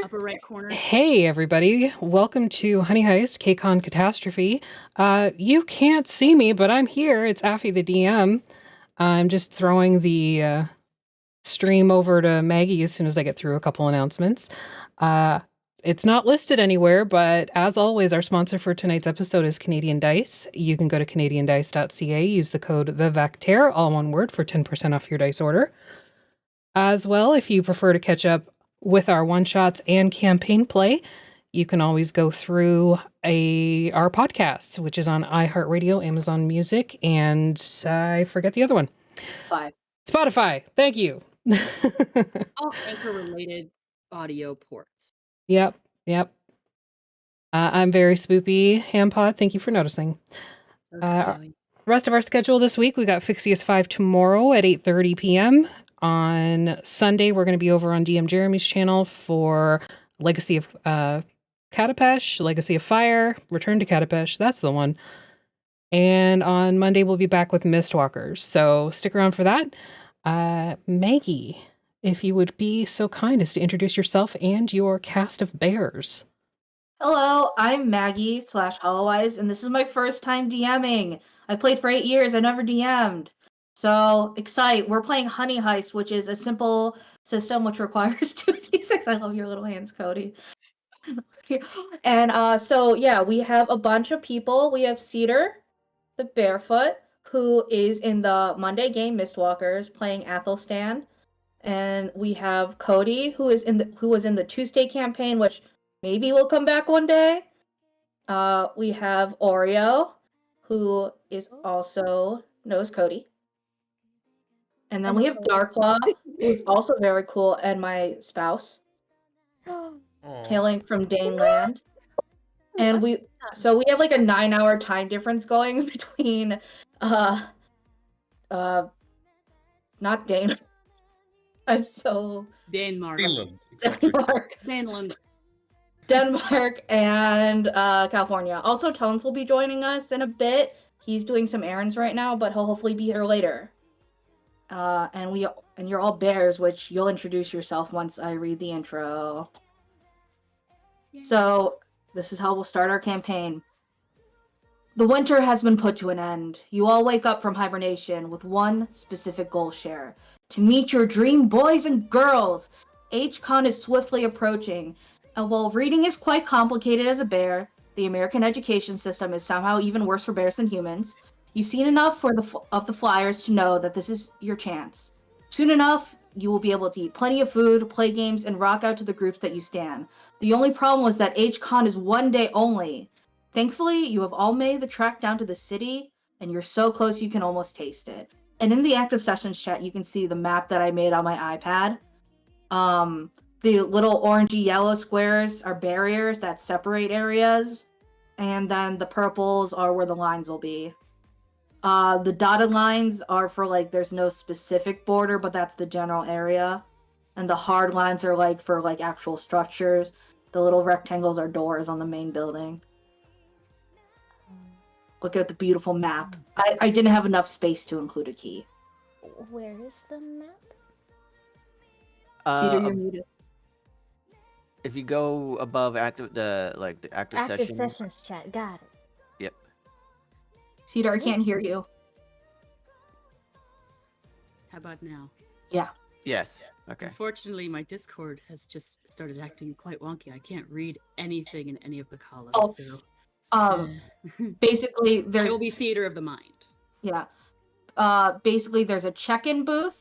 upper right corner. Hey, everybody. Welcome to Honey Heist, KCON Catastrophe. You can't see me, but I'm here. It's Affy the DM. I'm just throwing the stream over to Maggie as soon as I get through a couple announcements. It's not listed anywhere, but as always, our sponsor for tonight's episode is Canadian Dice. You can go to canadiandice.ca, use the code THEVACTER, all one word, for 10% off your dice order. As well, if you prefer to catch up with our one-shots and campaign play, you can always go through our podcasts, which is on iHeartRadio, Amazon Music, and I forget the other one. Spotify. Thank you. All anchor-related audio ports. Yep. I'm very spoopy, Hampod. Thank you for noticing. Rest of our schedule this week, we got Fixius 5 tomorrow at 8:30 p.m. On Sunday, we're going to be over on DM Jeremy's channel for Legacy of Katapesh, Legacy of Fire, Return to Katapesh. That's the one. And on Monday, we'll be back with Mistwalkers. So stick around for that. Maggie, if you would be so kind as to introduce yourself and your cast of bears. Hello, I'm Maggie / Hollow Eyes, and this is my first time DMing. I played for 8 years. I never DM'd. So, excite. We're playing Honey Heist, which is a simple system which requires 2d6. I love your little hands, Cody. And so, yeah, we have a bunch of people. We have Cedar, the Barefoot, who is in the Monday game, Mistwalkers, playing Athelstan. And we have Cody, who was in the Tuesday campaign, which maybe will come back one day. We have Oreo, who is also knows Cody. And then we have Darklaw, who's also very cool, and my spouse, hailing from Daneland. And we have like a 9-hour time difference going between not Dane. I'm so Denmark. Finland. Exactly. Denmark and California. Also, Tones will be joining us in a bit. He's doing some errands right now, but he'll hopefully be here later. And you're all bears, which you'll introduce yourself once I read the intro. Yay. So this is how we'll start our campaign. The winter has been put to an end. You all wake up from hibernation with one specific goal share: to meet your dream boys and girls. HCON is swiftly approaching. And while reading is quite complicated as a bear, the American education system is somehow even worse for bears than humans. You've seen enough of the flyers to know that this is your chance. Soon enough, you will be able to eat plenty of food, play games, and rock out to the groups that you stan. The only problem was that HCON is one day only. Thankfully, you have all made the trek down to the city, and you're so close you can almost taste it. And in the active sessions chat, you can see the map that I made on my iPad. The little orangey yellow squares are barriers that separate areas, and then the purples are where the lines will be. The dotted lines are for like there's no specific border, but that's the general area. And the hard lines are like for like actual structures. The little rectangles are doors on the main building. Look at the beautiful map. I didn't have enough space to include a key. Where is the map? Cedar, you're muted. If you go above active sessions chat, got it. Yep. Cedar, I can't hear you. How about now? Yeah. Yes. Okay. Unfortunately, my Discord has just started acting quite wonky. I can't read anything in any of the columns. Oh. Basically, there will be theater of the mind. Yeah. Basically, there's a check-in booth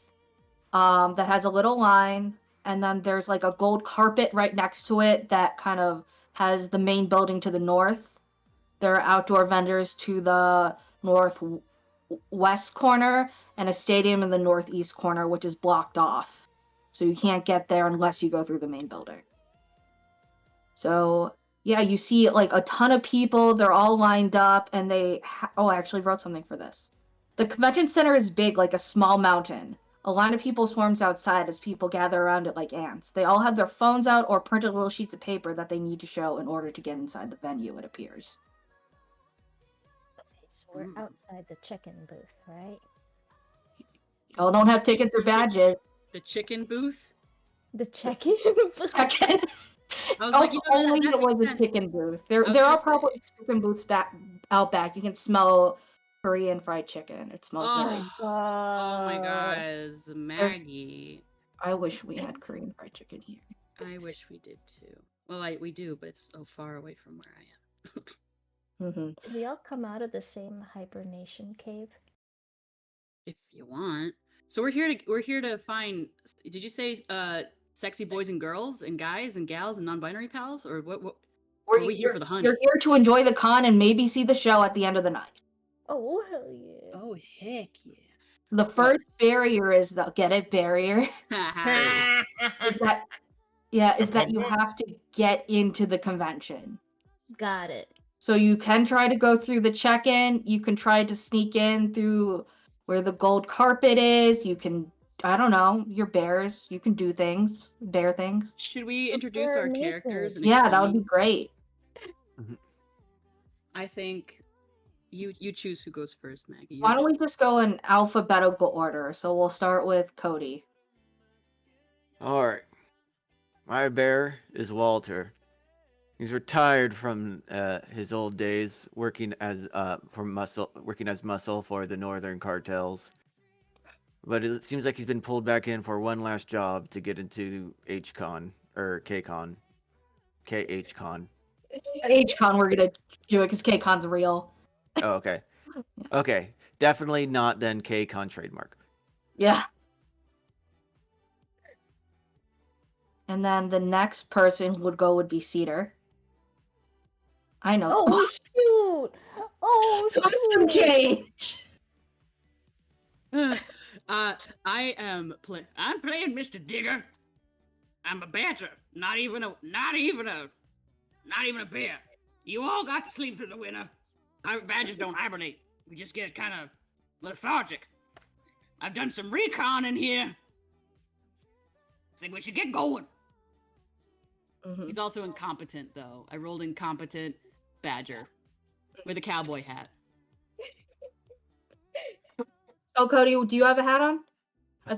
that has a little line, and then there's like a gold carpet right next to it that kind of has the main building to the north. There are outdoor vendors to the northwest corner and a stadium in the northeast corner, which is blocked off. So you can't get there unless you go through the main building. So, yeah, you see like a ton of people. They're all lined up, and I actually wrote something for this. The convention center is big, like a small mountain. A line of people swarms outside as people gather around it like ants. They all have their phones out or printed little sheets of paper that they need to show in order to get inside the venue, it appears. Okay, so we're outside the check-in booth, right? Y'all don't have tickets or badges. The chicken booth? The check-in booth? I was like, you know, only that it was makes a sense. chicken booth. I was There gonna are say. probably chicken booths out back. You can smell Korean fried chicken. It smells very. Oh my guys, Maggie. I wish we had Korean fried chicken here. I wish we did too. Well, we do, but it's so far away from where I am. Did we all come out of the same hibernation cave? If you want. So we're here to find. Did you say sexy boys and girls and guys and gals and non-binary pals, or what? Are we here for the hunt? You're here to enjoy the con and maybe see the show at the end of the night. Oh hell yeah! Oh heck yeah! The first barrier is get it barrier. Is that you have to get into the convention. Got it. So you can try to go through the check-in. You can try to sneak in through where the gold carpet is. You can, I don't know, you're bears. You can do things, bear things. Should we introduce our characters? And yeah, that would be great. I think you choose who goes first, Maggie. Why don't we just go in alphabetical order? So we'll start with Cody. All right. My bear is Walter. He's retired from his old days, working as muscle for the northern cartels. But it seems like he's been pulled back in for one last job to get into HCON or KCON, KHCON. HCON, we're gonna do it because KCON's real. Oh, okay. Okay, definitely not then KCON trademark. Yeah. And then the next person would be Cedar. I know. Oh shoot! Oh shoot! Change. I'm playing Mr. Digger. I'm a badger, not even a bear. You all got to sleep through the winter. Our badgers don't hibernate. We just get kind of lethargic. I've done some recon in here. Think we should get going. Mm-hmm. He's also incompetent, though. I rolled incompetent badger with a cowboy hat. Oh, Cody, do you have a hat on?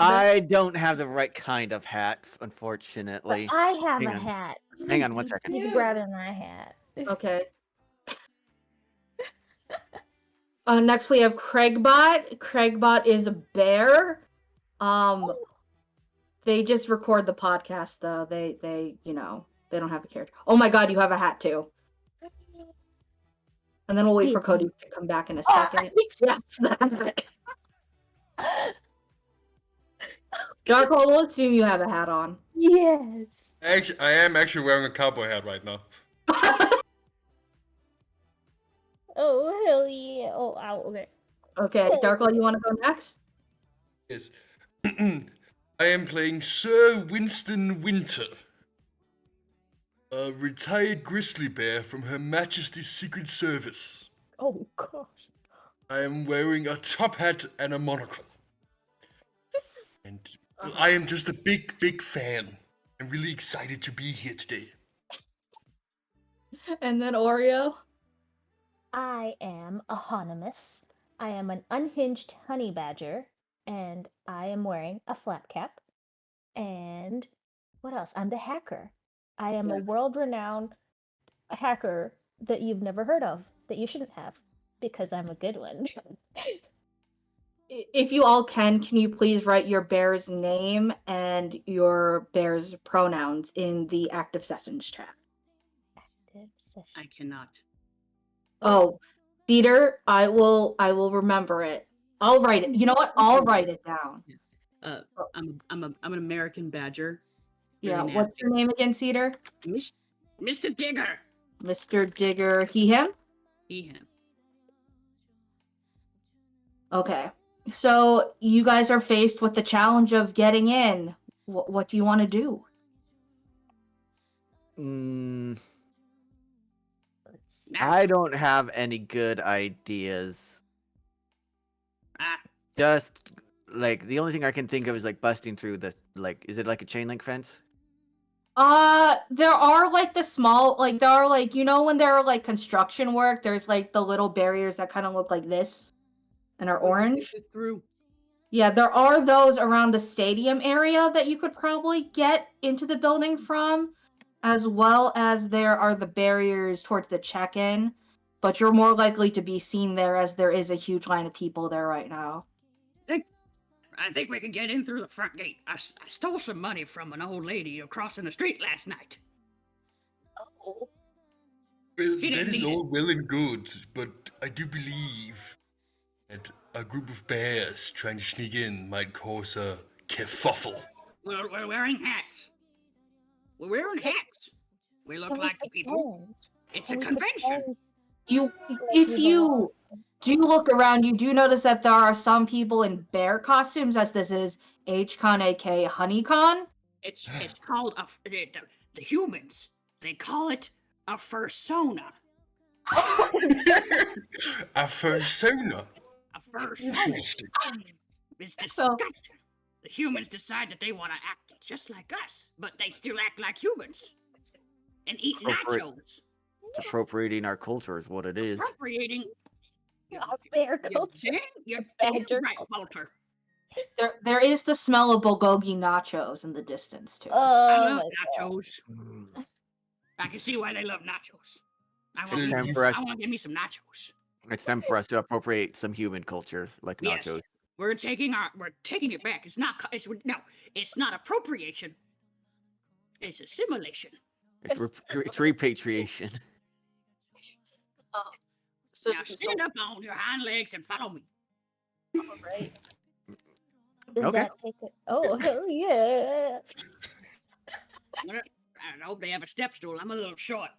I don't have the right kind of hat, unfortunately. But I have a hat. Hang on 1 second. He's grabbing my hat. Okay. Next we have Craigbot. Craigbot is a bear. They just record the podcast though. They they don't have a character. Oh my god, you have a hat too. And then we'll wait for Cody to come back in a second. Yes. Darko, we'll assume you have a hat on. Yes. Actually, I am actually wearing a cowboy hat right now. Oh hell yeah! Oh, ow, okay. Okay, Darko, you want to go next? Yes. I am playing Sir Winston Winter, a retired grizzly bear from Her Majesty's Secret Service. Oh gosh. I am wearing a top hat and a monocle. And I am just a big fan. I'm really excited to be here today. And then Oreo. I am Ahonimus. I am an unhinged honey badger, and I am wearing a flat cap. And what else? I'm the hacker. I am a world-renowned hacker that you've never heard of, that you shouldn't have, because I'm a good one. If you all can you please write your bear's name and your bear's pronouns in the active sessions chat? Active session. I cannot. Oh, Cedar, I will remember it. I'll write it. You know what? I'll write it down. I'm an American badger. Yeah. Really What's your name again, Cedar? Mr. Digger. Mr. Digger. He, him? He, him. Okay. So you guys are faced with the challenge of getting in. What do you want to do? I don't have any good ideas. Just like the only thing I can think of is like busting through the is it like a chain link fence? There are like the small, like there are like, you know, when there are like construction work, there's like the little barriers that kind of look like this and are orange. Through. Yeah, there are those around the stadium area that you could probably get into the building from. as well as there are the barriers towards the check-in, but you're more likely to be seen there as there is a huge line of people there right now. I think we can get in through the front gate. I stole some money from an old lady crossing the street last night. Oh. Well, She that didn't is need it. all well and good, but I do believe that a group of bears trying to sneak in might cause a kerfuffle. We're wearing hats. We're wearing hats. We look Can we like the people. pretend? It's Can a we convention. pretend If we you do look around, you do notice that there are some people in bear costumes, as this is HCON, aka HoneyCon. It's called the humans. They call it a fursona. A persona. A fursona. Interesting. It's So- disgusting. The humans decide that they want to act just like us, but they still act like humans and eat Appropriate. nachos. It's appropriating our culture is what it is. Appropriating. Our bear culture. You're Badger damn right, culture. Walter. There is the smell of bulgogi nachos in the distance too. I Oh love my god. nachos. I can see why they love nachos. I It's want time to for us. give me some nachos. It's time for us to appropriate some human culture, like Yes. nachos. We're taking it back. It's not appropriation. It's assimilation. It's repatriation. So, Now stand up on your hind legs and follow me. Right. Does Okay. that take it? Oh hell yeah! I hope they have a step stool. I'm a little short.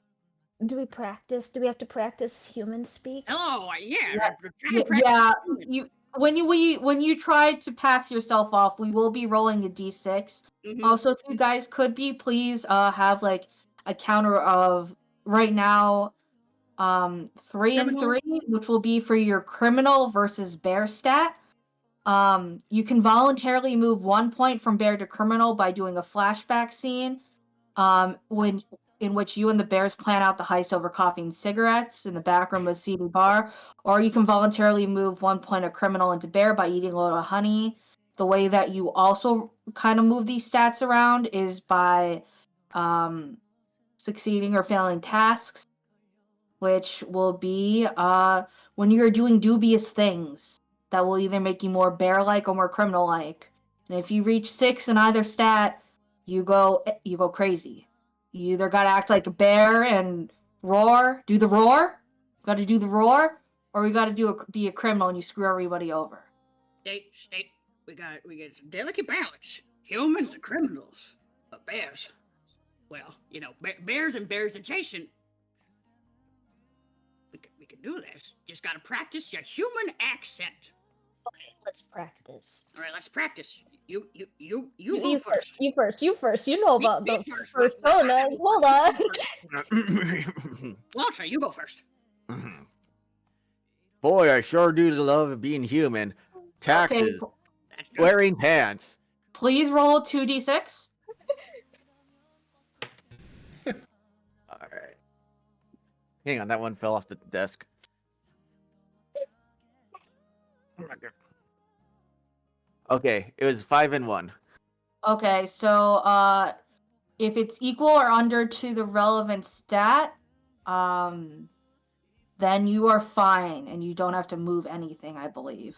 Do we practice? Do we have to practice human speak? Hello, yeah. Yeah. we're trying to practice yeah, human. when you try to pass yourself off, we will be rolling a d6. Mhm. Also, if you guys could be, please have like a counter of right now 3 and Criminal? 3, which will be for your criminal versus bear stat. You can voluntarily move 1 point from bear to criminal by doing a flashback scene in which you and the bears plan out the heist over coffee and cigarettes in the back room of a seedy bar, or you can voluntarily move 1 point of criminal into bear by eating a load of honey. The way that you also kind of move these stats around is by succeeding or failing tasks, which will be when you're doing dubious things that will either make you more bear-like or more criminal-like. And if you reach 6 in either stat, you go crazy. You either gotta act like a bear and roar, do the roar, gotta do the roar, or we gotta be a criminal and you screw everybody over. State. We get a delicate balance. Humans are criminals, but bears, well, bears and bears adjacent. We can do this. Just gotta practice your human accent. Okay, let's practice. All right, let's practice. You go You first. You first. You first. You know about Me the first. personas. Hold on. Walter, you go first. Boy, I sure do love being human. Taxes, That's good. wearing pants. Please roll 2d6. Alright. Hang on, that one fell off the desk. Okay, it was 5 and 1. Okay, so if it's equal or under to the relevant stat, then you are fine and you don't have to move anything, I believe.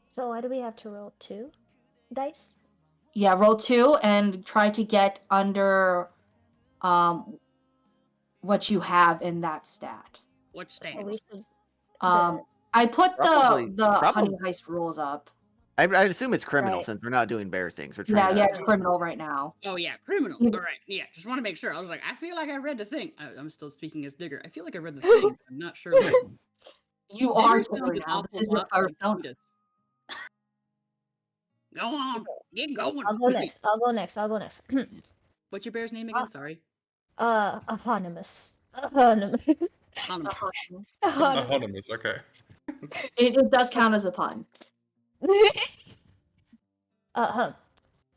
So why do we have to roll 2 dice? Yeah, roll 2 and try to get under what you have in that stat. What's So that? we should. I put Probably- the honey probably- heist rules up. I'd assume it's criminal Right. since we're not doing bear things. We're trying Yeah, to... it's criminal right now. Oh yeah, criminal. Yeah. All right, yeah. Just want to make sure. I was like, I feel like I read the thing. I'm still speaking as Digger. I feel like I read the thing. I'm not sure. Like, You are Digger sounds Tigger an now. awful This is your lot like persona. Cletus. Go on, get going. I'll go next. I'll go next. What's your bear's name again? Sorry. Anonymous. Anonymous. Anonymous. Anonymous, okay. It does count as a pun.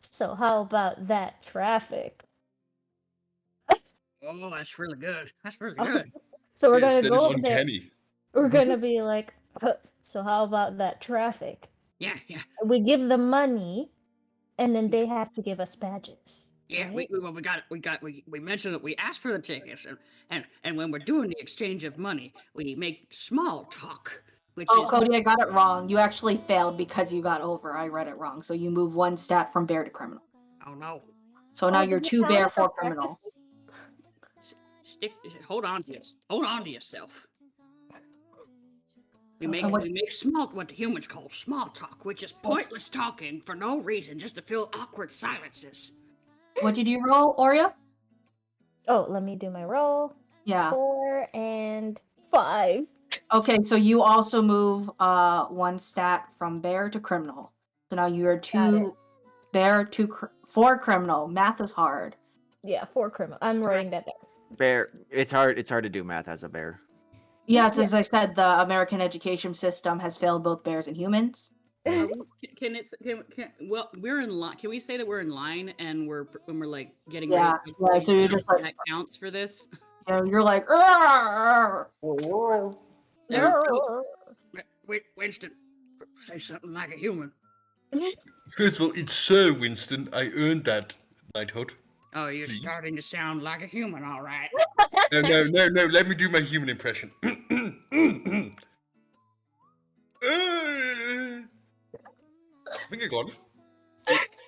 So how about that traffic? Oh, that's really good. That's really good. So we're Yes, gonna that go is over there. uncanny. We're gonna be like, so how about that traffic? Yeah. We give them money, and then they have to give us badges. Yeah, Right. we mentioned that we asked for the tickets, and when we're doing the exchange of money, we make small talk, which Oh, is Cody, I got it wrong. You actually failed because you got over. I read it wrong. So you move 1 stat from bear to criminal. oh no, So now Oh, you're does it 2 count bear, if 4 I'm criminal. hold on to yourself. We Okay, make what- we make small what the humans call small talk, which is pointless talking for no reason, just to fill awkward silences. What did you roll, Oreo? Oh, let me do my roll. Yeah. 4 and 5. Okay, so you also move 1 stat from bear to criminal. So now you are Got 2 bear, 4 criminal. Math is hard. Yeah, 4 criminal. I'm writing that down. Bear. It's hard to do math as a bear. Yes, Yeah. as I said, the American education system has failed both bears and humans. Well, we're in line. Can we say that we're in line and when we're like getting Yeah, ready? yeah, so you're just like- that counts for this. You know, you're like, "Arr!" Wait, Winston, say something like a human. First of all, it's Sir Winston. I earned that knighthood. Oh, you're Please. starting to sound like a human, all right. No. Let me do my human impression. I think I got it.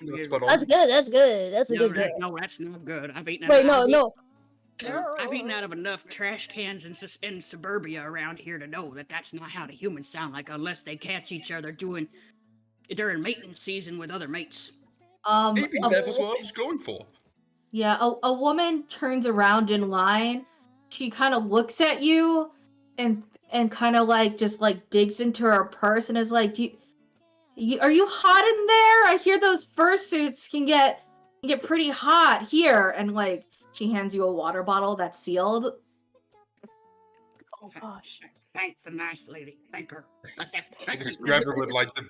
No, spot on. That's good. That's good. That's a No, good guess. no, that's not good. I've eaten. Wait, no. I've eaten out of enough trash cans in suburbia around here to know that that's not how the humans sound like, unless they catch each other during mating season with other mates. Maybe that was what I was going for. Yeah, a woman turns around in line. She kind of looks at you and kind of like just like digs into her purse and is like, are you hot in there? I hear those fursuits can get pretty hot here. And like she hands you a water bottle that's sealed. Oh gosh. Thanks, the nice lady. Thank her. I just grab her with like the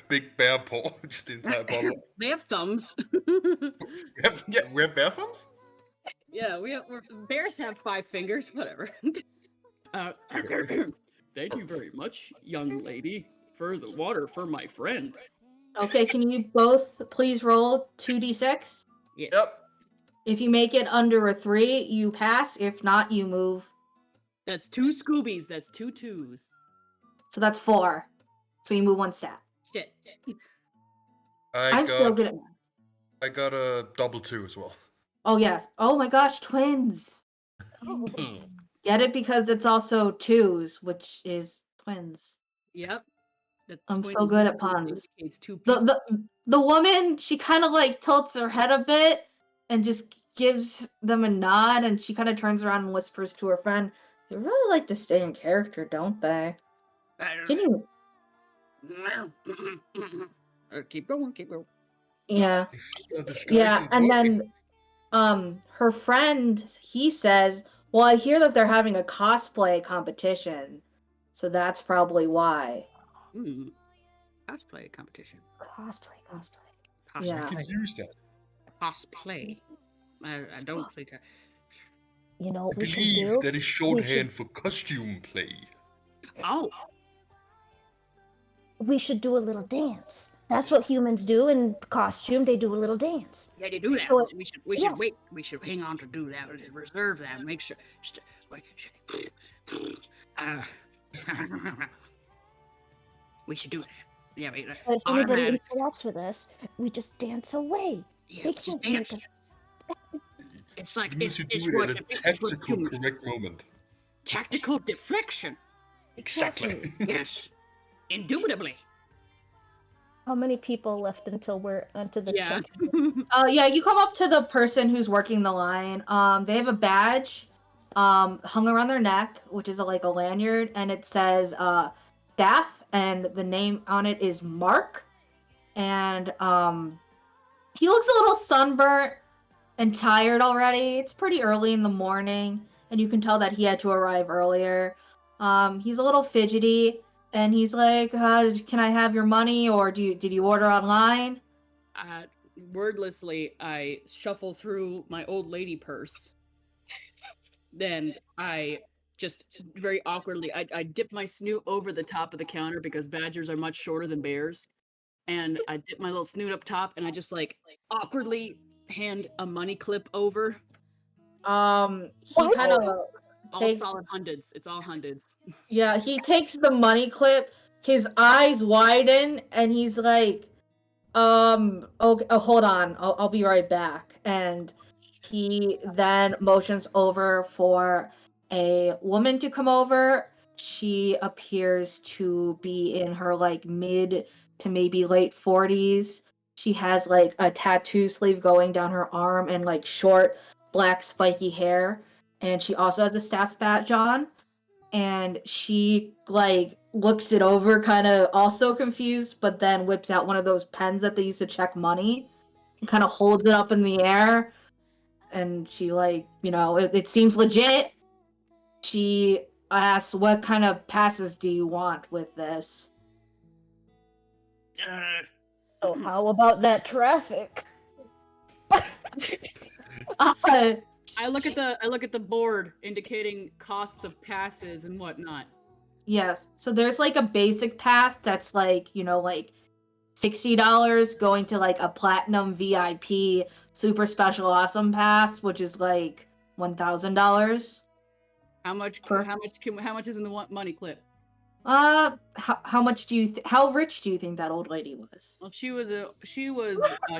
big bear paw, just the entire bottle. They have thumbs. We have bear thumbs? Yeah, bears have 5 fingers. Whatever. Thank you very much, young lady, for the water for my friend. Okay, can you both please roll 2d6? Yes. Yep. If you make it under a 3, you pass. If not, you move. That's 2 Scoobies. That's 2 2s. So that's 4. So you move 1 stat. Shit. I'm so good at math. I got a double 2 as well. Oh yes. Oh my gosh, twins. Get it? Because it's also 2s, which is twins. Yep. I'm so good at puns. Indicates 2 people. The woman, she kind of like tilts her head a bit and just gives them a nod, and she kind of turns around and whispers to her friend, "They really like to stay in character, don't they?" Can you? Keep going. Yeah. This guy's Yeah, and working. then her friend, he says, "Well, I hear that they're having a cosplay competition, so that's probably why." Cosplay competition. Cosplay. We Yeah. can use that. Cosplay. I don't think. You know what I we should believe do? that is shorthand for costume play. Oh, We should do a little dance. That's what humans do in costume. They do a little dance. yeah, they do that. So- We should yeah. wait. We should hang on to do that. We should reserve that. Make sure. We should do that. Yeah, wait. But if anybody automatic. interacts with us, we just dance away. Yeah, They just can't dance. make us. It's like We need it's, to it's do what it at a it's what tactical, humans- correct moment. tactical deflection. Exactly. Yes, indubitably. How many people left until we're onto the Yeah. check? Yeah, you come up to the person who's working the line. They have a badge hung around their neck, which is like a lanyard, and it says staff, and the name on it is Mark. And he looks a little sunburnt and tired already. It's pretty early in the morning, and you can tell that he had to arrive earlier. He's a little fidgety, and he's like, "Can I have your money, or did you order online?" Wordlessly, I shuffle through my old lady purse. Then I just very awkwardly, I dip my snoot over the top of the counter because badgers are much shorter than bears. And I dip my little snoot up top, and I just like awkwardly hand a money clip over? He What? kind of All takes. solid hundreds. It's all hundreds. Yeah, he takes the money clip. His eyes widen, and he's like, okay, oh, hold on, I'll be right back. And he then motions over for a woman to come over. She appears to be in her like mid to maybe late 40s. She has like a tattoo sleeve going down her arm and like short black spiky hair. And she also has a staff badge on. And she like looks it over, kind of also confused, but then whips out one of those pens that they use to check money and kind of holds it up in the air. And she like, it seems legit. She asks, what kind of passes do you want with this? Oh, how about that traffic? I look at the board indicating costs of passes and whatnot. Yes. So there's like a basic pass that's like, like $60 going to like a platinum VIP super special awesome pass, which is like $1,000. How much is in the money clip? How much do you how rich do you think that old lady was? Well, she was a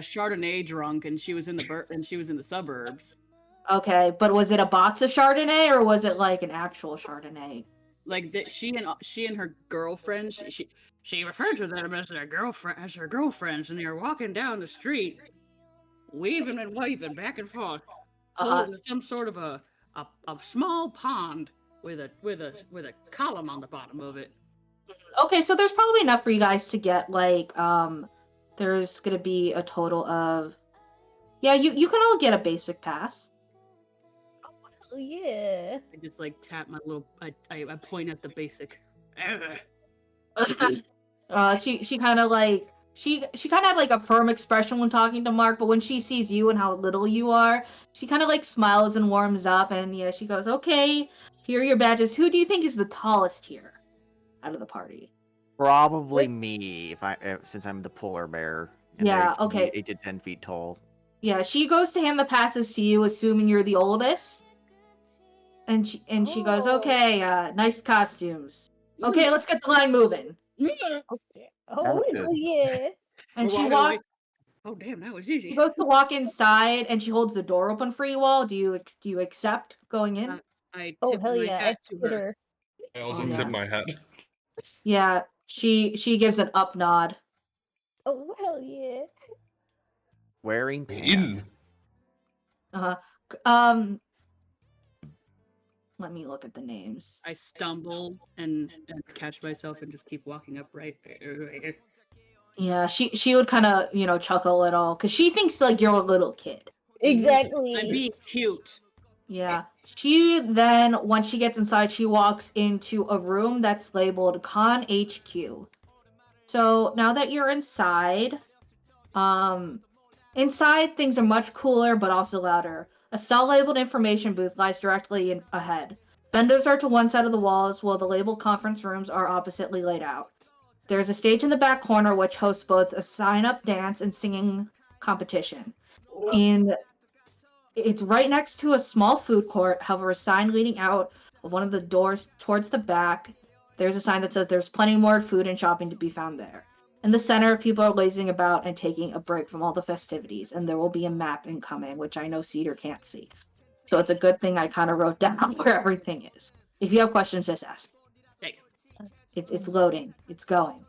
Chardonnay drunk, and she was in the suburbs. Okay, but was it a box of Chardonnay or was it like an actual Chardonnay? Like she and her girlfriend, she referred to them as her girlfriends, and they were walking down the street, weaving and waving back and forth, holding some sort of a small pond with a column on the bottom of it. Okay, so there's probably enough for you guys to get like there's gonna be a total of you can all get a basic pass. Oh, yeah. I just like tap my little. I point at the basic. She kind of like she kind of had like a firm expression when talking to Mark, but when she sees you and how little you are, she kind of like smiles and warms up, and she goes, "Okay, here are your badges. Who do you think is the tallest here out of the party?" Probably me, since I'm the polar bear. And Yeah, they're okay. 8 to 10 feet tall. Yeah, she goes to hand the passes to you, assuming you're the oldest. And she goes, "Okay, nice costumes. Okay, let's get the line moving." Okay. Oh, Gotcha. yeah. And We're she walking walks. away. Oh damn, that was easy. She goes to walk inside, and she holds the door open for you all. Do you accept going in? I Oh, tip hell my yeah. hat to her. Exeter. I also Oh, tip yeah. my hat. Yeah, she gives an up nod. Oh, hell yeah. Wearing In. pants. Let me look at the names. I stumble and catch myself and just keep walking upright. Yeah, she would kind of chuckle at all because she thinks like you're a little kid. Exactly. I'm being cute. Yeah. She then, once she gets inside, she walks into a room that's labeled Con HQ. So now that you're inside, inside things are much cooler but also louder. A stall labeled information booth lies directly ahead. Vendors are to one side of the walls, while the labeled conference rooms are oppositely laid out. There is a stage in the back corner which hosts both a sign-up dance and singing competition. It's right next to a small food court. However, a sign leading out of one of the doors towards the back, there's a sign that says there's plenty more food and shopping to be found there. In the center, people are lazing about and taking a break from all the festivities, and there will be a map incoming, which I know Cedar can't see. So it's a good thing I kind of wrote down where everything is. If you have questions, just ask. Hey. It's loading. It's going.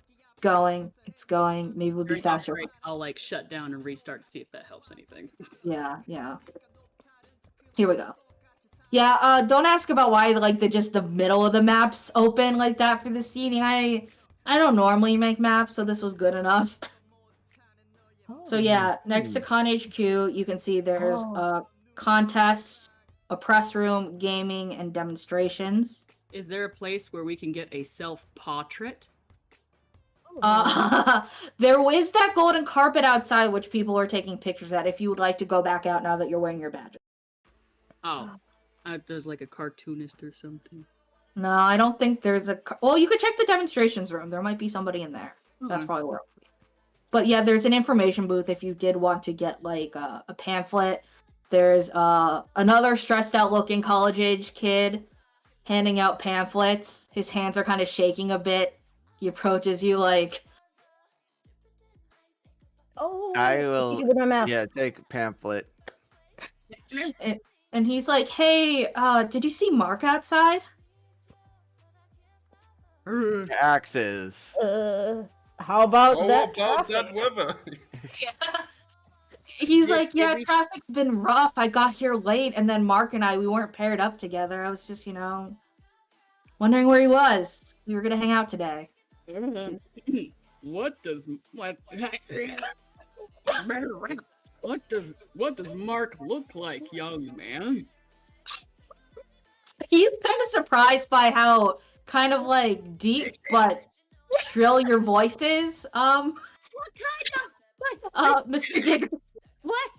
It's going. Maybe we'll be During my faster. break, I'll like shut down and restart to see if that helps anything. Yeah. Here we go. Yeah, don't ask about why like the middle of the maps open like that for the seating. I don't normally make maps, so this was good enough. So yeah, next to Con HQ, you can see there's contests, a press room, gaming, and demonstrations. Is there a place where we can get a self-portrait? There is that golden carpet outside which people are taking pictures at if you would like to go back out now that you're wearing your badge. Oh, there's like a cartoonist or something. No, I don't think there's well, you could check the demonstrations room. There might be somebody in there. That's probably where. But yeah, there's an information booth if you did want to get like a pamphlet. There's another stressed out looking college age kid handing out pamphlets. His hands are kind of shaking a bit. He approaches you like, Oh, I stick will. it with my mouth. Yeah, take a pamphlet. and he's like, "Hey, did you see Mark outside?" Taxes. How about How that about traffic? that weather? He's Yes, like, "Yeah, every- traffic's been rough. I got here late, and then Mark and we weren't paired up together. I was just, wondering where he was. We were gonna hang out today." What does Mark look like, young man? He's kind of surprised by how kind of like deep but shrill your voice is, What kind of Mr. Digger. what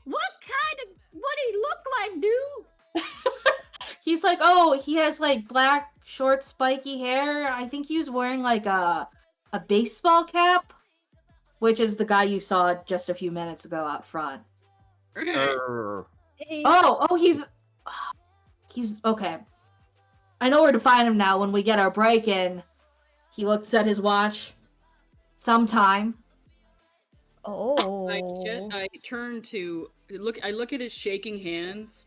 he look like, dude? He's like, "Oh, he has like black, short, spiky hair. I think he was wearing like a baseball cap," which is the guy you saw just a few minutes ago out front. Hey, Oh, he's okay. I know where to find him now when we get our break in. He looks at his watch. Sometime. oh. I turn to I look at his shaking hands,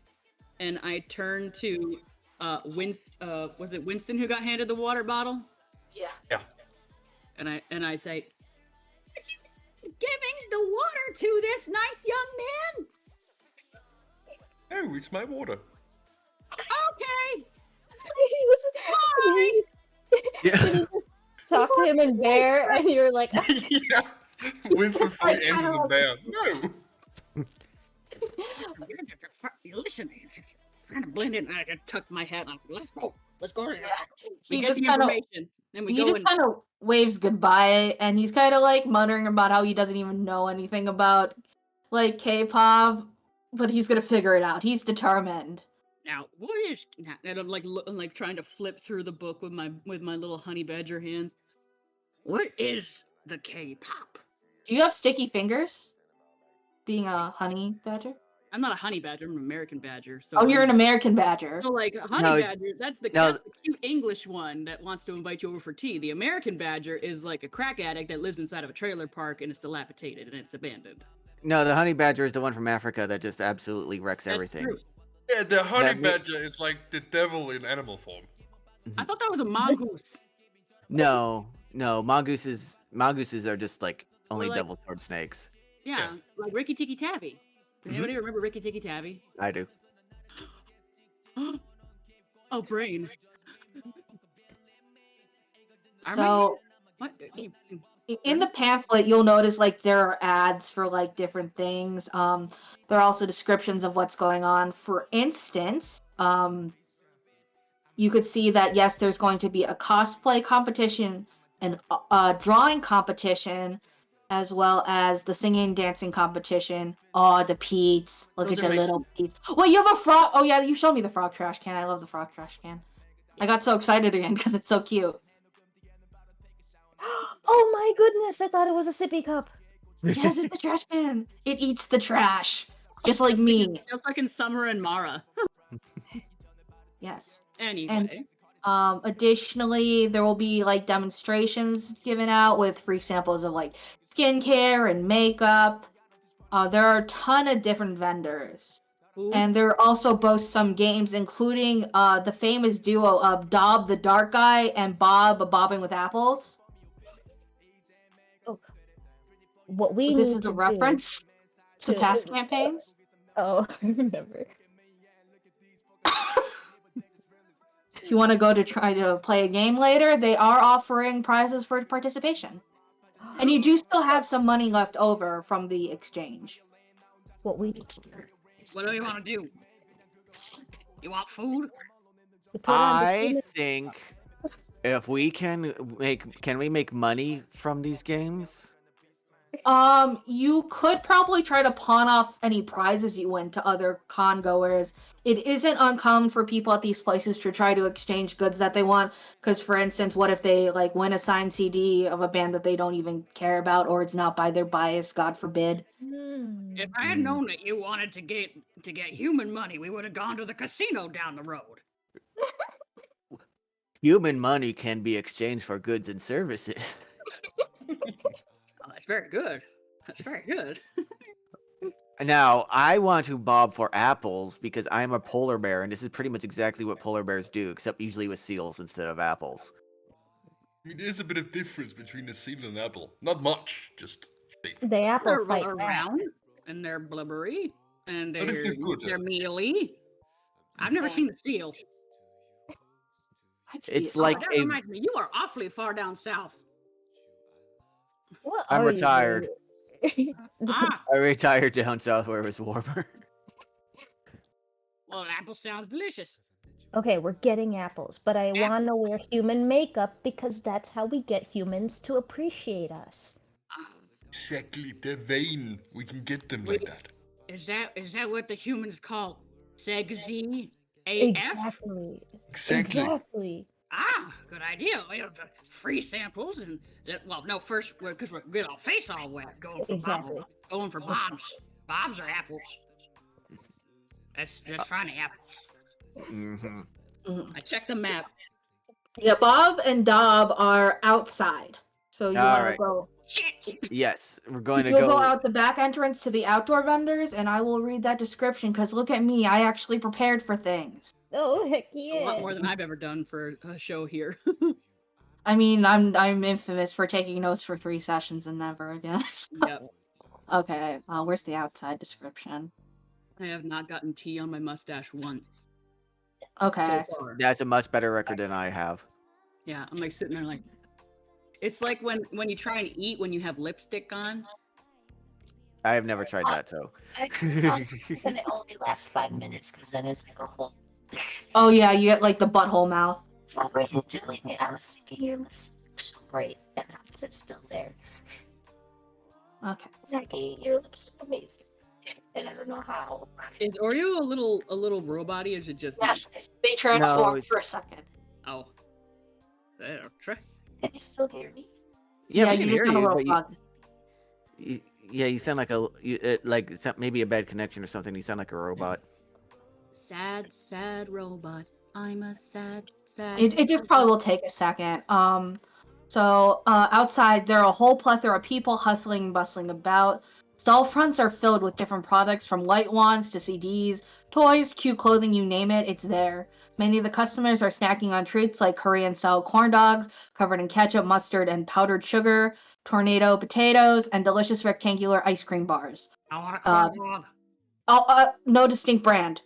and I turn to was it Winston who got handed the water bottle? Yeah. And I say, "Are you giving the water to this nice young man?" Oh, it's my water. Okay. Did you just talk to him in bear, and you were like, Yeah. Winston fully answers him there. No. Listen, trying to blend in. I tuck my hat on. Let's go. We He get just the kind of information, then we he go just and kind of waves goodbye, and he's kind of like muttering about how he doesn't even know anything about like K-pop, but he's gonna figure it out. He's determined. now what is now? And I'm like trying to flip through the book with my little honey badger hands. What is the K-pop? Do you have sticky fingers? Being a honey badger? I'm not a honey badger. I'm an American badger. So Oh, you're an honey- American badger. So like a honey No, badger, that's the cute English one that wants to invite you over for tea. The American badger is like a crack addict that lives inside of a trailer park and it's dilapidated and it's abandoned. No, the honey badger is the one from Africa that just absolutely wrecks That's everything. true. Yeah, the honey That me- badger is like the devil in animal form. I thought that was a mongoose. No, mongooses are just like only like- devil sword snakes. Yeah, like Ricky Tikki Tavi. Does Mhm. anybody remember Ricky Tikki Tavi? I do. Oh, brain. So What? in the pamphlet, you'll notice like there are ads for like different things. There are also descriptions of what's going on. For instance, you could see that yes, there's going to be a cosplay competition and a drawing competition, as well as the singing and dancing competition. Oh, the Pete's. Look Those at are the my- little Pete's. Wait, you have a frog? Oh yeah, you showed me the frog trash can. I love the frog trash can. I got so excited again because it's so cute. oh my goodness, I thought it was a sippy cup. Yes, it's the trash can. It eats the trash, just like me. Just like in Summer and Mara. Yes. Anyway. Additionally, there will be like demonstrations given out with free samples of like skincare and makeup. There are a ton of different vendors. Ooh. And there also boasts some games, including the famous duo of Dob the Dark Guy and Bob Bobbing with Apples. What we This need is to a reference to to- past campaigns. Oh, I remember. If you want to go to try to play a game later, they are offering prizes for participation. And you do still have some money left over from the exchange. What we need to do. What do you want to do? You want food? to put on the I human- think if we can we make money from these games? You could probably try to pawn off any prizes you win to other con goers. It isn't uncommon for people at these places to try to exchange goods that they want. Because, for instance, what if they like win a signed CD of a band that they don't even care about, or it's not by their bias, God forbid. If I had known that you wanted to get human money, we would have gone to the casino down the road. Human money can be exchanged for goods and services. Oh, that's very good. That's very good. Now, I want to bob for apples because I'm a polar bear, and this is pretty much exactly what polar bears do, except usually with seals instead of apples. I mean, there's a bit of difference between a seal and an apple. Not much, just shape. The apple They're fight back. round and they're blubbery and But if they're good, they're mealy. I've never seen a seal. It's Oh, like that a. reminds me, you are awfully far down south. What I'm are you retired. doing? Ah, I retired down south where it was warmer. well, an apple sounds delicious. Okay, we're getting apples, but I Apple. want to wear human makeup because that's how we get humans to appreciate us. Ah, Exactly, they're vain. We can get them like that. is that what the humans call sexy AF? Exactly. Exactly. Exactly. Ah, good idea. We have free samples and well, no, first because we're get our face all wet going for Exactly. going for bobs. Bobs are apples. That's just finding apples. Mm-hmm. I checked the map. Yeah, Bob and Dob are outside. So you want to Alright. go. Shit. Yes, we're going to You'll go go. out the back entrance to the outdoor vendors, and I will read that description. Because look at me, I actually prepared for things. Oh, heck A lot more yeah. than I've ever done for a show here. I mean, I'm infamous for taking notes for 3 sessions and never again. Yep. Okay, where's the outside description? I have not gotten tea on my mustache once Okay. so far. That's a much better record than I have. Yeah, I'm like sitting there like it's like when you try and eat when you have lipstick on. I have never tried that, so. But it only lasts 5 minutes because then it's like a whole. Oh yeah, you get like the butthole mouth. Right into it. I was thinking your lips look so great, and how is it still there? Okay. Maggie, your lips are amazing, and I don't know how. Is Oreo a little robot-y, or is it just me? Yeah, they transform for a second. Oh. There, try. Can you still hear me? Yeah, we you can just hear got a you, little but bug. yeah, you sound like like it's maybe a bad connection or something. You sound like a robot. Sad, sad robot. I'm a sad, sad. It just probably will take a second. So outside there are a whole plethora of people hustling and bustling about. Stall fronts are filled with different products from light wands to CDs, toys, cute clothing, you name it, it's there. Many of the customers are snacking on treats like Korean-style corn dogs covered in ketchup, mustard, and powdered sugar, tornado potatoes, and delicious rectangular ice cream bars. I want a corn dog. No distinct brand.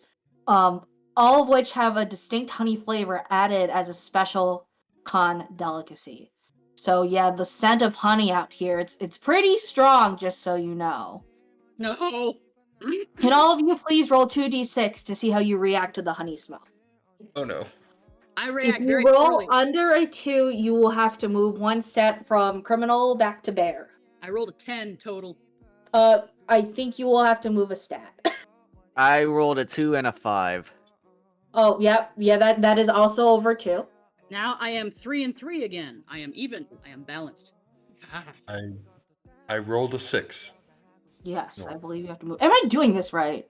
All of which have a distinct honey flavor added as a special con delicacy. So yeah, the scent of honey out here, it's pretty strong, just so you know. No. Can all of you please roll 2d6 to see how you react to the honey smell? Oh no. I If react you very roll poorly. under a 2, you will have to move 1 step from criminal back to bear. I rolled a 10 total. I think you will have to move a stat. I rolled a 2 and a 5. Oh, yep. Yeah, that is also over 2. Now I am 3 and 3 again. I am even. I am balanced. I rolled a 6. Yes, No. I believe you have to move. Am I doing this right?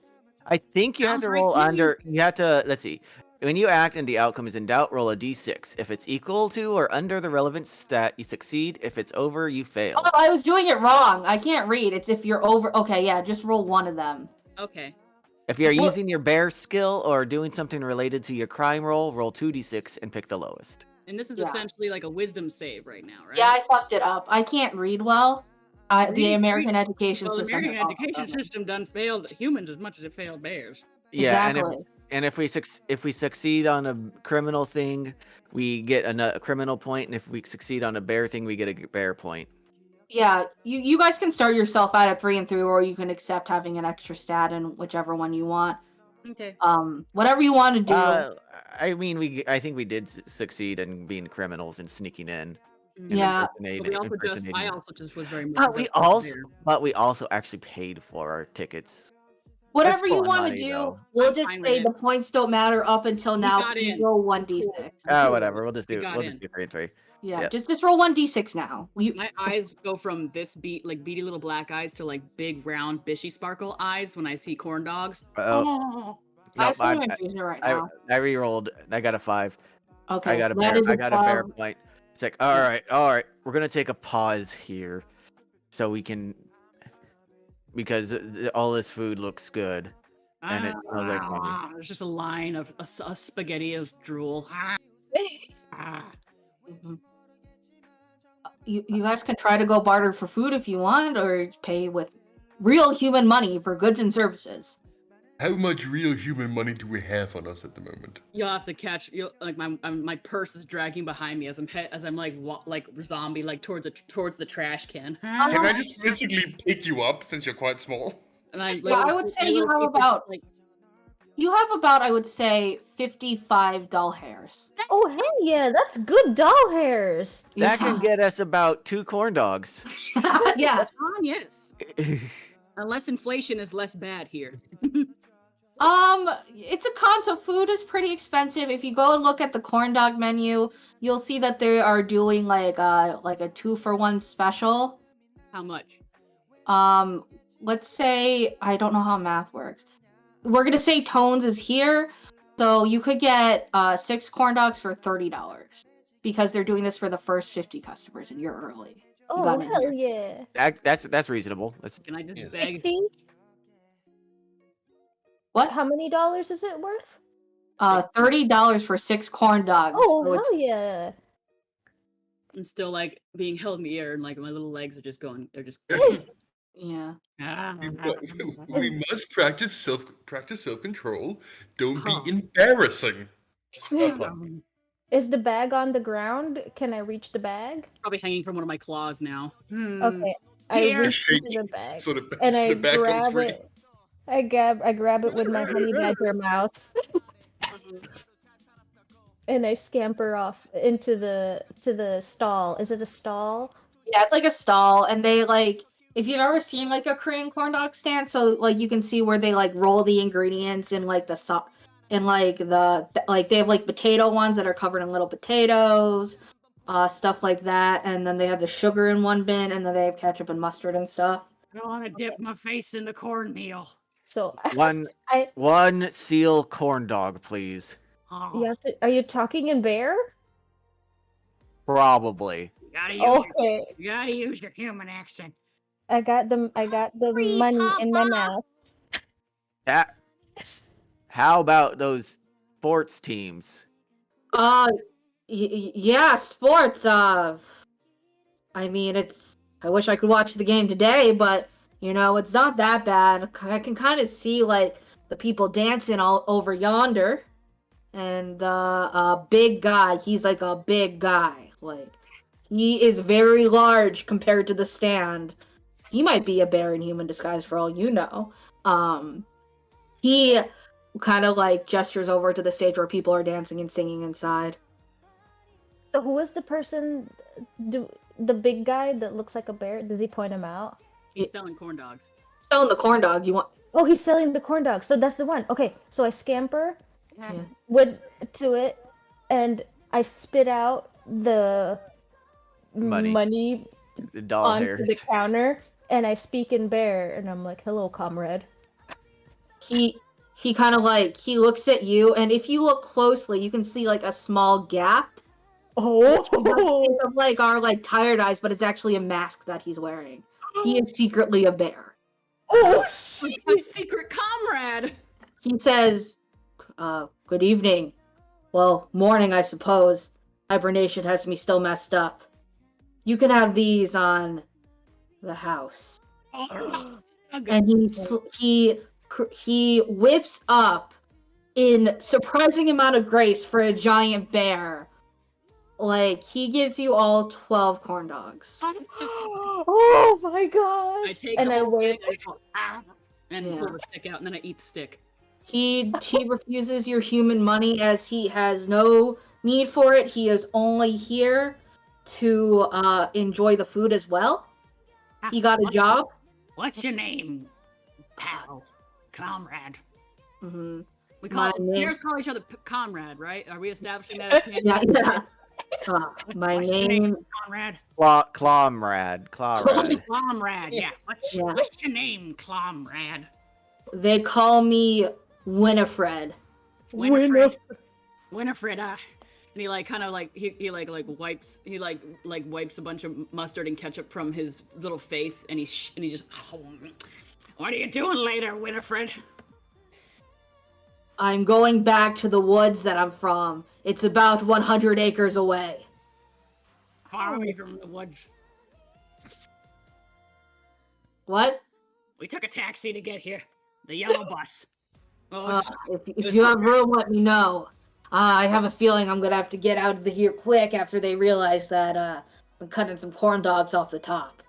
I think you have Sounds to right roll to me. under. You have to. Let's see. When you act and the outcome is in doubt, roll a d6. If it's equal to or under the relevant stat, you succeed. If it's over, you fail. Oh, I was doing it wrong. I can't read. It's if you're over. Okay, yeah, just roll one of them. Okay. If you're Well- using your bear skill or doing something related to your crime roll, roll 2d6 and pick the lowest. And this is Yeah. essentially like a wisdom save right now, right? Yeah, I fucked it up. I can't read well. The Read- American education Well, the system. American education system done failed humans as much as it failed bears. Yeah, Exactly. and if we succeed on a criminal thing, we get a criminal point, and if we succeed on a bear thing, we get a bear point. Yeah, you guys can start yourself out at 3 and 3, or you can accept having an extra stat in whichever one you want. Okay. Whatever you want to do. I mean, I think we did succeed in being criminals and sneaking in. Yeah. I also just was very much. But we also actually paid for our tickets. Whatever you fun want to money, do, though. we'll I'm just fine say with the it. points don't matter up until now. got in. Roll 1d6. Whatever. We'll just do. got We'll in. just do 3 and 3. Yeah, Yeah. just roll 1d6 now. My eyes go from this beady little black eyes to like big round bishy sparkle eyes when I see corn dogs. I have some infusion right now. I re-rolled. I got a 5. Okay, I got a that bear. is I got a bear above- point. It's like, all right. We're gonna take a pause here, so we can, because all this food looks good, and it smells like money. There's just a line of a spaghetti of drool. Mhm. You guys can try to go barter for food if you want, or pay with real human money for goods and services. How much real human money do we have on us at the moment? You'll have to catch. Like my purse is dragging behind me as I'm like zombie like towards the trash can. Can I just physically pick you up since you're quite small? And I would say you have about I would say 55 doll hairs. Oh, hell yeah, that's good doll hairs. That can get us about 2 corn dogs. Yeah. Yes. Unless inflation is less bad here. It's a con, so food is pretty expensive. If you go and look at the corn dog menu, you'll see that they are doing like a 2-for-1 special. How much? Let's say, I don't know how math works. We're gonna say Tones is here, so you could get 6 corn dogs for $30 because they're doing this for the first 50 customers, and you're early. Oh, got in hell yeah. That's reasonable. Can I just Yes. beg? 60? What? How many dollars is it worth? $30 for 6 corn dogs. Oh, so hell yeah. I'm still like being held in the air and like my little legs are just going. They're just. Yeah. We must practice self-control. Don't Huh. be embarrassing. Is the bag on the ground? Can I reach the bag? Probably hanging from one of my claws now. Okay. I Here. reach Shake into the bag. so the, And so I the bag comes grab free. it. I grab it with my honey badger mouth. And I scamper off into the stall. Is it a stall? Yeah, it's like a stall, and they like, if you've ever seen like a Korean corn dog stand, so like you can see where they like roll the ingredients in like the in like they have like potato ones that are covered in little potatoes, stuff like that, and then they have the sugar in one bin, and then they have ketchup and mustard and stuff. I don't want to dip my face in the cornmeal. So One seal corn dog, please. Oh, you have to. Are you talking in bear? Probably. Okay. You gotta use your human accent. I got the money in my mouth. How about those sports teams? Yeah, sports. I mean, I wish I could watch the game today, but you know, it's not that bad. I can kind of see like the people dancing all over yonder, and the big guy. He's like a big guy. Like he is very large compared to the stand. He might be a bear in human disguise for all you know. He kind of like gestures over to the stage where people are dancing and singing inside. So who is the person? The big guy that looks like a bear? Does he point him out? He's selling corn dogs. Selling the corn dog. You want? Oh, he's selling the corn dog. So that's the one. Okay, so I scamper to it, and I spit out the money The doll onto hairs. the counter, and I speak in bear, and I'm like, "Hello, comrade." He kind of like, he looks at you, and if you look closely, you can see like a small gap. Oh, Think of like our like tired eyes, but it's actually a mask that he's wearing. He is secretly a bear. oh, My secret comrade. He says, good evening. Well, morning, I suppose. Hibernation has me still messed up. You can have these on the house. And he whips up in surprising amount of grace for a giant bear. Like, he gives you all 12 corn dogs. oh my gosh! I take and the I whole wave. thing, I go, and Yeah. pull the stick out, and then I eat the stick. He refuses your human money as he has no need for it. He is only here to enjoy the food as well. He got a job. What's your name, pal? Comrade. Mm-hmm. We call players call each other comrade, right? Are we establishing that? Yeah. My What's your name, Comrade. Clomrad. Comrade, yeah. What's your name, Comrade? they call me Winifred. Winifred. And he like kind of like he wipes wipes a bunch of mustard and ketchup from his little face, and he just what are you doing later, Winifred? I'm going back to the woods that I'm from. It's about 100 acres away. Far away from the woods. What? We took a taxi to get here. The yellow bus. If you have room, let me know. I have a feeling I'm gonna have to get out of here quick after they realize that I'm cutting some corn dogs off the top.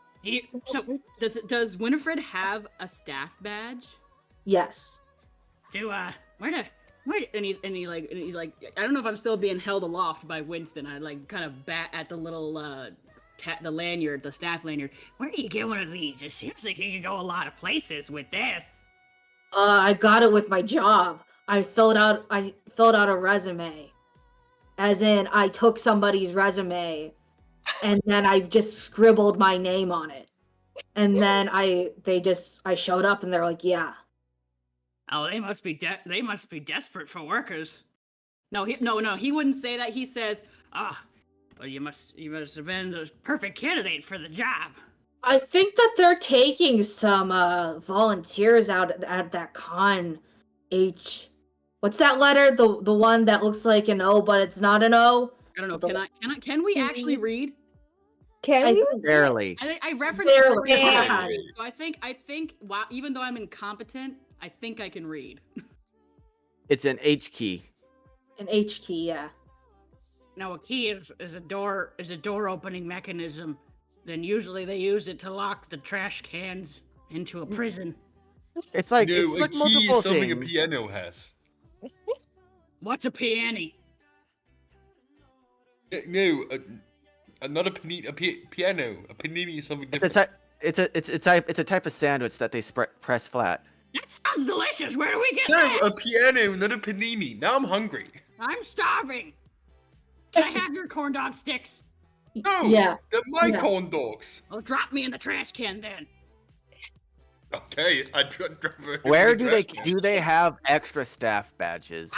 So does Winifred have a staff badge? Yes. He's like, I don't know if I'm still being held aloft by Winston. I like kind of bat at the little the lanyard, the staff lanyard. Where do you get one of these? It seems like you could go a lot of places with this. I got it with my job. I filled out a resume. As in, I took somebody's resume, and then I just scribbled my name on it. And then I showed up, and they're like, yeah. Oh, they must be desperate for workers. No, he wouldn't say that. He says, well, you must have been the perfect candidate for the job. I think that they're taking some volunteers out at that con. What's that letter? The one that looks like an O, but it's not an O. I don't know. Can we actually read? Can we? Barely. I referenced Barely. So I think wow, even though I'm incompetent, I think I can read. It's an H key. An H key, yeah. Now a key is a door opening mechanism. Then usually they use it to lock the trash cans into a prison. It's like No, it's a like key multiple is something things. a piano has. What's a piano? No, not a piano. A panini is something It's different. it's a type of sandwich that they press flat. That sounds delicious. Where do we get No, that? a piano, not a panini. Now I'm hungry. I'm starving. Can I have your corn dog sticks? No, Yeah. they're my Yeah. corn dogs. Well, drop me in the trash can then. Okay, Where do they have extra staff badges?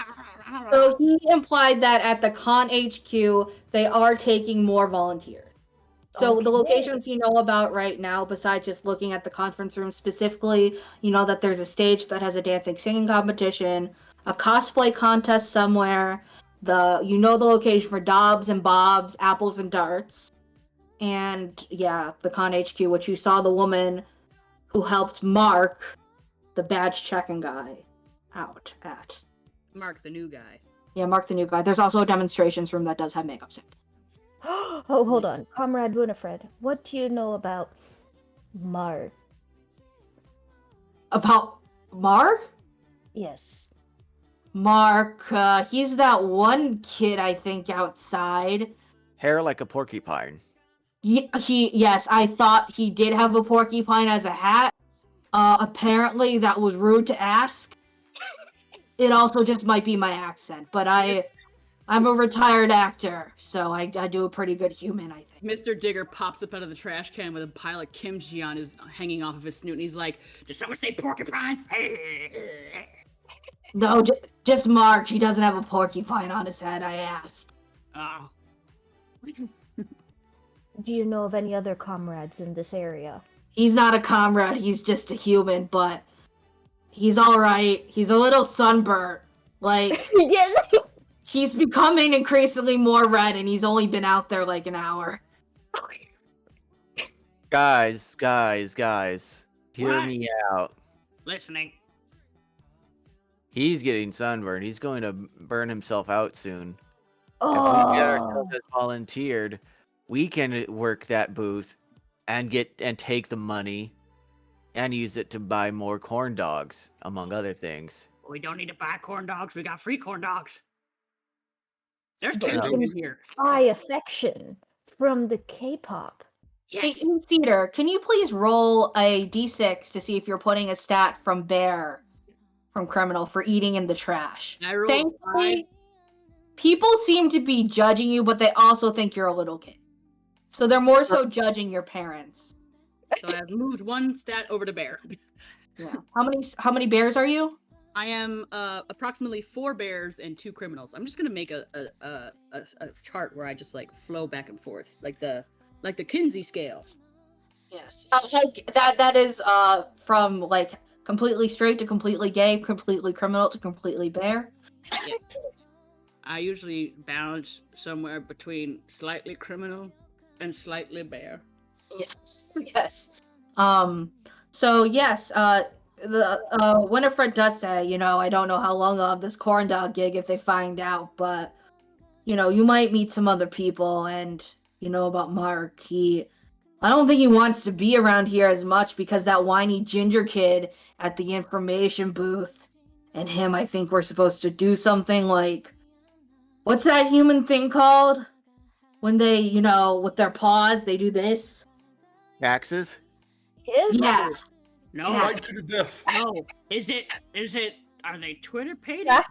So he implied that at the con HQ, they are taking more volunteers. So the Okay. locations you know about right now, besides just looking at the conference room specifically, you know that there's a stage that has a dancing singing competition, a cosplay contest somewhere, the location for Dobbs and Bob's, Apples and Darts, and yeah, the con HQ, which you saw the woman who helped Mark, the badge checking guy, out at. Mark, the new guy. Yeah, Mark the new guy. There's also a demonstrations room that does have makeup set. Oh, hold on. Comrade Winifred, what do you know about Mark? About Mark? Yes. Mark, he's that one kid, I think, outside. Hair like a porcupine. Yes, I thought he did have a porcupine as a hat. Apparently that was rude to ask. It also just might be my accent, but I'm a retired actor, so I do a pretty good human, I think. Mr. Digger pops up out of the trash can with a pile of kimchi on his hanging off of his snoot, and he's like, "Did someone say porcupine?" No, just Mark. He doesn't have a porcupine on his head, I asked. Oh. Do you know of any other comrades in this area? He's not a comrade, he's just a human, but he's alright. He's a little sunburnt. Like, Yes. he's becoming increasingly more red, and he's only been out there like an hour. Guys, hear What? me out. Listening. He's getting sunburned. He's going to burn himself out soon. If we get ourselves as volunteered, we can work that booth and take the money and use it to buy more corn dogs, among other things. We don't need to buy corn dogs. We got free corn dogs. There's But kimchi no. in here. Buy affection from the K-pop. Hey, Yes. Cedar, can you please roll a d6 to see if you're putting a stat from bear from criminal for eating in the trash? I rolled Thankfully, people seem to be judging you, but they also think you're a little kid. So they're more so judging your parents. 5. So I've moved 1 stat over to bear. Yeah. How many bears are you? I am approximately 4 bears and 2 criminals. I'm just gonna make a chart where I just like flow back and forth, like the Kinsey scale. Yes. That is from like completely straight to completely gay, completely criminal to completely bear. Yeah. I usually balance somewhere between slightly criminal and slightly bear. Yes. Yes. So yes, the Winifred does say, you know, I don't know how long of this corn dog gig if they find out, but you know, you might meet some other people, and you know about Mark. I don't think he wants to be around here as much because that whiny ginger kid at the information booth and him, I think we're supposed to do something like, what's that human thing called? When they, you know, with their paws, they do this. Taxes? His? Yeah. No, Yeah. Right to the death. no. Is it? Are they Twitter paid? Yeah.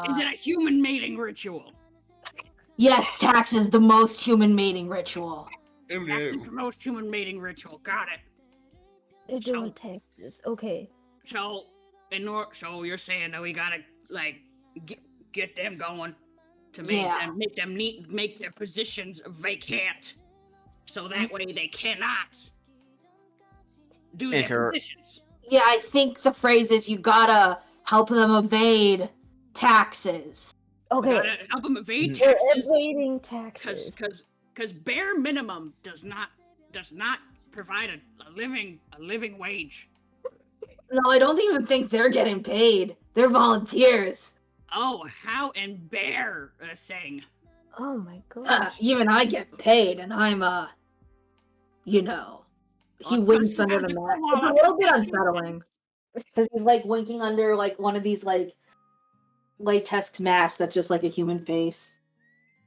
Is it a human mating ritual? Yes, tax is the most human mating ritual. Oh That's no. the most human mating ritual. Got it. They're doing taxes. Okay. So, so you're saying that we gotta like get them going to make them make their positions vacant, so that way they cannot do their positions. Yeah, I think the phrase is you gotta help them evade taxes. We Okay. gotta help them evade We're taxes evading taxes. because bare minimum does not provide a living wage. No, I don't even think they're getting paid. They're volunteers. Oh, how and bear saying. Oh my gosh. Even I get paid, and I'm you know, he Well, winks it's under the mask. It's a little bit unsettling because he's like winking under like one of these like latex masks that's just like a human face.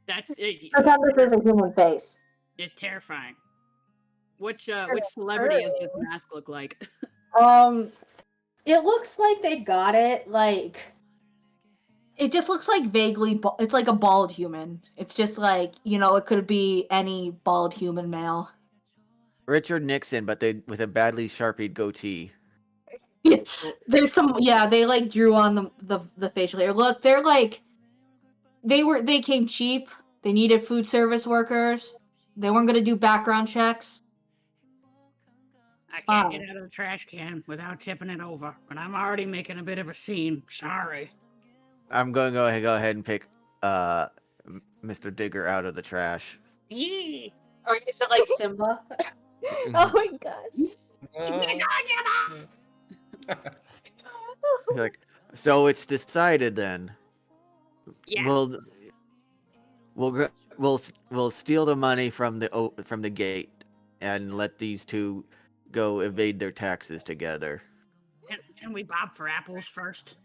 That's it. Pretend this is a human face. It's terrifying. Which celebrity does this mask look like? It looks like they got it like. It just looks like vaguely. It's like a bald human. It's just like, you know, it could be any bald human male. Richard Nixon, but with a badly sharpied goatee. Yeah, there's some. Yeah, they like drew on the facial hair. Look, they're like, they came cheap. They needed food service workers. They weren't gonna do background checks. I can't get out of the trash can without tipping it over, but I'm already making a bit of a scene. Sorry. I'm going to go ahead and pick Mr. Digger out of the trash. Eee. Or is it like Simba? Oh my gosh. Like, so it's decided then. Yeah. We'll steal the money from the gate and let these two go evade their taxes together. Can we bob for apples first?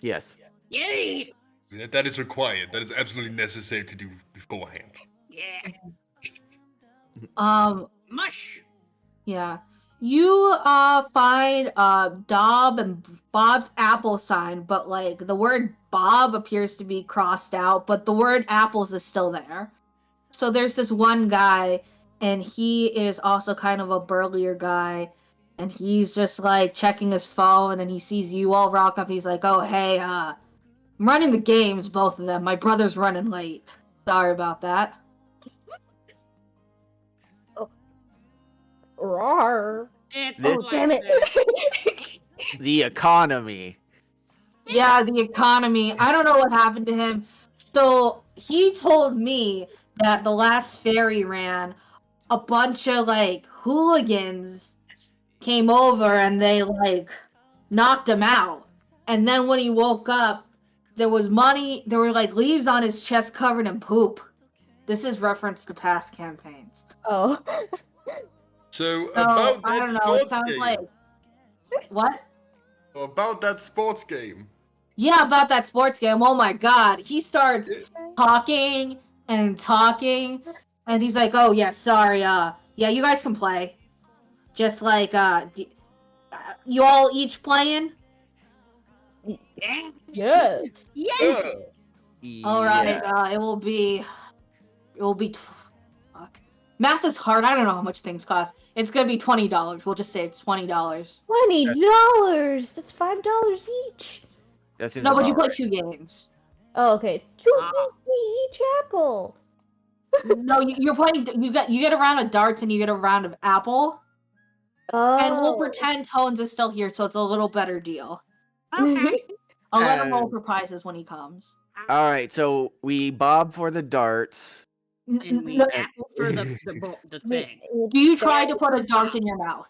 Yes. Yay! That is required. That is absolutely necessary to do beforehand. Yeah. Mush. Yeah. You find Dob and Bob's apple sign, but like the word Bob appears to be crossed out, but the word apples is still there. So there's this one guy, and he is also kind of a burlier guy, and he's just like checking his phone, and he sees you all rock up. He's like, "Oh hey, I'm running the games, both of them. My brother's running late. Sorry about that." Rawr. This- Oh, damn it. The economy. Yeah, the economy. I don't know what happened to him. So he told me that the last ferry ran, a bunch of like hooligans came over and they like knocked him out. And then when he woke up, there was money, there were like leaves on his chest covered in poop. This is reference to past campaigns. Oh. So, So about I that don't know, it sports sounds game. like what? About that sports game. Yeah, about that sports game. Oh my god. He starts talking and talking, and he's like, "Oh yeah, sorry. Yeah, you guys can play. Just like you all each playing. Yeah. Yes. Yes. All right. Yeah. It will be. Fuck. Math is hard. I don't know how much things cost. It's gonna be $20. We'll just say it's $20. $20. That's $5 each. That seems No, but you about play right. 2 games. Oh, okay. Each apple. No, you're playing. You get a round of darts and you get a round of apple. Oh. And we'll pretend Tones is still here, so it's a little better deal. Okay. I'll let him roll for prizes when he comes. All right, so we bob for the darts. And we No, apple for the thing. do you try to put a dart in your mouth?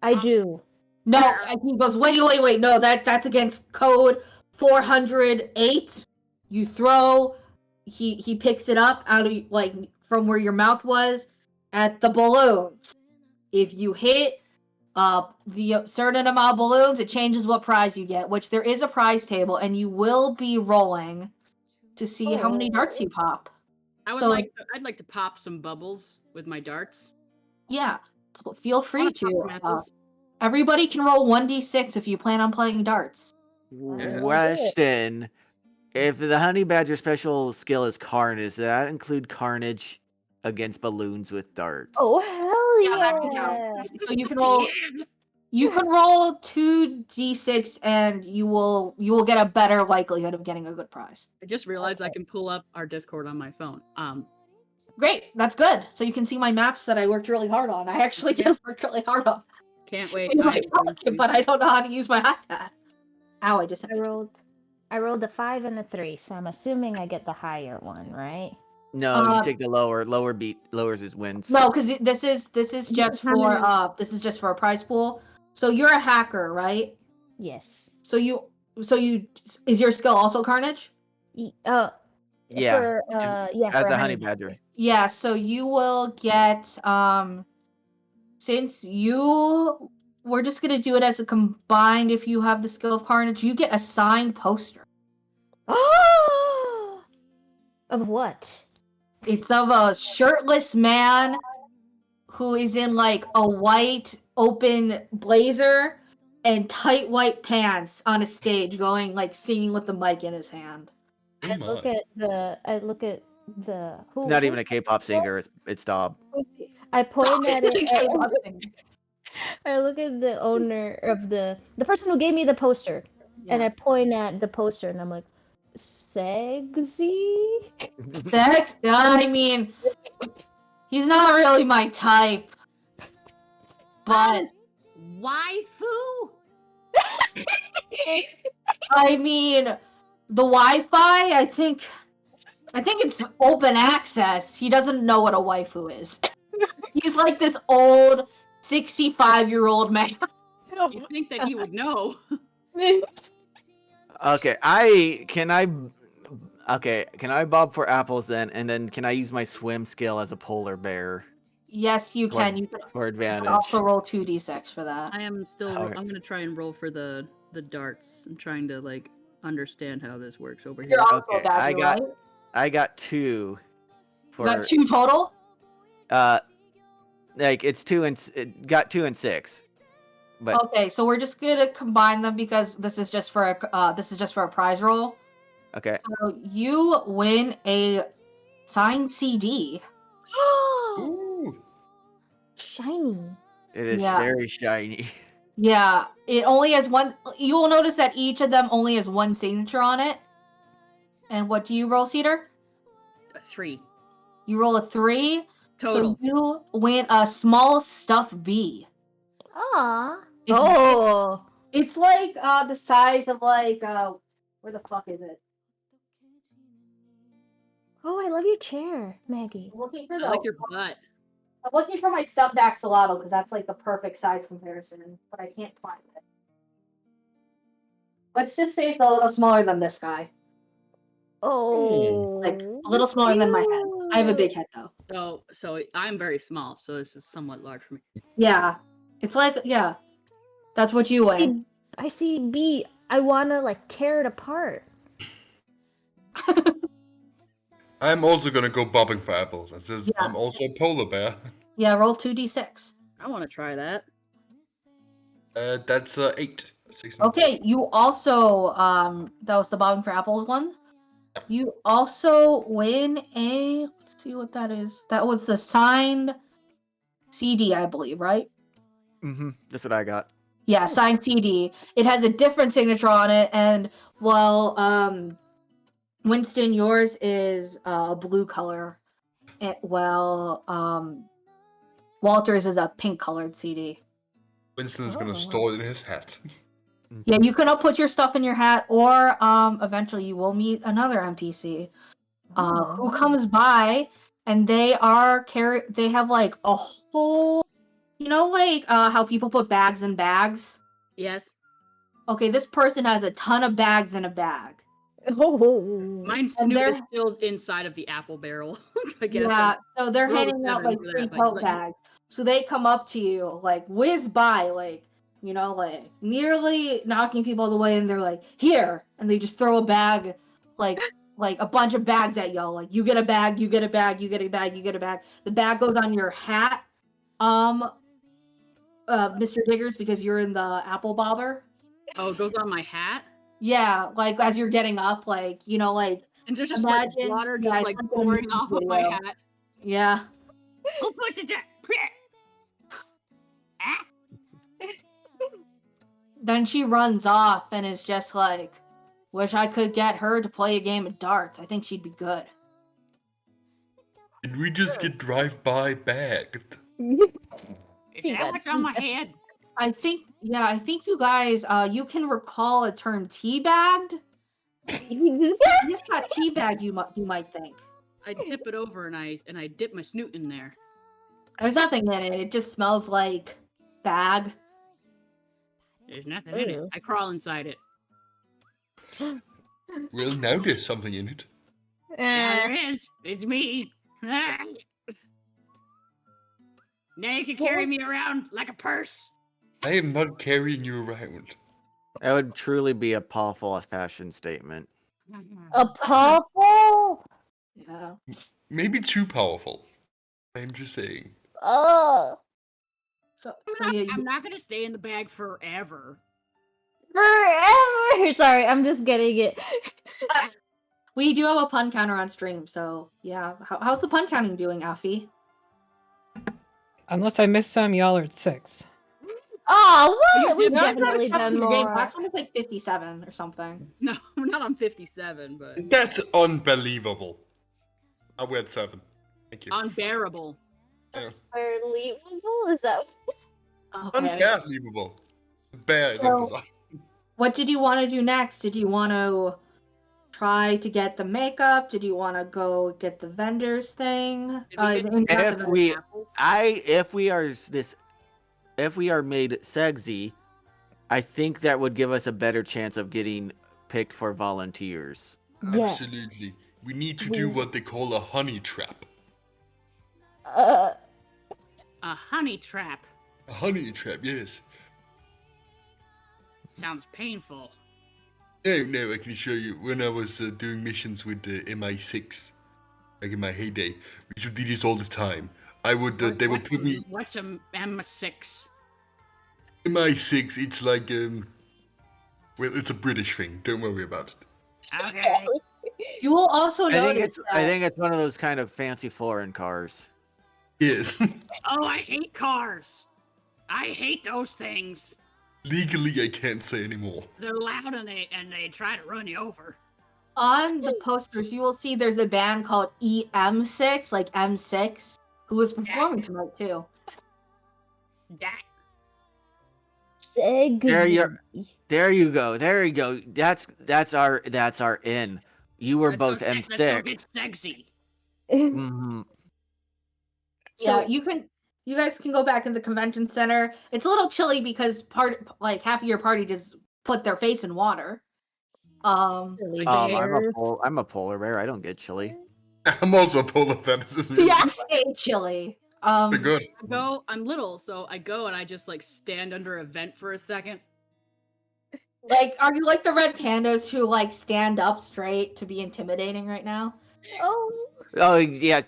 I do. No, and he goes, wait. No, that's against code 408. You throw. He picks it up out of like from where your mouth was at the balloons. If you hit the certain amount of balloons, it changes what prize you get. Which there is a prize table, and you will be rolling to see how many darts you pop. I'd So- like to pop some bubbles with my darts. Yeah, feel free Wanna pop to. some apples? Everybody can roll 1d6 if you plan on playing darts. Yeah. Question: if the honey badger special skill is carnage, does that include carnage against balloons with darts? Oh, hell Yeah, yeah. that can count. So you can roll. You can roll 2d6, and you will get a better likelihood of getting a good prize. I just realized I can pull up our Discord on my phone. Great, that's good. So you can see my maps that I worked really hard on. I actually did work really hard on. Can't wait. In my pocket, but I don't know how to use my iPad. Ow! I just I rolled a 5 and a 3, so I'm assuming I get the higher one, right? No, you take the lower beat. Lowers his wins. No, because this is just for a prize pool. So you're a hacker, right? Yes. So you is your skill also carnage? Yeah. For, As for a honey badger. Yeah, so you will get since we're just gonna do it as a combined. If you have the skill of carnage, you get a signed poster. Of what? It's of a shirtless man who is in like a white open blazer and tight white pants on a stage going like singing with the mic in his hand. Oh I look my. at the It's not even a K-pop singer. It's Dob. I point at it. K-pop I look at the owner of the person who gave me the poster, and I point at the poster, and I'm like, "Sexy." Sex? I mean, he's not really my type. But Waifu? I mean, the Wi-Fi. I think it's open access. He doesn't know what a waifu is. He's like this old 65-year-old man. You'd think that he would know. Okay, can I bob for apples then, and then can I use my swim skill as a polar bear Yes, you can. You can for advantage? also roll 2d6 for that. I am still. Alright. I'm gonna try and roll for the darts. I'm trying to like understand how this works over here. You're also Okay, a badger, right? I got 2. You For got 2 total? like it got 2 and 6. But Okay, so we're just gonna combine them because this is just for a prize roll. okay. So you win a signed CD. Ooh. Shiny. It is Yeah. very shiny. Yeah, it only has one. You will notice that each of them only has one signature on it. And what do you roll, Cedar? 3 You roll a 3. total. So you win a small stuffed bee. Aw. It's, Oh. it's like the size of like where the fuck is it? Oh, I love your chair, Maggie. I'm looking for I like your butt. I'm looking for my stuffed axolotl because that's like the perfect size comparison, but I can't find it. Let's just say it's a little smaller than this guy. Oh. Like a little smaller than my head. I have a big head though. So I'm very small, so this is somewhat large for me. Yeah. It's like that's what you win. I see B. I wanna like tear it apart. I'm also gonna go bobbing for apples. It says Yeah. I'm also a polar bear. Yeah, roll 2d6. I want to try that. That's 8. 6 and Okay, you also that was the bobbing for apples one. You also win a, let's see what that is. That was the signed CD, I believe, right? That's what I got. Yeah, signed CD. It has a different signature on it, and Winston, yours is a blue color. Walter's is a pink colored CD. Winston is Oh. gonna store it in his hat. Yeah, you can put your stuff in your hat, or eventually you will meet another NPC who comes by, and they have like a whole, how people put bags in bags. Yes. Okay, this person has a ton of bags in a bag. Oh. My And snoot they're- is still inside of the apple barrel. I guess. Yeah, so they're rolled a handing out 7 like for 3 that, but, tote like- bags. So they come up to you, like whiz by, like nearly knocking people away, and they're like, "Here!" And they just throw a bag, like a bunch of bags at y'all. Like, you get a bag, you get a bag, you get a bag, you get a bag. The bag goes on your hat, Mr. Diggers, because you're in the apple bobber. Oh, it goes on my hat? Yeah, like as you're getting up, like And there's just like Imagine- water yeah, just I like sent you a pouring music off of my video. hat. yeah. Who put the Ah! Then she runs off and is just like, wish I could get her to play a game of darts. I think she'd be good. Did we just get drive-by bagged? Is You that got what's on my head? I think you guys, you can recall a term teabagged. You just got teabagged, you might think. I tip it over and I dip my snoot in there. There's nothing in it. It just smells like bag. There's nothing in it. Ooh. I crawl inside it. Well, now there's something in it. Yeah, there is. It's me. Ah. Now you can carry me around like a purse. I am not carrying you around. That would truly be a powerful fashion statement. A purple? Yeah. Maybe too powerful. I'm just saying. Oh. So I'm yeah, not gonna stay in the bag forever. Forever! Sorry, I'm just getting it. we do have a pun counter on stream, so yeah. How's the pun counting doing, Alfie? Unless I missed some, y'all are at 6. Oh, what? We've No, I'm definitely not done your game. more. Last one was like 57 or something. No, we're not on 57, but That's unbelievable. We're at 7. Thank you. unbearable. Yeah. Unbelievable? Is that? Okay. Unbelievable. The bear is So- emphasized. What did you want to do next? Did you want to try to get the makeup? Did you want to go get the vendors thing? Did we get not the If vendors. we- apples? If we are made sexy, I think that would give us a better chance of getting picked for volunteers. Yes. Absolutely. We need to do what they call a honey trap. A honey trap. A honey trap, yes. Sounds painful. No, I can show you. When I was doing missions with the MI6, like in my heyday, we used to do this all the time. They would put me What's a M6? MI6. It's like well, it's a British thing. Don't worry about it. Okay. You will also I think notice it's one of those kind of fancy foreign cars. Yes. Oh, I hate cars. I hate those things. Legally, I can't say anymore. They're loud and they try to run you over. on the posters, you will see there's a band called EM6, like M6, who is performing tonight too. That There you go. There you go. That's our in. You were both Let's go M6. get sexy. hmm Yeah, you guys can go back in the convention center. It's a little chilly because half of your party just put their face in water. I'm a polar bear. I don't get chilly. I'm also a polar bear. This is really Yeah, stay chilly. pretty good. I'm little, so I go and I just like stand under a vent for a second. Like, are you like the red pandas who like stand up straight to be intimidating right now? Oh, Oh yeah,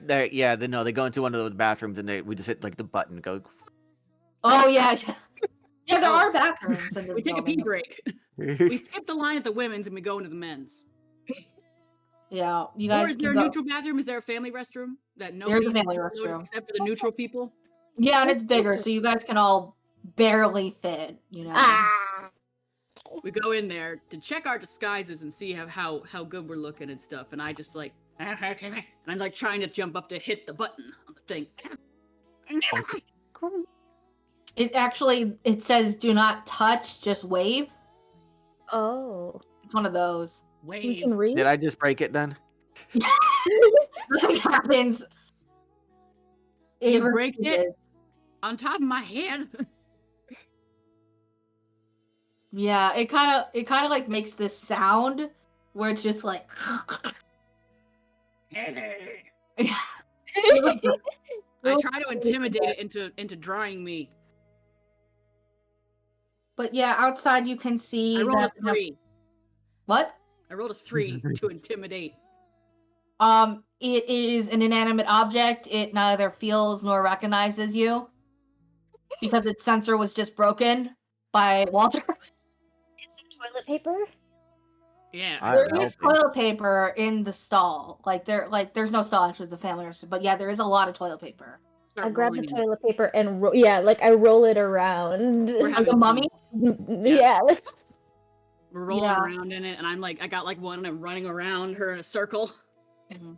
no, they go into one of those bathrooms and we just hit like the button, go. Oh yeah, yeah. There Oh. are bathrooms in this We take a building. pee break. We skip the line at the women's and we go into the men's. Yeah, you Or guys is there a can go. neutral bathroom? Is there a family restroom that There's nobody a family notice restroom. except for the neutral people? Yeah, and it's bigger, so you guys can all barely fit. You know. Ah. We go in there to check our disguises and see how good we're looking and stuff. And I just like, and I'm like trying to jump up to hit the button on the thing. It says do not touch, just wave. Oh. It's one of those. You Wave. can read? Did I just break it then? Nothing happens. You It break refuses. it? On top of my head. Yeah, it kind of like makes this sound where it's just like. I try to intimidate it into drawing me. But yeah, outside you can see I rolled a that. 3. What? I rolled a 3 to intimidate. It is an inanimate object. It neither feels nor recognizes you because its sensor was just broken by Walter. Is there toilet paper? Yeah. I There don't is know. toilet paper in the stall. There's no stall actually, it's a family restroom. But yeah, there is a lot of toilet paper. Start I grab the rolling. toilet paper and I roll it around. We're Like having a fun. mummy. Yeah, like We're rolling Yeah. around in it, and I'm like, I got like one, and I'm running around her in a circle. Mhm.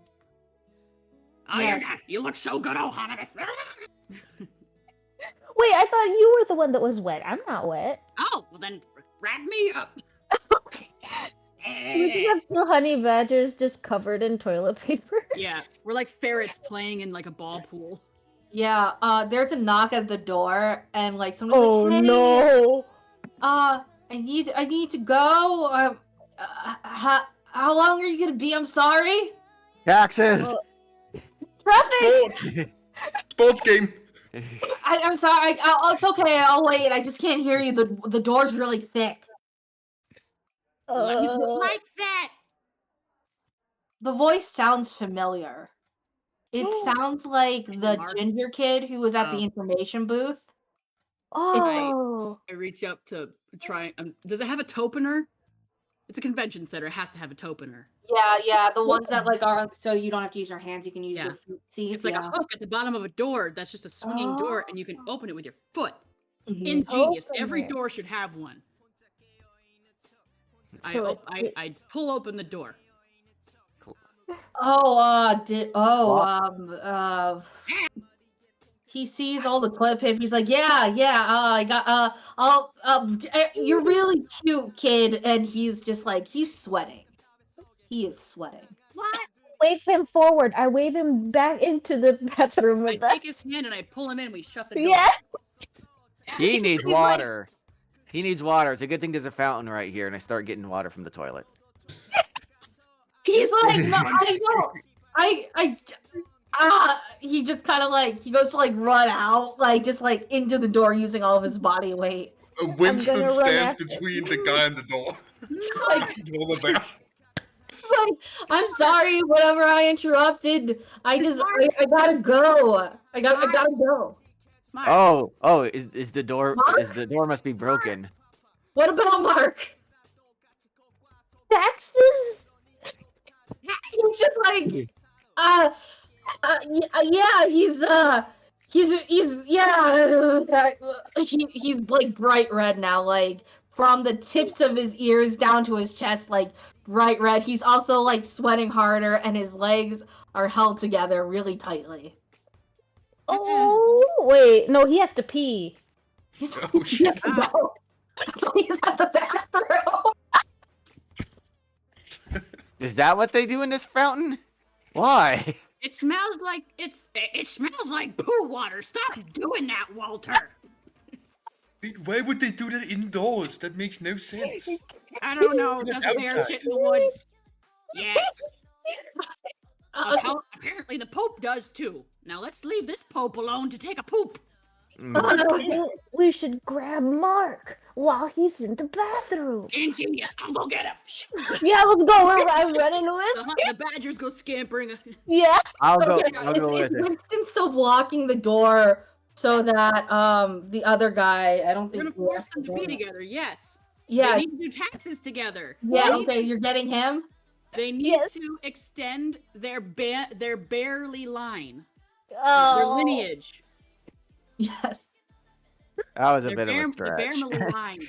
Oh, Yeah. you look so good, oh, Hanamis. wait, I thought you were the one that was wet. I'm not wet. Oh, well then, wrap me up. We just have two honey badgers just covered in toilet paper. Yeah, we're like ferrets playing in like a ball pool. Yeah, there's a knock at the door and like someone's Oh like, hey, no! I need to go. How long are you gonna be? I'm sorry. Taxes. Traffic. Sports game. I'm sorry. It's okay. I'll wait. I just can't hear you. The door's really thick. Like that. The voice sounds familiar. It sounds like the Mark? ginger kid who was at the Oh. information booth. Oh, I reach up to try. Does it have a topener? It's a convention center. It has to have a topener. Yeah. The ones that like are so you don't have to use your hands. You can use Yeah. your feet. See, It's like a hook at the bottom of a door that's just a swinging door, and you can open it with your foot. Mhm. Ingenious. Open Every it. door should have one. So I pull open the door. He sees all the toilet paper. He's like, I got, you're really cute, kid. And he's just like, he's sweating. He is sweating. What? wave him forward. I wave him back into the bathroom I with us. take his hand and I pull him in. We shut the door. Yeah. He needs He's like- water. He needs water. It's a good thing there's a fountain right here, and I start getting water from the toilet. He's like, no, I know. He just kind of like, he goes to like run out, like just like into the door using all of his body weight. Winston gonna run stands after- between the guy and the door. He's like, Roll it back. like, I'm sorry, whatever I interrupted. I gotta go. I gotta go. Smart. Oh, is the door? Mark? Is the door must be broken? What about Mark? Taxes? He's just like, he's like bright red now, like from the tips of his ears down to his chest, like bright red. He's also like sweating harder, and his legs are held together really tightly. Oh, wait. No, he has to pee. Oh shit. No. So he's at the bathroom. Is that what they do in this fountain? Why? It smells like it smells like poo water. Stop doing that, Walter. Why would they do that indoors? That makes no sense. I don't know. Look Doesn't bear outside. shit in the woods. Yes. Apparently the Pope does too. Now let's leave this Pope alone to take a poop. Mm. We should grab Mark. while he's in the bathroom. Ingenious. I'll go get him. Yeah, let's go. I'm running with. The badgers go scampering. Yeah. I'll go. Okay, I'll go is with it. Winston still blocking the door so that the other guy, I don't We're think gonna force them to be together. Yes. Yeah. They need to do taxes together. Yeah, okay, you're getting him? They need to extend their barely line. Oh. Their lineage. Yes. That was a Their bit of a the stretch. Barmely line.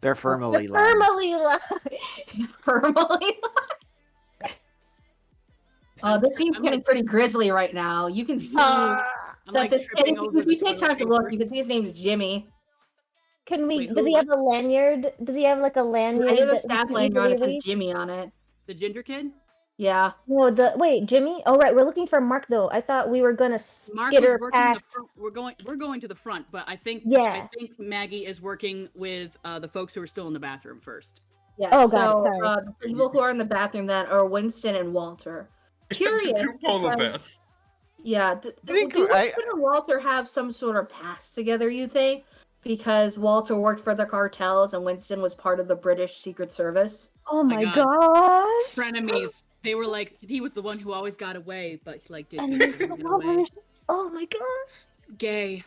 They're firmly lined. Firmly line. Firmly. This scene's getting pretty grisly right now. You can see I'm that like this tripping kid, over if you the take toilet time to look, paper. you can see his name is Jimmy. Can we? Wait, Does he have a lanyard? Does he have like a lanyard? I did a that we staff can lanyard on it, easily says reach? Jimmy on it. The ginger kid? Yeah. No, wait, Jimmy. Oh right, we're looking for Mark though. I thought we were gonna Mark was skitter working past. the front. We're going to the front, but I think Yeah. Maggie is working with the folks who are still in the bathroom first. Yeah. Oh, so, got it, sorry. the people who are in the bathroom then are Winston and Walter. Curious. Two polar because- bears. Yeah. Do think Winston I- and Walter have some sort of past together, you think? Because Walter worked for the cartels and Winston was part of the British Secret Service. Oh my my God. gosh. Frenemies. They were like, he was the one who always got away, but he like And didn't he's the get away. lovers. Oh my gosh. Gay.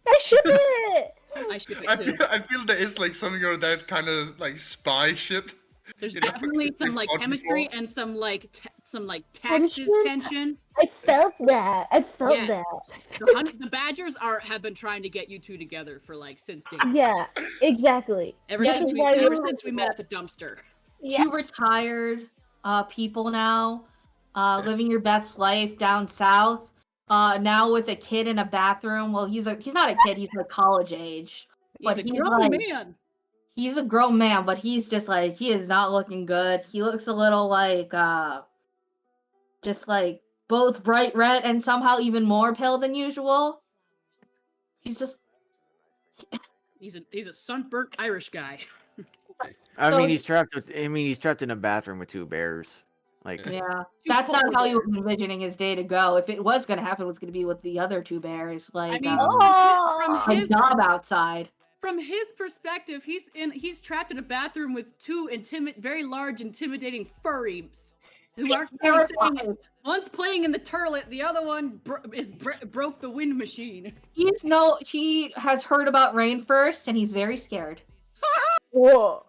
I ship it. I ship I it too. feel, I feel there is like something of that kind of like spy shit. There's You know, definitely some like fought chemistry before. and some taxes Tension? tension. I felt that. I felt Yes. that. The Badgers have been trying to get you two together for like since day. Yeah, exactly. Ever Yeah, since this we is why ever we- since we met at the dumpster. Yeah. Two retired people now, living your best life down south. Now with a kid in a bathroom. Well, he's not a kid. He's like college age. He's But a he's grown like- man. He's a grown man, but he's just like he is not looking good. He looks a little like just like both bright red and somehow even more pale than usual. He's just He's a sunburnt Irish guy. I So- mean, he's trapped with. I mean, he's trapped in a bathroom with two bears. Like, yeah. Two That's not polar how he was bears. envisioning his day to go. If it was gonna happen, it was gonna be with the other two bears, like mean, Oh. a his- job outside. From his perspective, he's trapped in a bathroom with two very large, intimidating furries who aren't really saying Terrified. one's playing in the toilet, the other one broke the wind machine. He has heard about Rain first, and he's very scared. Whoa.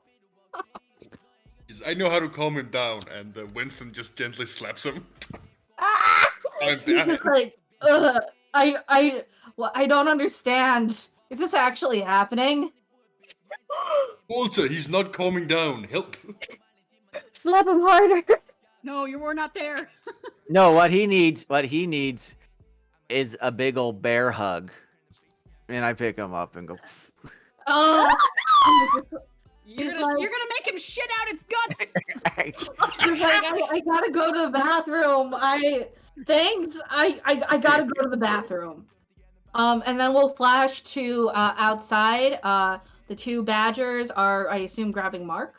I know how to calm him down, and Winston just gently slaps him. Ah! I'm He's just like, ugh, I don't understand. Is this actually happening? Walter, he's not calming down. Help! Slap him harder. No, you were not there. no, what he needs is a big old bear hug. And I pick him up and go. Oh, You're He's gonna like- make him shit out its guts. he's like, I gotta go to the bathroom. I gotta go to the bathroom. And then we'll flash to outside. The two badgers are, I assume, grabbing Mark.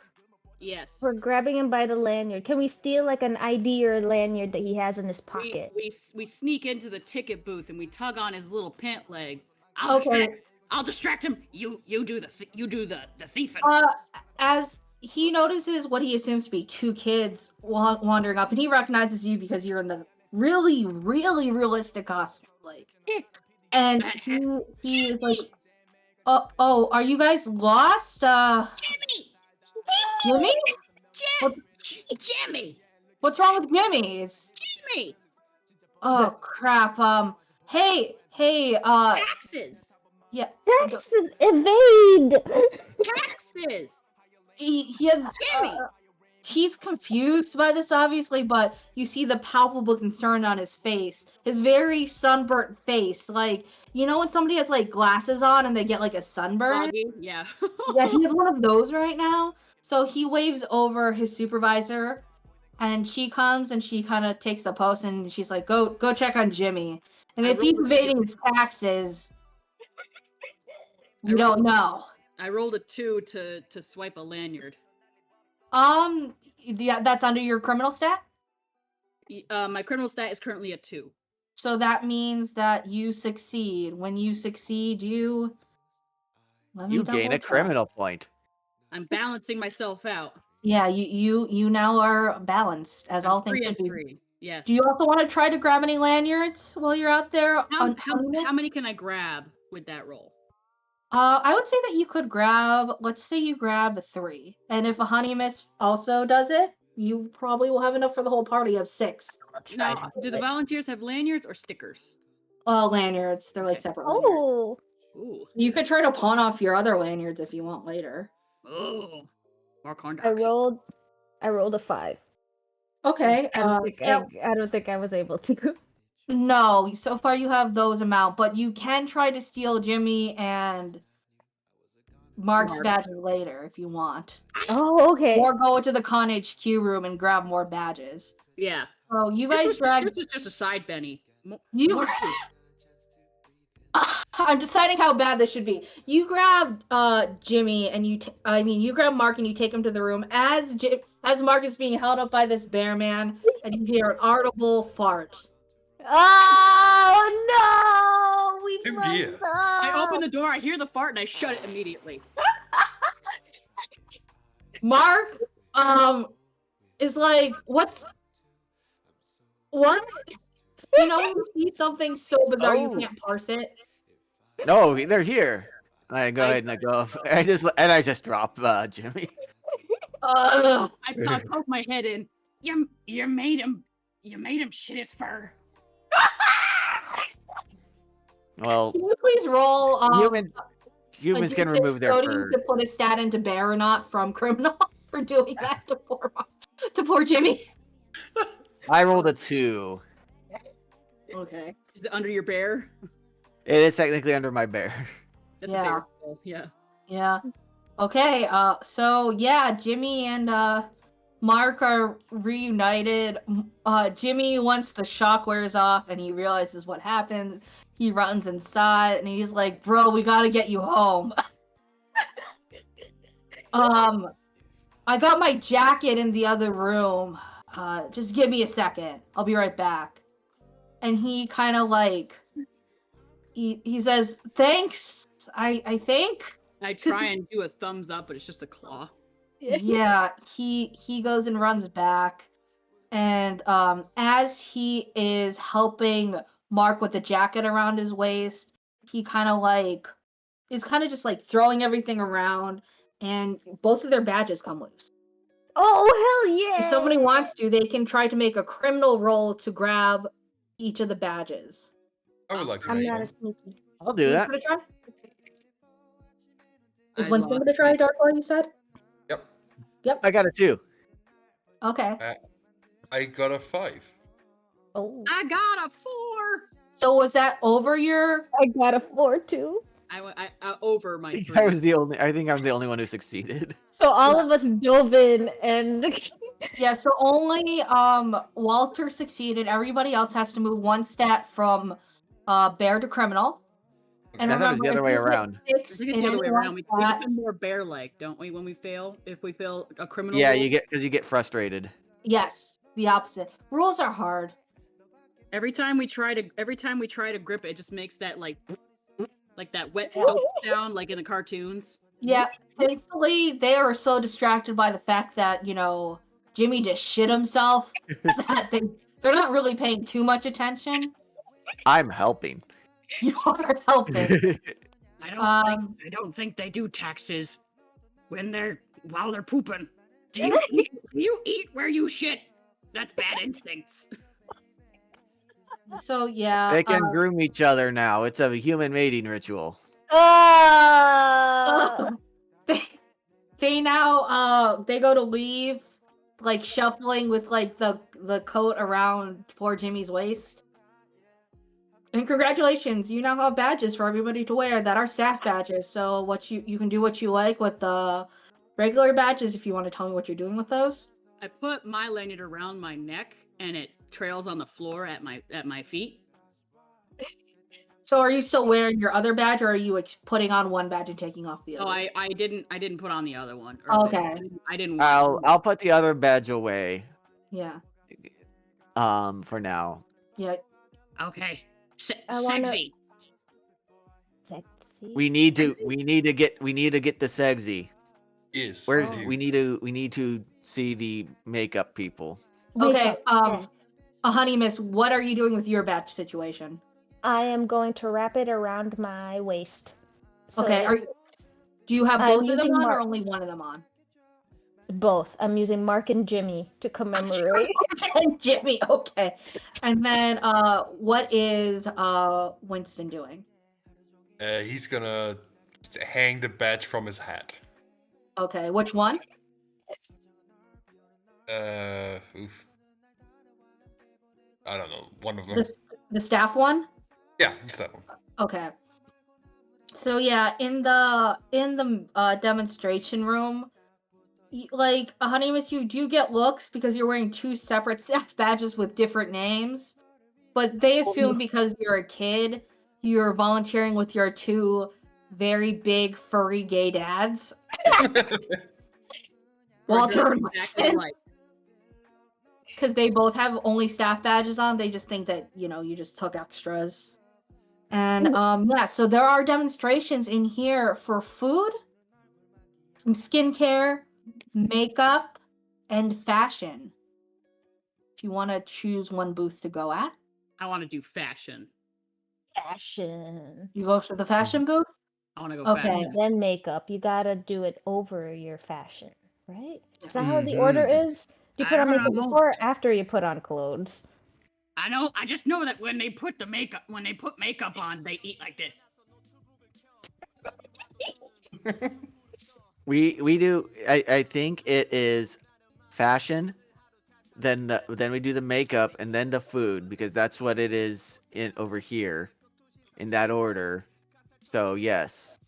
Yes. We're grabbing him by the lanyard. Can we steal like an ID or a lanyard that he has in his pocket? We sneak into the ticket booth and we tug on his little pant leg. Okay. I'll distract him. You do the thiefing. As he notices what he assumes to be two kids wandering up, and he recognizes you because you're in the really, really realistic costume, like. And he is like, oh, are you guys lost? Jimmy? Jimmy. What's wrong with Jimmy? Jimmy. Oh crap. Hey, Taxes. yeah. Taxes evade. Taxes. He has, Jimmy. he's confused by this, obviously, but you see the palpable concern on his face. His very sunburnt face. Like, you know when somebody has, like, glasses on and they get, like, a sunburn? Foggy, yeah. Yeah, he has one of those right now. So he waves over his supervisor, and she comes and she kind of takes the post and she's like, go check on Jimmy. And I if he's rolled a evading his taxes, you don't know. I rolled a 2 to swipe a lanyard. Yeah, that's under your criminal stat. My criminal stat is currently a 2. So that means that you succeed. When you succeed, you Let me You gain a double check. criminal point. I'm balancing myself out. Yeah, you now are balanced as all I'm things 3 and should be. 3. Yes. Do you also want to try to grab any lanyards while you're out there? How many can I grab with that roll? I would say that you could grab. Let's say you grab 3, and if a honey miss also does it, you probably will have enough for the whole party of 6. Now, do the volunteers have lanyards or stickers? Lanyards. They're like Okay. separate lanyards. Oh, Ooh. You could try to pawn off your other lanyards if you want later. Oh. More corn I dogs. rolled a 5. Okay. I don't think yeah, I don't think I was able to. no, so far you have those amount, but you can try to steal Jimmy and Mark's Mark. badges later if you want. Oh, okay. Or go into the Con HQ room and grab more badges. Yeah. So you This guys was drag. just a side Benny. You. More food. I'm deciding how bad this should be. You grab Jimmy and you grab Mark and you take him to the room as Mark is being held up by this bear man, and you hear an audible fart. Oh no! We Oh, fucked dear. up. I open the door, I hear the fart, and I shut it immediately. Mark is like, what? You know, when you see something so bizarre you Oh. can't parse it. No, they're here. I go ahead and I go. I just drop Jimmy. Ugh. I poke my head in. You made him shit his fur. Well, Can you please roll? humans can remove their fur. To put a stat into bear or not from criminal for doing that to poor Jimmy. I rolled a 2. Okay. Is it under your bear? It is technically under my bear. That's Yeah. a bear roll, yeah. Yeah. Okay. So yeah, Jimmy and Mark are reunited. Jimmy, once the shock wears off and he realizes what happened, he runs inside and he's like, "Bro, we gotta get you home." I got my jacket in the other room. Just give me a second. I'll be right back. And he kind of like, he says, "Thanks. I think." I try and do a thumbs up, but it's just a claw. Yeah, he goes and runs back, and as he is helping Mark with the jacket around his waist, he kind of like is kind of just like throwing everything around, and both of their badges come loose. Oh hell yeah! If somebody wants to, they can try to make a criminal roll to grab each of the badges. I would like to I'm make not one. a sneaky. I'll do Who's that. gonna try? Is I Winston lost gonna try, my- Darkwa, you said? Yep. I got a 2. Okay. I got a 5. Oh, I got a 4. So was that over your... I got a 4 too. I over my 3. I think I'm the only one who succeeded. So all of us dove in and Yeah, so only Walter succeeded. Everybody else has to move one stat from bear to criminal. And I thought it was the other remember, way if you get around. I six think it's in the other way any around. one We stat- become more bear-like, don't we, when we fail? If we fail a criminal Yeah, roll? you get frustrated. Yes, the opposite. Rules are hard. Every time we try to grip it, it just makes that like that wet soap sound like in the cartoons. Yeah, thankfully they are so distracted by the fact that, you know, Jimmy just shit himself that they're not really paying too much attention. I'm helping. You are helping. I don't think they do taxes while they're pooping. Do you eat where you shit? That's bad instincts. So yeah, They can groom each other now. It's a human mating ritual. they now they go to leave, like shuffling with like the coat around poor Jimmy's waist. And congratulations, you now have badges for everybody to wear that are staff badges. So what you can do what you like with the regular badges if you want to tell me what you're doing with those. I put my lanyard around my neck and it trails on the floor at my feet. So are you still wearing your other badge, or are you putting on one badge and taking off the other? Oh, I didn't put on the other one. Okay. I didn't. I'll put the other badge away. Yeah. For now. Yeah. Okay. I wanna- Sexy. Sexy. We need to get the Segsy. Yes. Where's I do. we need to see the makeup people. Okay, Makeup, yes. Honey Miss, what are you doing with your batch situation? I am going to wrap it around my waist. So Okay, do you have I'm both of them using on or Mark. only one of them on? Both. I'm using Mark and Jimmy to commemorate. And Jimmy, okay. And then what is Winston doing? He's gonna hang the badge from his hat. Okay, which one? Oof. I don't know. One of them. The staff one? Yeah, it's that one. Okay. So yeah, in the demonstration room, like Honey Miss, you do get looks because you're wearing two separate staff badges with different names, but they assume because you're a kid, you're volunteering with your two very big furry gay dads. Walter and Exactly Winston. right. Because they both have only staff badges on, they just think that, you just took extras. And yeah, so there are demonstrations in here for food, some skincare, makeup, and fashion. If you want to choose one booth to go at, I want to do fashion. Fashion. you go to the fashion booth. I want to go Okay. fashion. And then makeup. You gotta do it over your fashion, right? Is that how the Mhm. order is? Do you I put on don't makeup know. before or after you put on clothes? I just know that when they put makeup on, they eat like this. We do. I think it is fashion, then we do the makeup, and then the food, because that's what it is in over here, in that order. So yes.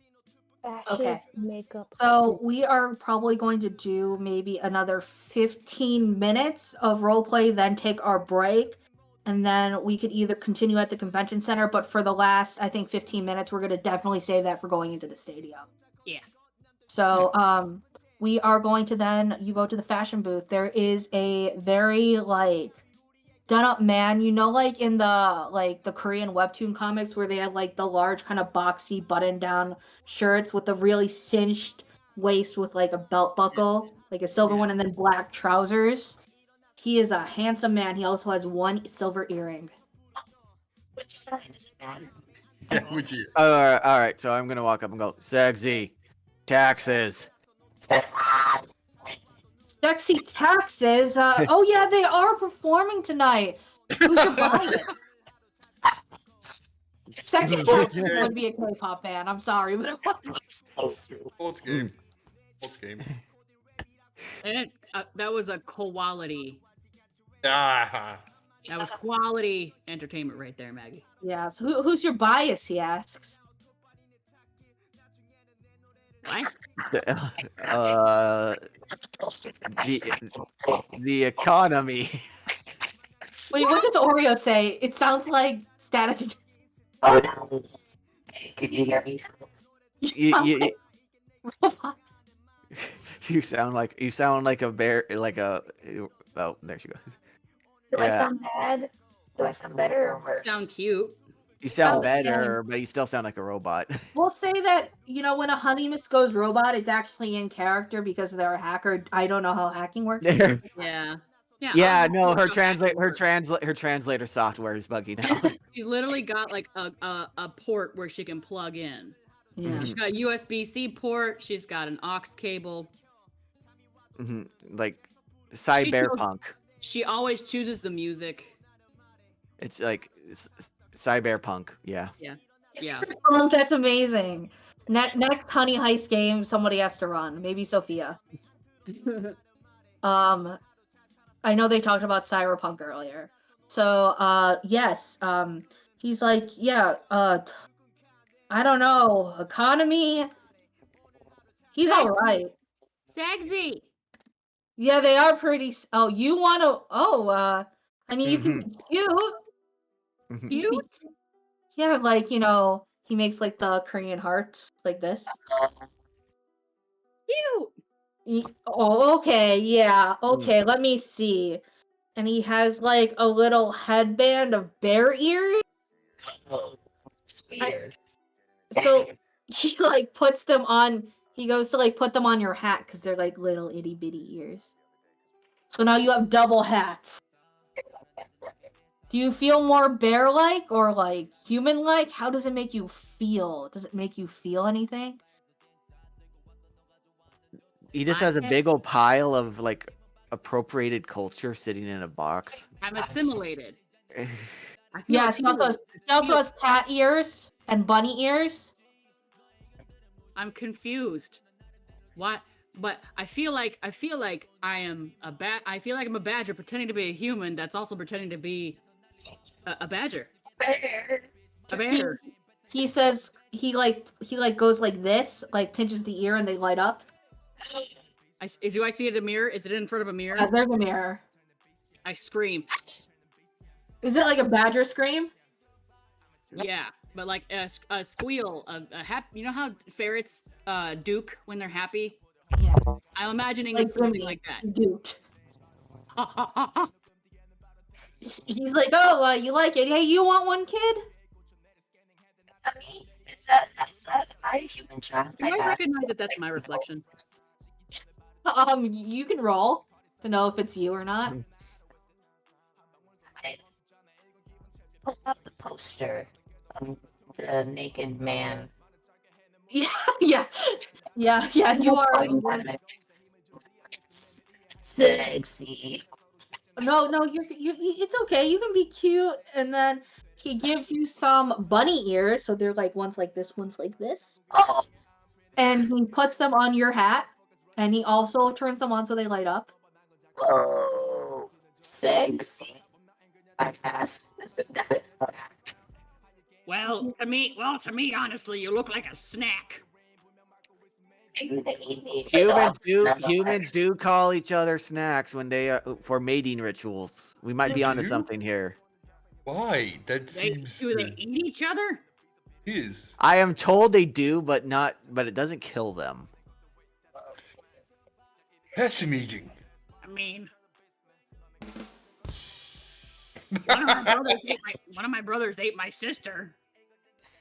Fashion, Okay. makeup. So we are probably going to do maybe another 15 minutes of roleplay, then take our break, and then we could either continue at the convention center, but for the last, I think, 15 minutes, we're going to definitely save that for going into the stadium. Yeah. So we are going to then, you go to the fashion booth. There is a very, done up man, like in the Korean webtoon comics where they have the large kind of boxy button down shirts with a really cinched waist with a belt buckle, a silver one, and then black trousers. He is a handsome man. He also has one silver earring. Which side does it matter? Yeah, would you? All right. So I'm gonna walk up and go, Segsy, taxes. Sexy taxes. Oh yeah, they are performing tonight. Who should buy it? Sexy taxes would be a K-pop band. I'm sorry, but it wasn't. Sports game. Sports game. And that was a quality. Ah. That was quality entertainment right there, Maggie. Yeah. So who's your bias? He asks. What? The economy. Wait, what does Oreo say? It sounds like static. Oh no. Can you hear me? You sound like a bear, oh, there she goes. Do I Yeah. sound bad? Do I sound better or worse? Sound cute. You sound Oh, better, but you still sound like a robot. We'll say that, when a Honey Miss goes robot, it's actually in character because they're a hacker. I don't know how hacking works. Yeah. Yeah, no, her translator software is buggy now. She's literally got a port where she can plug in. Yeah. She's got a USB-C port. She's got an aux cable. Like cyberpunk. She always chooses the music. It's like cyberpunk. Yeah. Yeah. Oh, that's amazing. Next Honey Heist game, somebody has to run. Maybe Sophia. I know they talked about cyberpunk earlier. So, yes. He's like, yeah. I don't know. Economy. He's all right. Segsy. Yeah, they are pretty. Oh, you want to? Oh, I mean, you can be cute. Cute. Yeah, he makes the Korean hearts like this. Cute. Oh, okay, yeah, okay. Let me see. And he has a little headband of bear ears. It's weird. So he like puts them on. He goes to like put them on your hat because they're like little itty bitty ears. So now you have double hats. Do you feel more bear-like or like human-like? How does it make you feel? Does it make you feel anything? He just has a big old pile of like appropriated culture sitting in a box. I'm assimilated. I feel Yes, he also has cat ears and bunny ears. I'm confused. What? But I feel like I am I feel like I'm a badger pretending to be a human that's also pretending to be a badger. A bear. He says he goes like this, like pinches the ear and they light up. Do I see it in a mirror? Is it in front of a mirror? There's a mirror. I scream. Is it like a badger scream? Yeah, but like a squeal, you know how ferrets duke when they're happy? Yeah. I'm imagining Like it's something Jimmy, like that. Duked. Ha, ha, ha, ha. He's like, oh, you like it? Hey, you want one, kid? I mean, is that my human child? Do I recognize that that's my reflection? You can roll to know if it's you or not. I pull up the poster of the naked man. Yeah. You are. Sexy. No, you. It's okay. You can be cute, and then he gives you some bunny ears, so they're like one's like this, one's like this, Oh, and he puts them on your hat, and he also turns them on so they light up. oh, sexy. I pass. Well, to me, honestly, you look like a snack. Humans do call each other snacks when they for mating rituals. We might be onto do? something here. Why? That seems. Do they eat each other? Is. I am told they do, but it doesn't kill them. Fascinating. I mean, one of my brothers ate my sister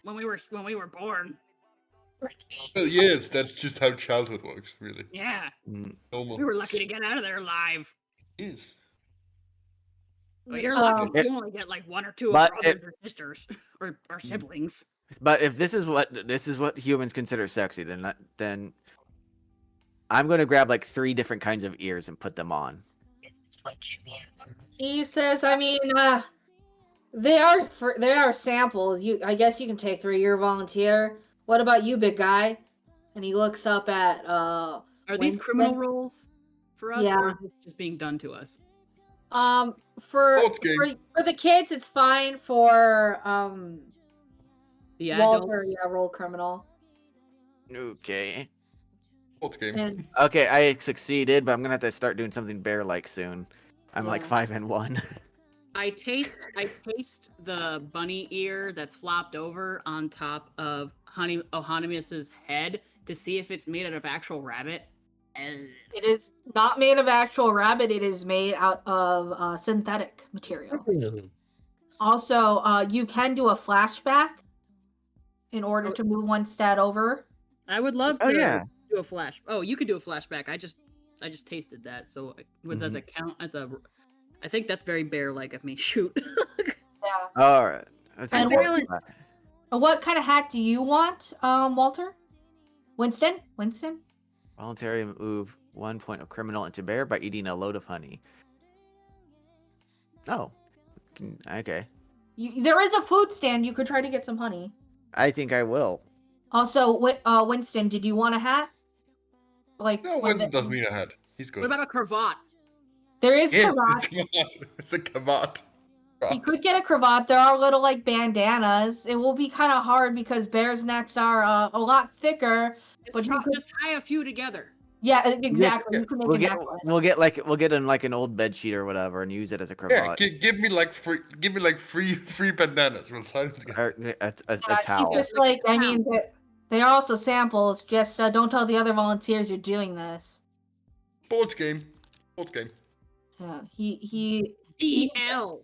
when we were born. Well, yes, that's just how childhood works, really. Yeah, Normal. we were lucky to get out of there alive. Is. But you're lucky you only get like one or two of brothers or sisters or siblings. But if this is what humans consider sexy, then I'm gonna grab like 3 different kinds of ears and put them on. That's what you mean. He says, I mean, they are samples. I guess you can take 3. You're a volunteer. What about you, big guy? And he looks up at Are these criminal roles for us, or is this just being done to us? For the kids, it's fine. For the Walter, roll criminal. Okay. And, okay, I succeeded, but I'm gonna have to start doing something bear-like soon. I'm like 5 and 1. I taste the bunny ear that's flopped over on top of Ohanimus's head to see if it's made out of actual rabbit. It is not made of actual rabbit. It is made out of synthetic material. Also, you can do a flashback in order to move one stat over. I would love to do a flash. Oh, you could do a flashback. I just tasted that. So does that count as a? I think that's very bear-like of me. Shoot. Yeah. All right. What kind of hat do you want, Walter? Winston? Voluntary move 1 point of criminal into bear by eating a load of honey. Oh. Okay. There is a food stand. You could try to get some honey. I think I will. Also, Winston, did you want a hat? No, Winston doesn't need a hat. He's good. What about a cravat? There is yes, cravat. It's a cravat. You could get a cravat. There are little bandanas. It will be kind of hard because bears' necks are a lot thicker. But you could just tie a few together. Yeah, exactly. You can make a necklace. We'll get in like an old bed sheet or whatever and use it as a cravat. Yeah, give me like three bandanas. We'll tie them together. A towel. Just I mean, they are also samples. Just don't tell the other volunteers you're doing this. Sports game. Yeah, he EL.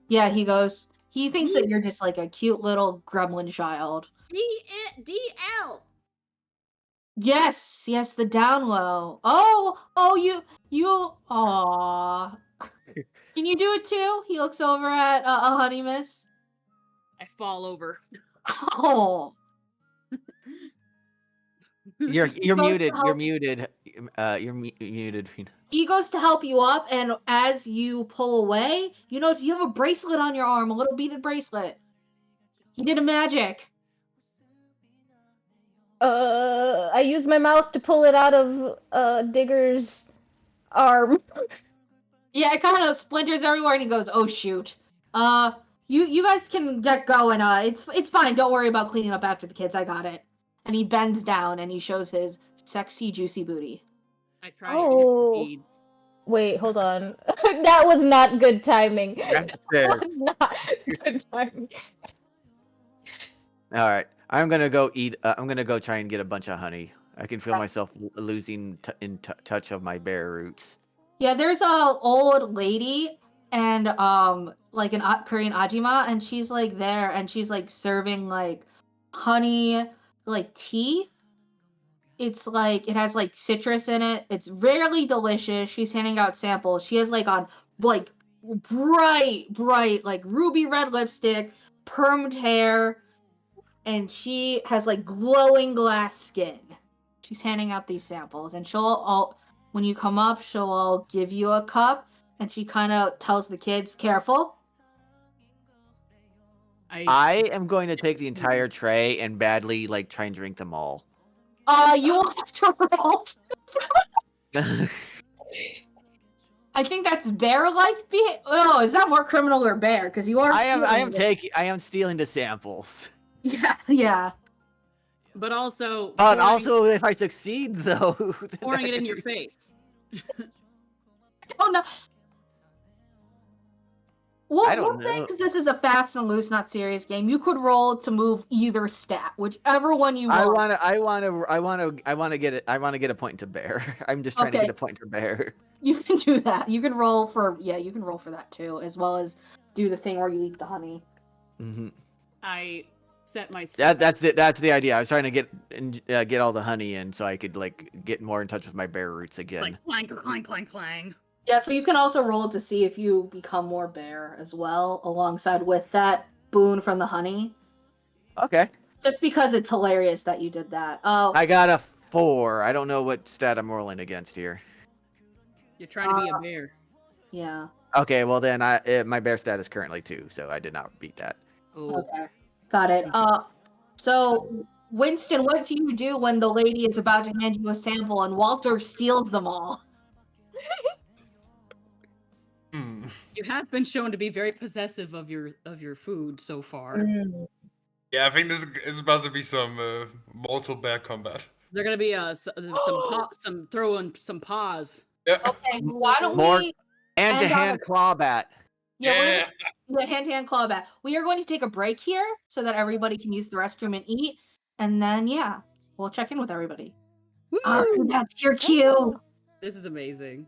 Yeah, he goes. He thinks that you're just like a cute little gremlin child. DL. Yes, the down low. Aw. Can you do it too? He looks over at a honey miss. I fall over. Oh. You're goes muted. to You're help- muted. You're muted. He goes to help you up, and as you pull away, you notice you have a bracelet on your arm, a little beaded bracelet. He did a magic. I use my mouth to pull it out of Digger's arm. Yeah, it kind of splinters everywhere, and he goes, "Oh shoot." You guys can get going. It's fine. Don't worry about cleaning up after the kids. I got it. And he bends down and he shows his sexy, juicy booty. I try Oh. to feed. Wait, hold on. That was not good timing. That's That fair. was not good timing. All right, I'm gonna go eat. I'm gonna go try and get a bunch of honey. I can feel myself losing touch of my bear roots. Yeah, there's a old lady and like an Korean ajima, and she's like there, and she's like serving like honey, like tea. It's like it has like citrus in it. It's rarely delicious. She's handing out samples. She has like on like bright like ruby red lipstick, permed hair, and she has like glowing glass skin. She's handing out these samples, and when you come up, she'll give you a cup, and she kind of tells the kids, "Careful." I am going to take the entire tray and badly like try and drink them all. You will have to roll. I think that's bear-like. Oh, is that more criminal or bear? Because you are. I am stealing it. stealing the samples. Yeah. But also. But also, if I succeed, though, then pouring it in that's- your face. Oh no. I don't One thing, know. because this is a fast and loose, not serious game. You could roll to move either stat, whichever one you want. I want to get it. I want to get a point to bear. I'm just trying to Okay. get a point to bear. You can do that. You can roll for you can roll for that too, as well as do the thing where you eat the honey. Mm-hmm. I set my. That's the idea. I was trying to get all the honey in so I could like get more in touch with my bear roots again. Like clang, clang, clang, clang. Yeah, so you can also roll to see if you become more bear as well, alongside with that boon from the honey. Okay. Just because it's hilarious that you did that. Oh, I got a 4. I don't know what stat I'm rolling against here. You're trying to be a bear. yeah. Okay, well then my bear stat is currently 2, so I did not beat that. Oh. Okay. Got it. So Winston, what do you do when the lady is about to hand you a sample and Walter steals them all? You have been shown to be very possessive of your food so far. Yeah, I think this is about to be some mortal bear combat. They're gonna be some throwing some paws. Yeah. Okay, why don't More we? hand-to-hand claw bat. Yeah, hand-to-hand claw bat. We are going to take a break here so that everybody can use the restroom and eat, and then we'll check in with everybody. Woo! That's your cue. This is amazing.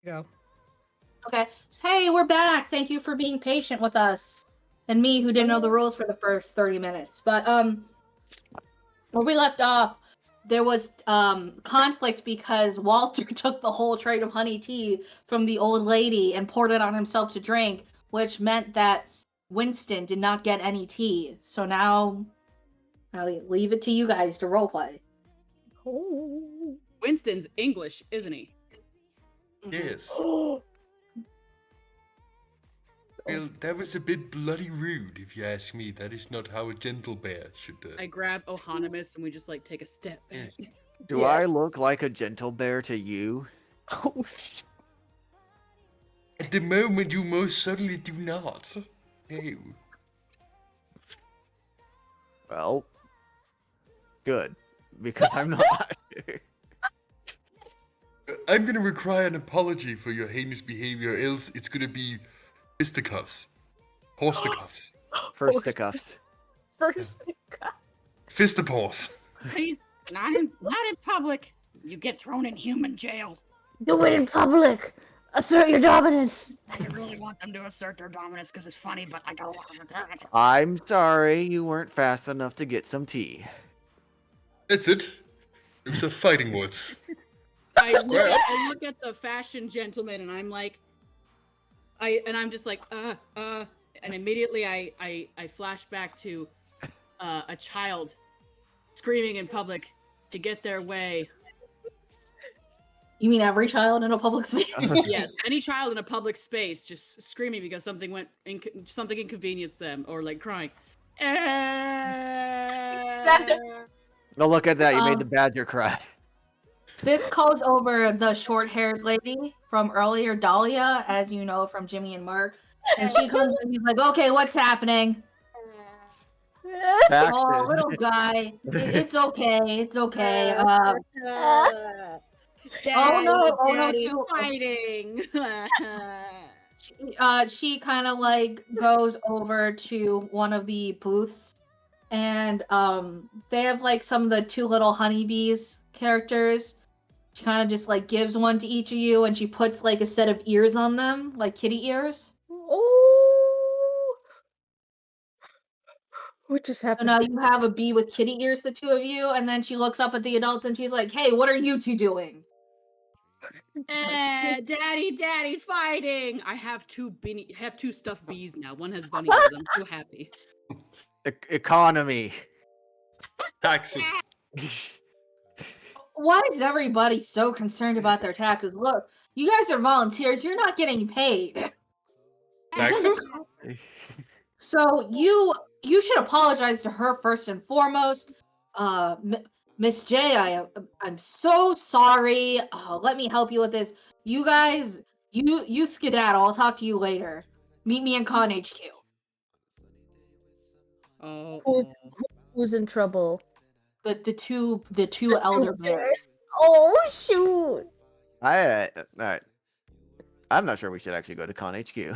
Go. Okay. Hey, we're back. Thank you for being patient with us. And me, who didn't know the rules for the first 30 minutes. But, where we left off, there was, conflict because Walter took the whole tray of honey tea from the old lady and poured it on himself to drink, which meant that Winston did not get any tea. So now, I'll leave it to you guys to roleplay. Oh. Winston's English, isn't he? Yes. Well, that was a bit bloody rude, if you ask me. That is not how a gentle bear should. I grab Ohanimus and we just like take a step back. Yes. Do I look like a gentle bear to you? Oh, At the moment, you most certainly do not. No. Well, good, because I'm not. I'm gonna require an apology for your heinous behavior, else it's gonna be fisticuffs. Horsticuffs. Fisticuffs. first. Fistipaws. Please, not in public. You get thrown in human jail. Do it in public. Assert your dominance. I really want them to assert their dominance because it's funny, but I got a lot of requirements. I'm sorry you weren't fast enough to get some tea. That's it. Those are fighting words. I look at the fashion gentleman and I'm like, I'm just like, and immediately I flash back to a child screaming in public to get their way. You mean every child in a public space? Yes, any child in a public space just screaming because something something inconvenienced them or like crying. No, look at that. You made the badger cry. This calls over the short-haired lady from earlier, Dahlia, as you know from Jimmy and Mark. And she comes and he's like, okay, what's happening? Oh, little guy. It's okay. It's okay. Daddy, oh no, Daddy, too. fighting. She kind of like goes over to one of the booths, and they have like some of the two little honeybees characters. She kind of just like gives one to each of you, and she puts like a set of ears on them, like kitty ears. Oh. What just So happened? now you have a bee with kitty ears, the two of you, and then she looks up at the adults and she's like, "Hey, what are you two doing?" Daddy, fighting! I have two stuffed bees now. One has bunny ears. I'm so happy. Economy. Taxes. Why is everybody so concerned about their taxes? Look, you guys are volunteers. You're not getting paid. Taxes? So you should apologize to her first and foremost. Miss J, I'm so sorry. Let me help you with this. You guys, you skedaddle. I'll talk to you later. Meet me in Con HQ. Oh. Who's in trouble? The two elder bears. Oh shoot! Alright. I'm not sure we should actually go to Con HQ. Yeah,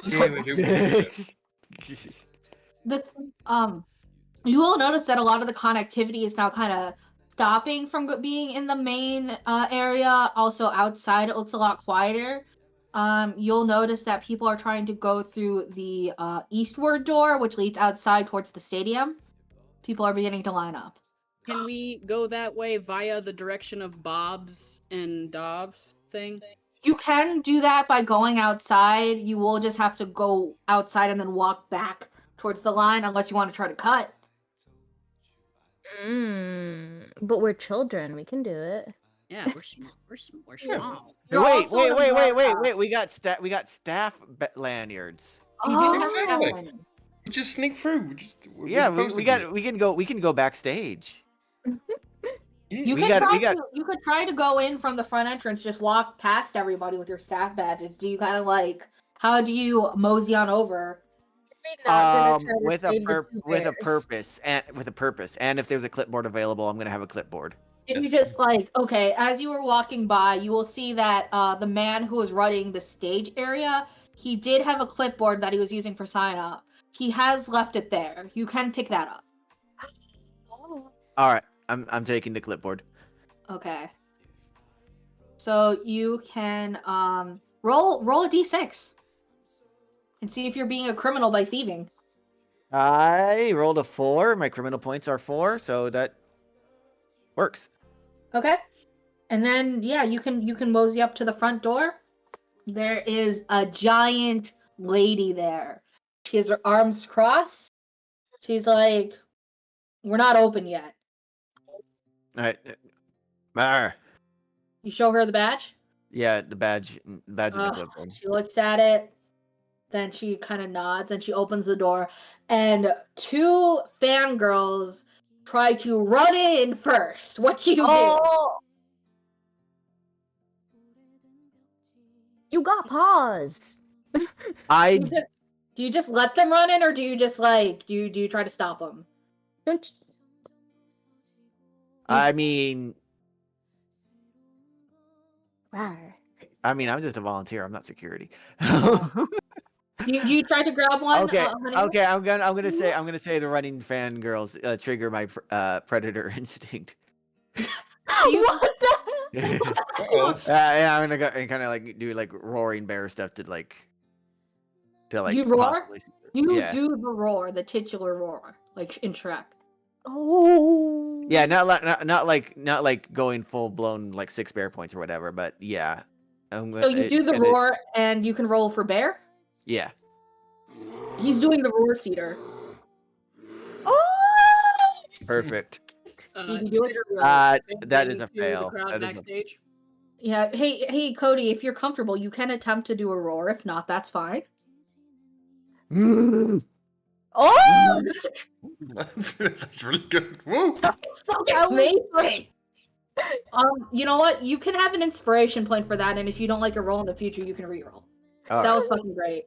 we do. You will notice that a lot of the connectivity is now kind of stopping from being in the main area. Also outside, it looks a lot quieter. You'll notice that people are trying to go through the eastward door, which leads outside towards the stadium. People are beginning to line up. Can we go that way via the direction of Bob's and Dobbs thing? You can do that by going outside. You will just have to go outside and then walk back towards the line, unless you want to try to cut. But we're children. We can do it. Yeah, we're small. Wait! We got staff lanyards. Exactly. We just sneak through. We can go backstage. You could try to go in from the front entrance, just walk past everybody with your staff badges. Do you kind of like, how do you mosey on over? With a purpose, and if there's a clipboard available, I'm gonna have a clipboard. If you just like, okay, as you were walking by, you will see that the man who was running the stage area, he did have a clipboard that he was using for sign up. He has left it there. You can pick that up. All right, I'm taking the clipboard. Okay. So you can roll a d6 and see if you're being a criminal by thieving. I rolled a 4. My criminal points are 4, so that works. Okay. And then yeah, you can mosey up to the front door. There is a giant lady there. She has her arms crossed. She's like, "We're not open yet." All right. You show her the badge. Yeah, the badge and the clipboard. She looks at it, then she kind of nods and she opens the door, and 2 fangirls try to run in first. What do you do? You got paws. I Do you just let them run in, or do you just like do you try to stop them? Don't. I mean, Rawr. I'm just a volunteer. I'm not security. You try to grab one. Okay. Honey? Okay. I'm gonna say the running fangirls trigger my predator instinct. What the? Yeah, I'm gonna go and kind of like do like roaring bear stuff to You roar? possibly- You yeah. do the roar, the titular roar, like in Shrek. Oh. Yeah, not like going full blown like 6 bear points or whatever, but yeah. So you do the roar, and you can roll for bear. Yeah. He's doing the roar cedar. Oh. Perfect. You can do it. That is a To the fail. crowd That is backstage. Yeah. Hey, Cody. If you're comfortable, you can attempt to do a roar. If not, that's fine. Oh. That's really good. Woo! Amazing. You know what? You can have an inspiration point for that, and if you don't like a roll in the future, you can reroll. All That right. was fucking great.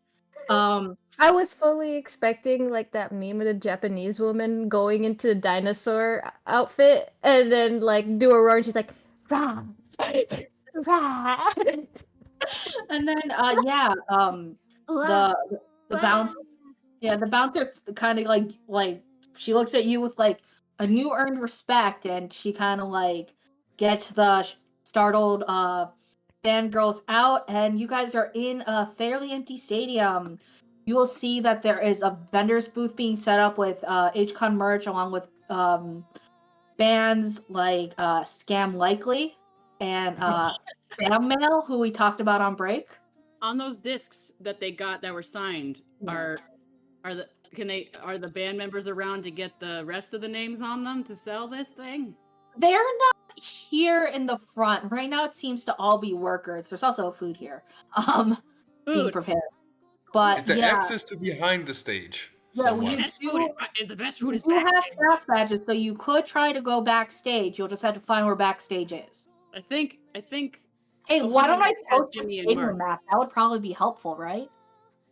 I was fully expecting like that meme of the Japanese woman going into dinosaur outfit and then like do a roar and she's like rah rah. And then the bouncer, the bouncer kind of like she looks at you with like a new earned respect, and she kind of like gets the startled fangirls out, and you guys are in a fairly empty stadium. You will see that there is a vendor's booth being set up with HCON merch, along with bands like Scam Likely and Spam Mail, who we talked about on break. On those discs that they got that were signed, are the band members around to get the rest of the names on them to sell this thing? They're not here in the front right now. It seems to all be workers. There's also food here, being Food. prepared. But Is there yeah, access to behind the stage? Yeah, somewhere? The best food is you have backstage. staff badges, so you could try to go backstage. You'll just have to find where backstage is. I think. Hey, why don't I Ask post the Jimmy and stadium Mark. map? That would probably be helpful, right?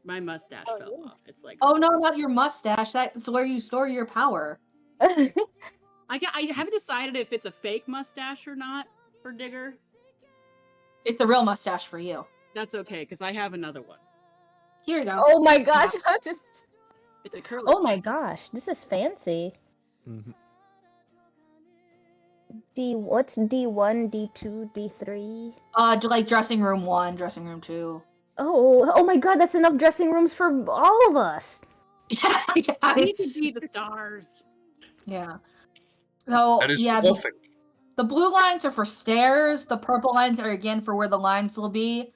My mustache fell off. It's like. Oh no, not your mustache. That's where you store your power. I haven't decided if it's a fake mustache or not for Digger. It's the real mustache for you. That's okay, because I have another one. Here you go. Oh my gosh! It's a curly. Oh my gosh! This is fancy. Mhm. What's D1, D2, D3? Like dressing room 1, dressing room 2. Oh my god! That's enough dressing rooms for all of us. I need to be the stars. Yeah. So That is yeah, perfect. the blue lines are for stairs. The purple lines are again for where the lines will be.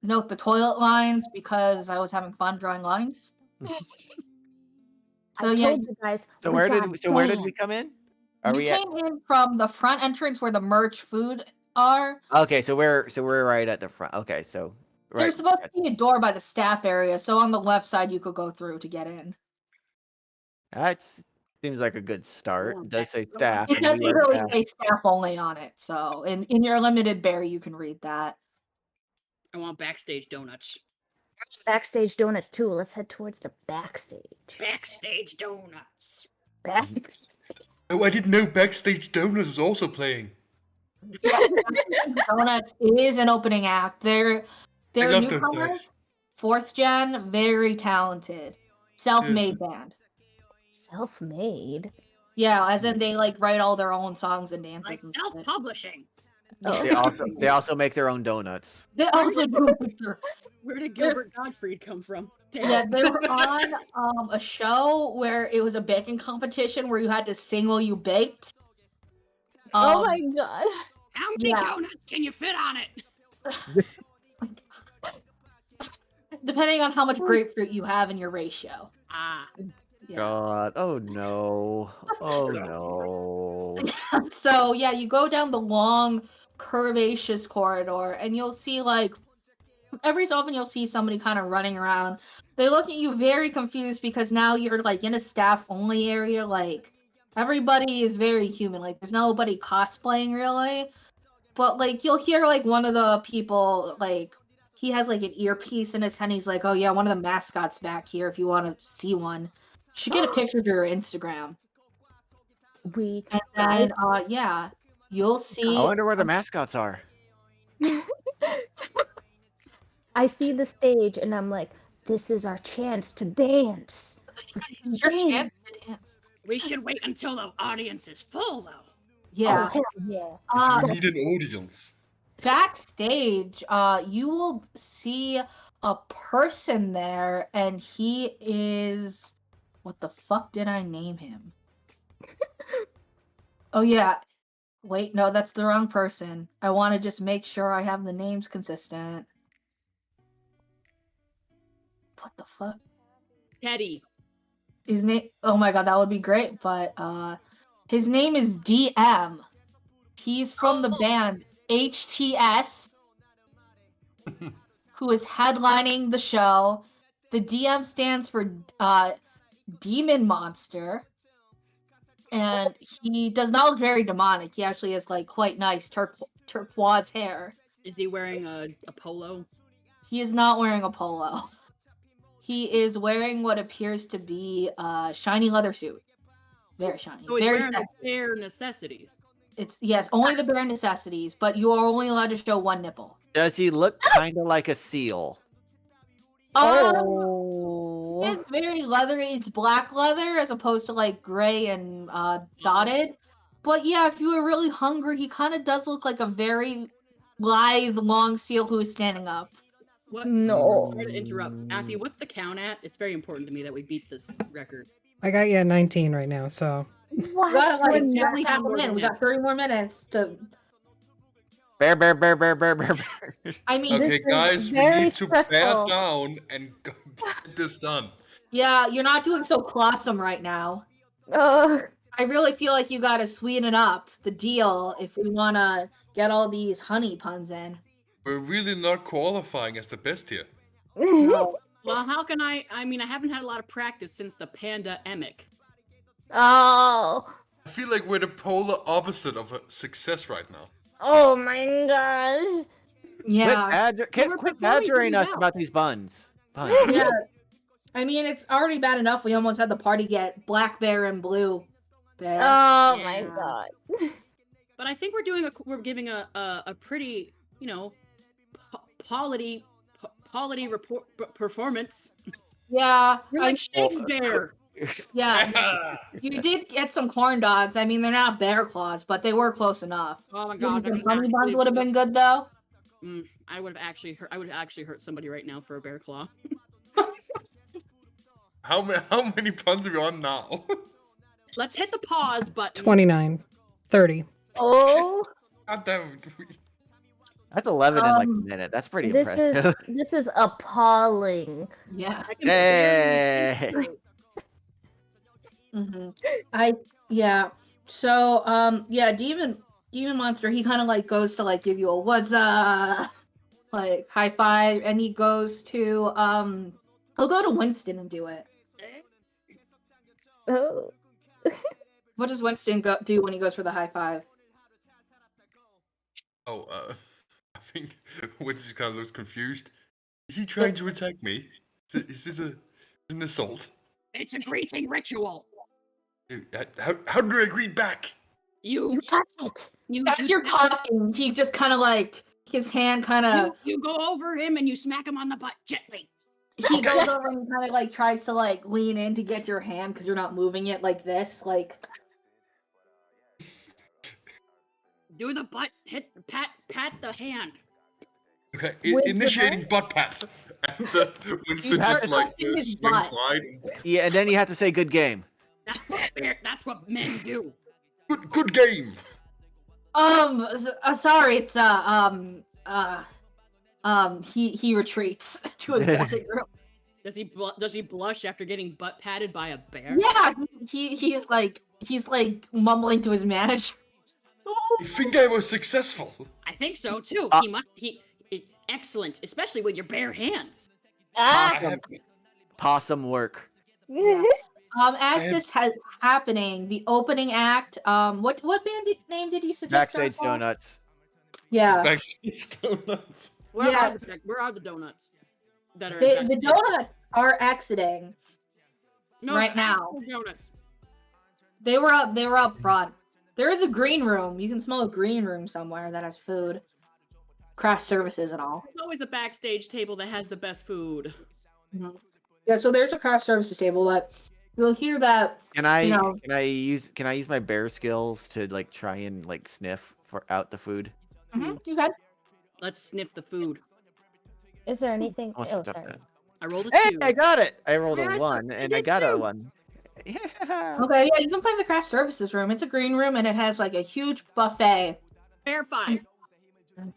Note the toilet lines because I was having fun drawing lines. So I yeah, told you guys. So we where got did we come in? Are you we at? came in from the front entrance where the merch food are. Okay, so we're right at the front. Okay, so right. There's supposed to be a door by the staff area, so on the left side you could go through to get in. That seems like a good start. It does say staff. It and doesn't we are really staff. say staff only on it, so in your limited bear you can read that. I want backstage donuts. backstage donuts too. Let's head towards the backstage. Backstage donuts. Backstage. Oh, I didn't know Backstage Donuts was also playing. Donuts is an opening act. They're I love those newcomers, guys. 4th gen, very talented, self-made band. Self-made. Yeah, as in they like write all their own songs and dances. Like and shit. self-publishing. Oh. They also make their own donuts. They also do. Where did Gilbert Gottfried come from? Damn. Yeah, they were on a show where it was a baking competition where you had to sing while you baked. Oh my god. How many yeah. donuts can you fit on it? Depending on how much grapefruit you have in your ratio. Ah, Yeah. God. Oh no. Oh no. So yeah, you go down the long, curvaceous corridor, and you'll see like every so often you'll see somebody kind of running around. They look at you very confused because now you're like in a staff only area. Like everybody is very human. Like there's nobody cosplaying really, but like you'll hear like one of the people like he has like an earpiece in his hand. He's like, "Oh yeah, one of the mascots back here. If you want to see one, you should get a picture for your Instagram." We And guys, then yeah, you'll see. I wonder where the mascots are. I see the stage and I'm like, this is our chance to dance. It's your chance to dance. we should wait until the audience is full, though. Yeah. Oh, hell yeah. So we need an audience. Backstage, you will see a person there, and he is. What the fuck did I name him? Oh yeah. Wait, no, that's the wrong person. I want to just make sure I have the names consistent. What the fuck? Teddy. His name. Oh my god, that would be great. But his name is DM. He's from the band HTS, who is headlining the show. The DM stands for Demon Monster, and he does not look very demonic. He actually has like quite nice turquoise hair. Is he wearing a polo? He is not wearing a polo. He is wearing what appears to be a shiny leather suit. Very shiny. So he's very wearing the sexy. bare necessities. It's yes, only the bare necessities, but you are only allowed to show one nipple. Does he look kind of like a seal? Oh. It's very leathery. It's black leather as opposed to like gray and dotted. But yeah, if you were really hungry, he kind of does look like a very lithe, long seal who is standing up. What? No. Sorry to interrupt. Appy, what's the count at? It's very important to me that we beat this record. I got you at 19 right now, so. What? We gotta like We're nearly tap done him in. We now. got 30 more minutes to. Bear, bear, bear, bear, bear, bear, bear. I mean, Okay, This is guys, we very need to stressful. bear down and get this done. yeah, you're not doing so clawsome right now. Ugh. I really feel like you gotta sweeten up the deal if we wanna get all these honey puns in. We're really not qualifying as the best here. No. Well, how can I mean, I haven't had a lot of practice since the pandemic. Oh. I feel like we're the polar opposite of a success right now. Oh my gosh. Yeah. We're Quit performing badgering us pretty well. about these buns. Buns. Yeah. I mean, it's already bad enough we almost had the party get black bear and blue bear. Oh my Yeah. god. But I think we're giving a pretty, you know, quality performance. Yeah. You're like Shakespeare. Yeah. You did get some corn dogs. I mean, they're not bear claws, but they were close enough. Oh my Maybe god. some honey buns would have been good though. I would have actually hurt somebody right now for a bear claw. How many puns are we on now? Let's hit the pause button. 29. 30. Oh. God damn it. That's 11 in like a Um, minute. That's pretty This impressive. is appalling. Yeah. I can barely- Hey. Yeah. So yeah, Demon Monster, he kind of like goes to like give you a what's up, like high five, and he goes to he'll go to Winston and do it. Oh. What does Winston do when he goes for the high five? Oh, I think Winston kind of looks confused. Is he trying to attack me? Is this an assault? It's a greeting ritual. How do I greet back? You touch it. As you're talking, he just kind of like his hand kind of You go over him and you smack him on the butt gently. he goes over and kind of like tries to like lean in to get your hand because you're not moving it like this, like Do the butt, pat the hand. Okay, With the initiating butt pat. And Winston have just to like touching his swings butt. wide. Yeah, and then you have to say good game. That's what men do. Good game. Sorry, it's he retreats to his dressing room. Does he blush after getting butt patted by a bear? Yeah, he's like mumbling to his manager. I think I was successful. I think so too. He excellent, especially with your bare hands. Ah! I have Possum work. As this has happening, the opening act, what name did you suggest? Backstage John Paul? donuts. Yeah, backstage donuts. Where Yeah. are the donuts? That are the donuts are exiting no, right the now. actual Donuts. They were up front. There is a green room. You can smell a green room somewhere that has food, craft services, and all. There's always a backstage table that has the best food. Yeah, so there's a craft services table, but you'll hear that. Can I No. can I use my bear skills to like try and like sniff out the food? You can. Let's sniff the food. Is there anything? I'll Oh, stop sorry. that. I rolled a Hey, 2. I got it! I rolled Yeah, a I 1 I and I did got a too. 1. Yeah. Okay, yeah, you can find the craft services room. It's a green room and it has like a huge buffet. Bear 5.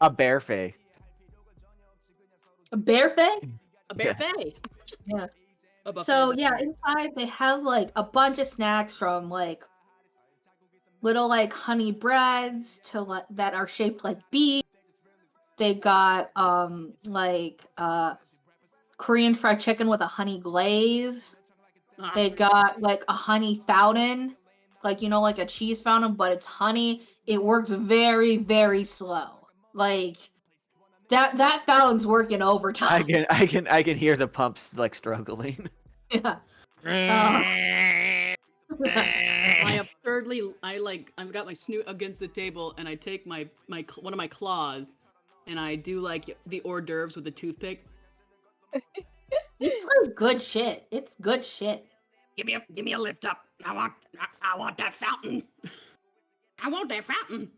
A bear fay. A bear fay? A bear fay. Yeah. A buffet. So yeah, inside they have like a bunch of snacks from like little like honey breads to like that are shaped like bees. They got Korean fried chicken with a honey glaze. They got like a honey fountain, like like a cheese fountain, but it's honey. It works very, very slow. Like that fountain's working overtime. I can hear the pumps like struggling. Yeah. I've got my snoot against the table and I take my one of my claws and I do like the hors d'oeuvres with a toothpick. It's like good shit. It's good shit. Give me a lift up. I want that fountain. I want that fountain.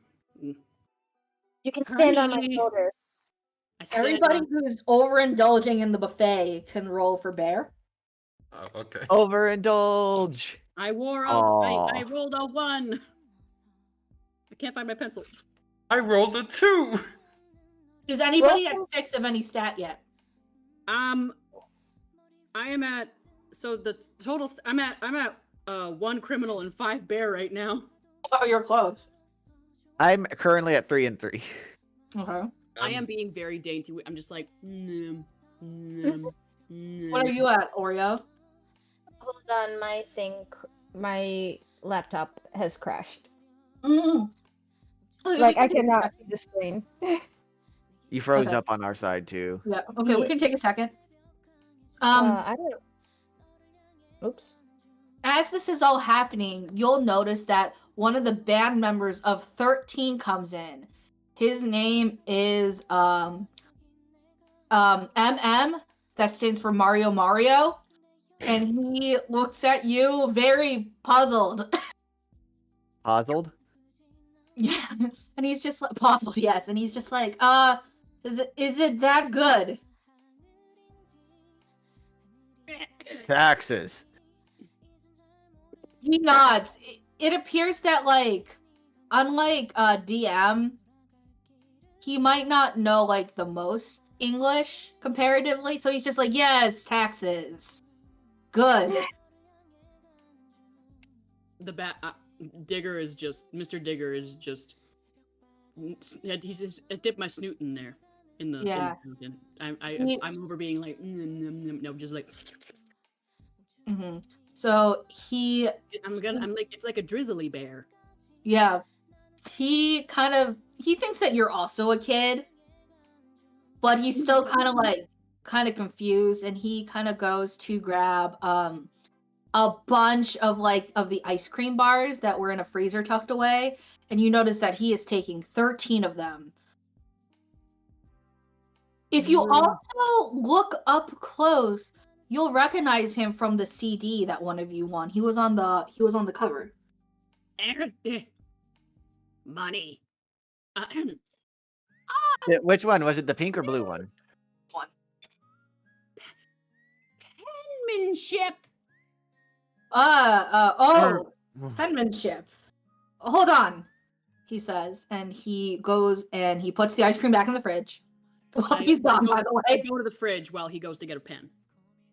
You can stand on my Honey. shoulders. I stand Everybody on- who's overindulging in the buffet can roll for bear. Okay. Overindulge. I wore Aw. I rolled a 1. I can't find my pencil. I rolled a 2. Is anybody Roll at 6 of any stat yet? I am at the total. I'm at 1 criminal and 5 bear right now. Oh, you're close. I'm currently at 3 and 3. Okay. I am being very dainty. I'm just like. What are you at, Oreo? Hold on, my laptop has crashed. Mm. Like I cannot see the screen. You froze Okay. up on our side too. Yeah. Okay, we can take a second. I don't. Oops. As this is all happening, you'll notice that one of the band members of 13 comes in. His name is MM. That stands for Mario. And he looks at you very puzzled. Puzzled? Yeah. And he's just like puzzled, yes. And he's just like, is it that good? Taxes. He nods. It appears that like unlike DM, he might not know like the most English comparatively, so he's just like, yes, taxes. Good. The Digger is just Mr. Digger is just. He's just. I dipped my snoot in there. In the Yeah. I'm over being like no, just like. Mm-hmm. So I'm like it's like a drizzly bear. yeah, he thinks that you're also a kid, but he's still kind of confused, and he kind of goes to grab a bunch of the ice cream bars that were in a freezer tucked away, and you notice that he is taking 13 of them. If you also look up close, you'll recognize him from the CD that one of you won. He was on the cover. Money. Which one was it? The pink or blue one? One. Penmanship. Penmanship. Hold on, he says, and he goes and he puts the ice cream back in the fridge. Well, he's gone, by the I way. go to the fridge while he goes to get a pen.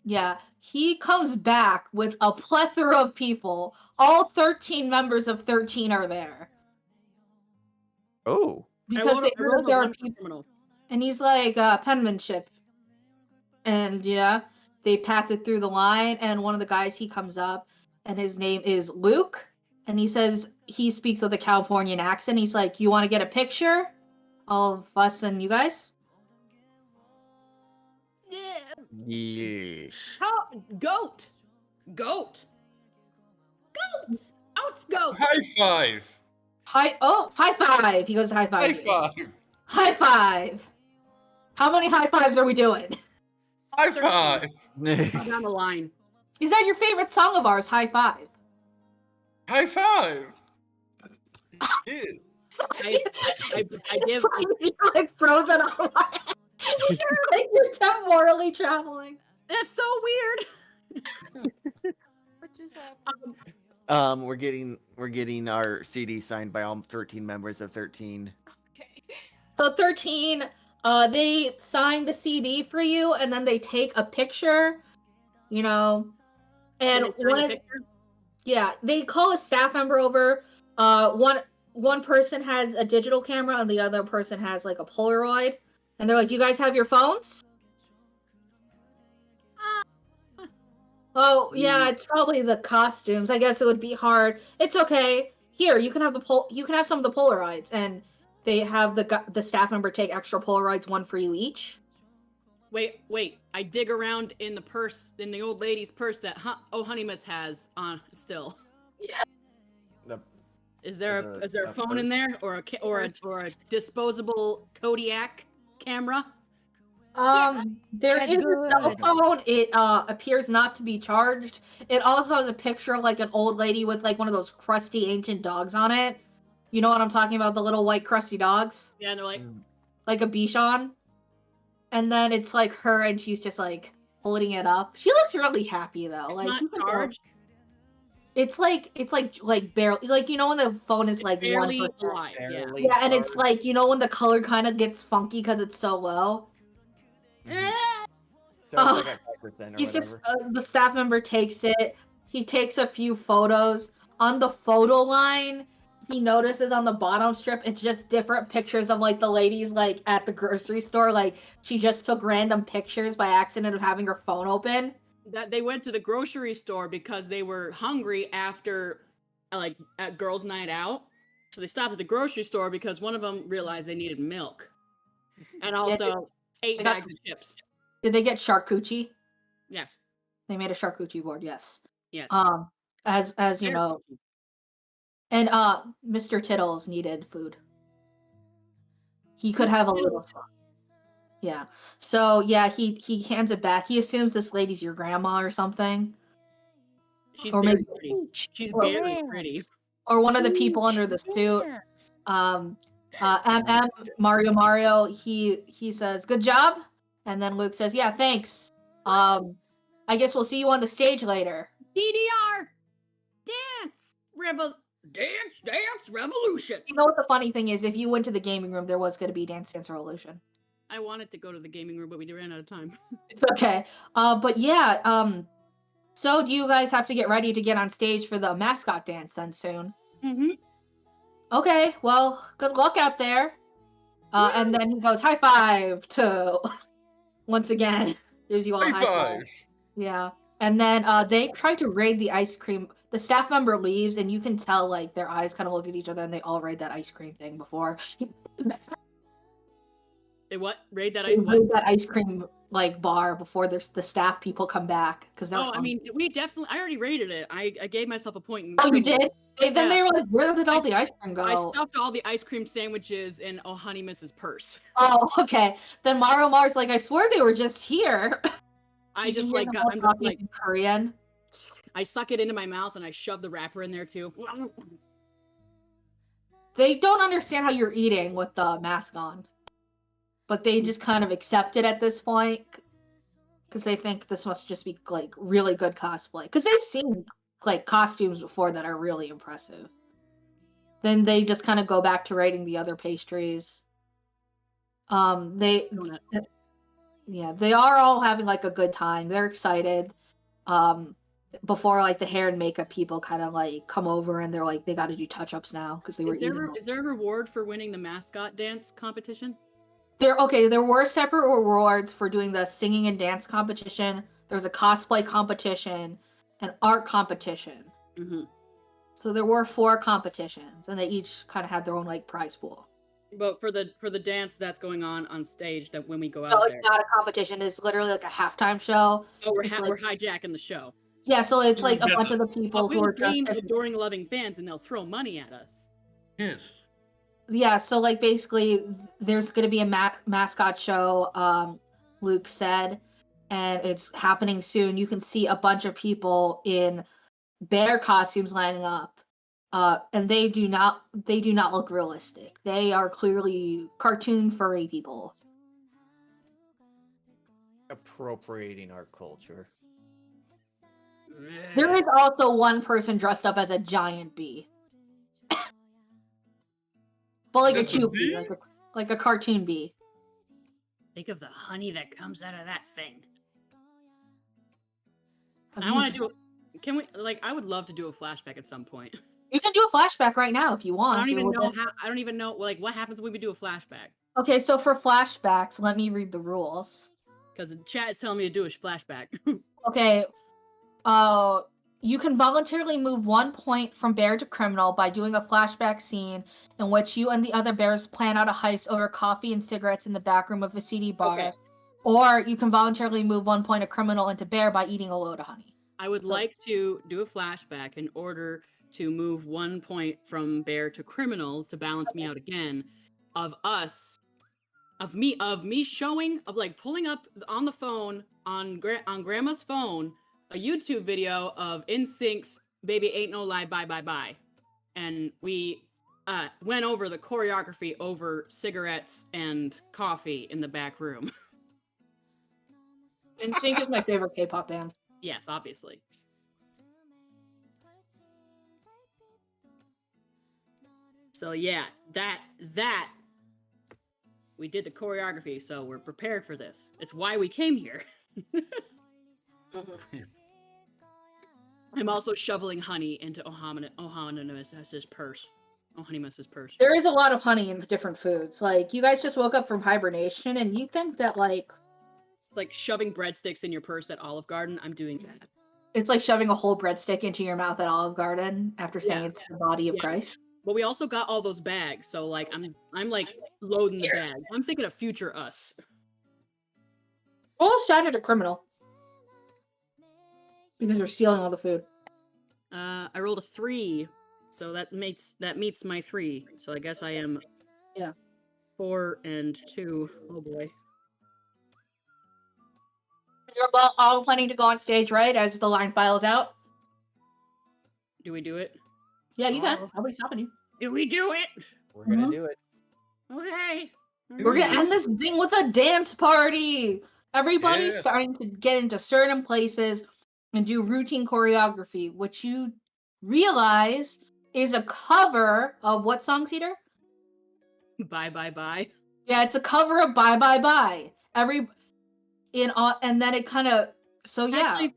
Yeah, he comes back with a plethora of people. All 13 members of 13 are there. Oh. Because they heard that there are people. Criminal. And he's like, penmanship. And yeah, they pass it through the line, and one of the guys, he comes up, and his name is Luke, and he says, he speaks with a Californian accent. He's like, you want to get a picture? All of us and you guys? Yeah. Yes. Goat. Goat. Out goat. High five. High five. He goes, high five. High five. High five. How many high fives are we doing? High five. Down the line. Is that your favorite song of ours, High Five? High five. Yeah. I give. You're like frozen on my head. Like you're temporally traveling. That's so weird. What just happened? We're getting our CD signed by all 13 members of 13. Okay. So 13, they sign the CD for you, and then they take a picture, you know, and they call a staff member over. One person has a digital camera, and the other person has like a Polaroid, and they're like, "Do you guys have your phones?" Oh yeah, it's probably the costumes. I guess it would be hard. It's okay. Here, you can have some of the Polaroids, and they have the staff member take extra Polaroids, one for you each. Wait. I dig around in the purse, in the old lady's purse that Honey Miss has on still. Yeah. Is there a phone in there, or a disposable Kodiak camera? There is a cell phone. It appears not to be charged. It also has a picture of like an old lady with like one of those crusty ancient dogs on it. You know what I'm talking about? The little white crusty dogs? Yeah, and they're like a Bichon. And then it's like her, and she's just like holding it up. She looks really happy though. It's like not charged. It's like barely, like, you know when the phone is like barely 1%. alive. Yeah. Yeah, and it's like, you know when the color kind of gets funky because it's so low. So it's like at 5% or He's whatever. just the staff member takes it. He takes a few photos. On the photo line, he notices on the bottom strip, it's just different pictures of like the ladies like at the grocery store. Like she just took random pictures by accident of having her phone open. That they went to the grocery store because they were hungry after like at girls' night out. So they stopped at the grocery store because one of them realized they needed milk. And also 8 bags of chips. Did they get charcuterie? Yes. They made a charcuterie board, yes. Yes. As you know. And Mr. Tittles needed food. He could have a little stuff. Yeah. So yeah, he hands it back. He assumes this lady's your grandma or something. She's or very maybe pretty. She's very pretty. Or one of the people under the suit. Mario, he says, "Good job." And then Luke says, "Yeah, thanks. I guess we'll see you on the stage later." DDR! Dance Revolution! You know what the funny thing is? If you went to the gaming room, there was going to be Dance Revolution. I wanted to go to the gaming room, but we ran out of time. It's okay. But yeah, so do you guys have to get ready to get on stage for the mascot dance then soon? Mm-hmm. Okay, well, good luck out there. And then he goes, high five to, once again, gives you all high five. Yeah. And then they try to raid the ice cream. The staff member leaves, and you can tell, like, their eyes kind of look at each other, and they all raid that ice cream thing before. They what? Raid that ice cream, like, bar before the staff people come back. I mean, I already raided it. I gave myself a point. Oh, you did? Then they were like, where did all the ice cream go? I stuffed all the ice cream sandwiches in Honey Miss's purse. Oh, okay. Then Mario Mars, like, I swear they were just here. I'm just like Korean. I suck it into my mouth and I shove the wrapper in there too. they don't understand how you're eating with the mask on, but they just kind of accept it at this point because they think this must just be like really good cosplay because they've seen like costumes before that are really impressive. Then they just kind of go back to writing the other pastries. They are all having like a good time. They're excited. Before like the hair and makeup people kind of like come over and they're like they got to do touch-ups now because they were eating. Is there a reward for winning the mascot dance competition? There were separate rewards for doing the singing and dance competition. There was a cosplay competition, an art competition. Mm-hmm. So there were 4 competitions, and they each kind of had their own like prize pool. But for the dance that's going on stage, that when we go out No, there, it's not a competition. It's literally like a halftime show. oh, we're like, hijacking the show. Yeah, so it's like a Yes. bunch of the people But who we'll are gain dressed as adoring, loving fans, and they'll throw money at us. Yes. yeah, so like basically there's going to be a mascot show, Luke said, and it's happening soon. You can see a bunch of people in bear costumes lining up, and they do not look realistic. They are clearly cartoon furry people. Appropriating our culture. There is also one person dressed up as a giant bee. But like That's a a cute bee, bee? like a cartoon bee. Think of the honey that comes out of that thing. I want to do. Can we I would love to do a flashback at some point. You can do a flashback right now if you want. I don't even know how. I don't even know what happens when we do a flashback. Okay, so for flashbacks, let me read the rules. Because the chat is telling me to do a flashback. Okay, you can voluntarily move 1 point from bear to criminal by doing a flashback scene in which you and the other bears plan out a heist over coffee and cigarettes in the back room of a CD bar. Okay. Or you can voluntarily move 1 point of criminal into bear by eating a load of honey. I would like to do a flashback in order to move 1 point from bear to criminal to balance me out again. Of me showing pulling up on the phone on grandma's phone a YouTube video of NSYNC's "Baby Ain't No Lie, Bye Bye Bye," and we went over the choreography over cigarettes and coffee in the back room. NSYNC is my favorite K-pop band. Yes, obviously. So yeah, that we did the choreography, so we're prepared for this. It's why we came here. I'm also shoveling honey into Ohanimus's purse. Ohanimus's purse. There is a lot of honey in different foods. Like, you guys just woke up from hibernation, and you think that, like... It's like shoving breadsticks in your purse at Olive Garden. I'm doing that. It's like shoving a whole breadstick into your mouth at Olive Garden after saying it's the body of Christ. But we also got all those bags, so like I'm like loading the bag. I'm thinking of future us. Almost shot at a criminal. Because you're stealing all the food. I rolled a 3, so that meets my 3. So I guess I am 4 and 2. Oh boy. You're all planning to go on stage, right? As the line files out? Do we do it? Yeah, you can. Nobody's stopping you. Do we do it? We're gonna do it. Okay. We're gonna end this thing with a dance party! Everybody's starting to get into certain places and do routine choreography, which you realize is a cover of what song, Cedar? Bye bye bye. Yeah, it's a cover of Bye Bye Bye. And then it kind of Actually,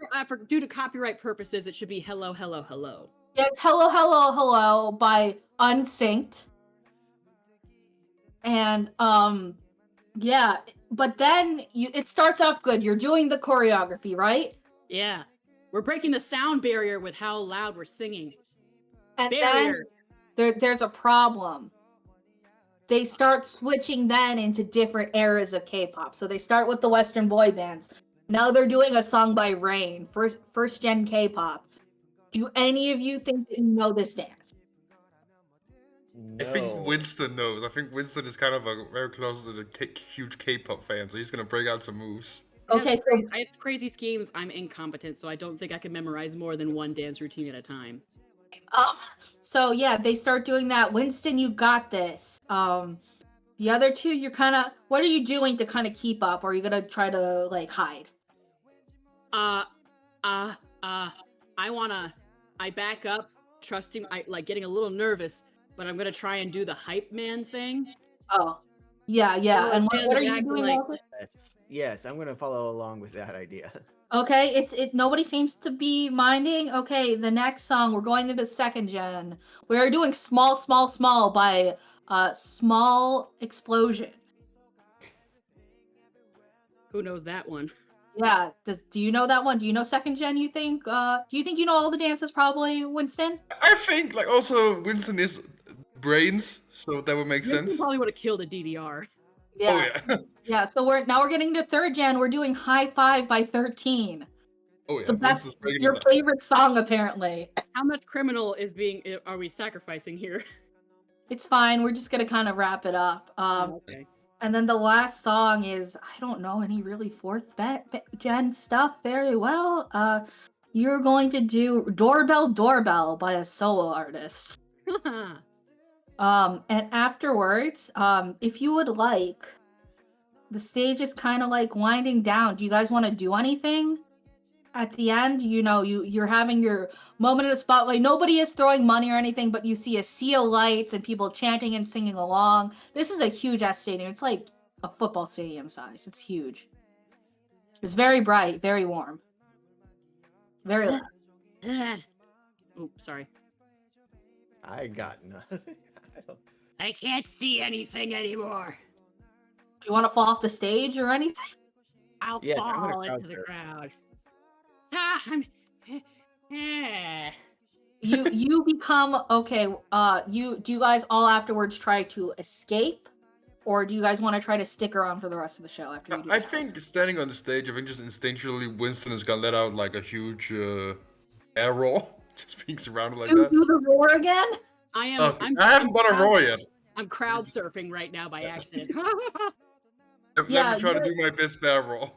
due to copyright purposes, it should be Hello Hello Hello. Yeah, it's Hello Hello Hello by Unsynced. And yeah, but then it starts off good. You're doing the choreography, right? Yeah. We're breaking the sound barrier with how loud we're singing. And then there's a problem. They start switching then into different eras of K-pop. So they start with the Western boy bands. Now they're doing a song by Rain, first gen K-pop. Do any of you think that you know this dance? No. I think Winston knows. I think Winston is kind of very close to the huge K-pop fan, so he's gonna break out some moves. Okay, so I have crazy schemes. I'm incompetent, so I don't think I can memorize more than one dance routine at a time. So yeah, they start doing that. Winston, you got this. The other two, you're kind of. What are you doing to kind of keep up? Or are you gonna try to like hide? I back up, trusting, getting a little nervous, but I'm gonna try and do the hype man thing. Oh, yeah. And stand in what the are you back and, doing? Walter? Yes, I'm gonna follow along with that idea. Okay, nobody seems to be minding. Okay, the next song we're going into second gen. We're doing Small Small Small by Small Explosion. Who knows that one? Yeah, do you know that one? Do you know second gen, you think? Do you think you know all the dances probably, Winston? I think like also Winston is brains, so that would make Winston sense. probably would have killed a DDR. Yeah. Oh yeah. Yeah, so we're getting to third gen. We're doing High Five by 13. Oh yeah. The best, Winston's breaking your it down. favorite song apparently. How much criminal are we sacrificing here? It's fine. We're just gonna kind of wrap it up. Okay. And then the last song is, I don't know any really fourth gen stuff very well. You're going to do Doorbell Doorbell by a solo artist. And afterwards, if you would like, the stage is kind of like winding down. Do you guys want to do anything at the end? You know, you're having your moment in the spotlight. Nobody is throwing money or anything, but you see a sea of lights and people chanting and singing along. This is a huge ass stadium. It's like a football stadium size. It's huge. It's very bright, very warm, very loud. Oops, sorry. I got nothing. I can't see anything anymore. Do you want to fall off the stage or anything? I'll Yes, I'm gonna fall crowd into the surf. crowd. I'm. You become okay. Do you guys all afterwards try to escape, or do you guys want to try to stick around for the rest of the show after you do I that? think standing on the stage, I think just instinctually Winston is gonna let out like a huge air roar, just being surrounded like You that. do the roar again? I am. Okay, I haven't done a roar yet. I'm crowd surfing right now by accident. Let Yeah, me try to you're- do my best bear roar.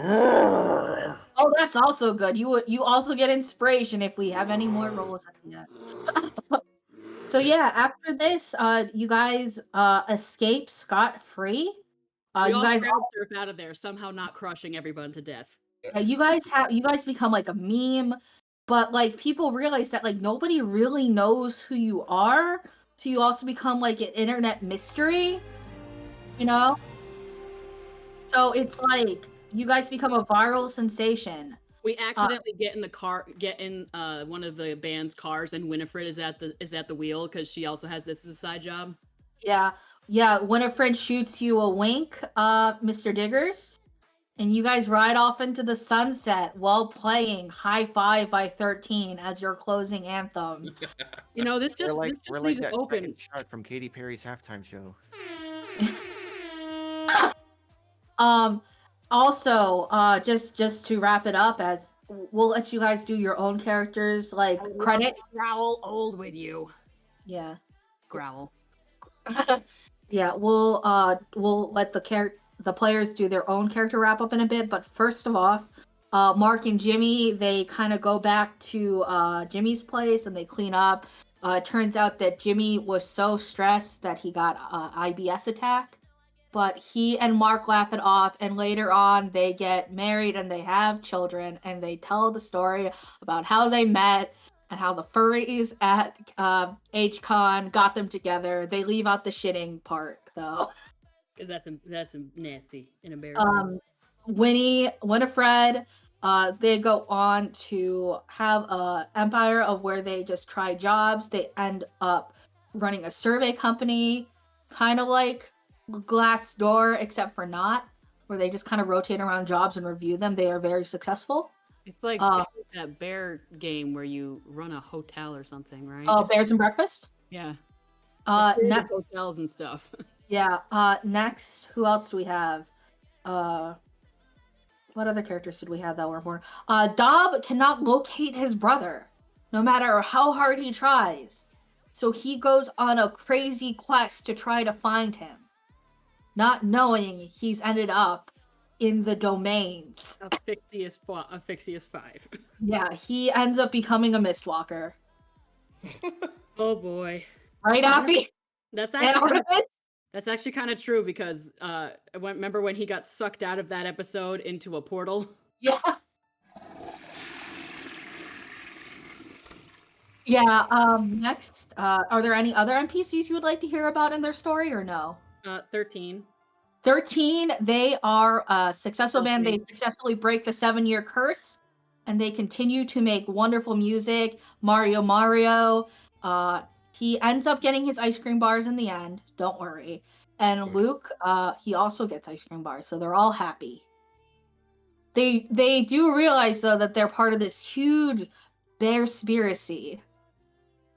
Oh, that's also good. You also get inspiration if we have any more rolls at the end. So yeah, after this, you guys escape scot-free. We You all guys crowd surf out of there, somehow not crushing everyone to death. you guys become like a meme, but like people realize that like nobody really knows who you are, so you also become like an internet mystery, you know? So it's like you guys become a viral sensation. We accidentally get in one of the band's cars, and Winifred is at the wheel because she also has this as a side job. Yeah. Winifred shoots you a wink, Mr. Diggers, and you guys ride off into the sunset while playing High Five by 13 as your closing anthem. You know, this just we're like leaves it that open. second shot from Katy Perry's halftime show. Also, just to wrap it up, as we'll let you guys do your oown characters, like credit. Growl old with you. Yeah. Growl. Yeah, we'll let the players do their own character wrap up in a bit, but first of all, Mark and Jimmy, they kind of go back to Jimmy's place and they clean up. It turns out that Jimmy was so stressed that he got IBS attack, but he and Mark laugh it off, and later on they get married and they have children, and they tell the story about how they met and how the furries at HCON got them together. They leave out the shitting part though. That's nasty and embarrassing. Winifred, they go on to have a empire of where they just try jobs. They end up running a survey company, kind of like Glassdoor, except for not, where they just kind of rotate around jobs and review them. They are very successful. It's like that bear game where you run a hotel or something, right? Oh, Bears and Breakfast? Yeah. Next, Hotels and stuff. yeah. Next, who else do we have? What other characters did we have that were important? Dob cannot locate his brother, no matter how hard he tries. So he goes on a crazy quest to try to find him, not knowing he's ended up in the domains. Asphyxious 5. Yeah, he ends up becoming a Mistwalker. Oh boy. Right, Appy? That's And actually kind of, Artemis? that's actually kind of true because remember when he got sucked out of that episode into a portal? Yeah. Yeah, next, are there any other NPCs you would like to hear about in their story or no? 13. 13, they are a successful band. They 13. successfully break the 7-year curse, and they continue to make wonderful music. Mario, he ends up getting his ice cream bars in the end, don't worry. And Good. Luke, he also gets ice cream bars, so they're all happy. They do realize, though, that they're part of this huge bearspiracy.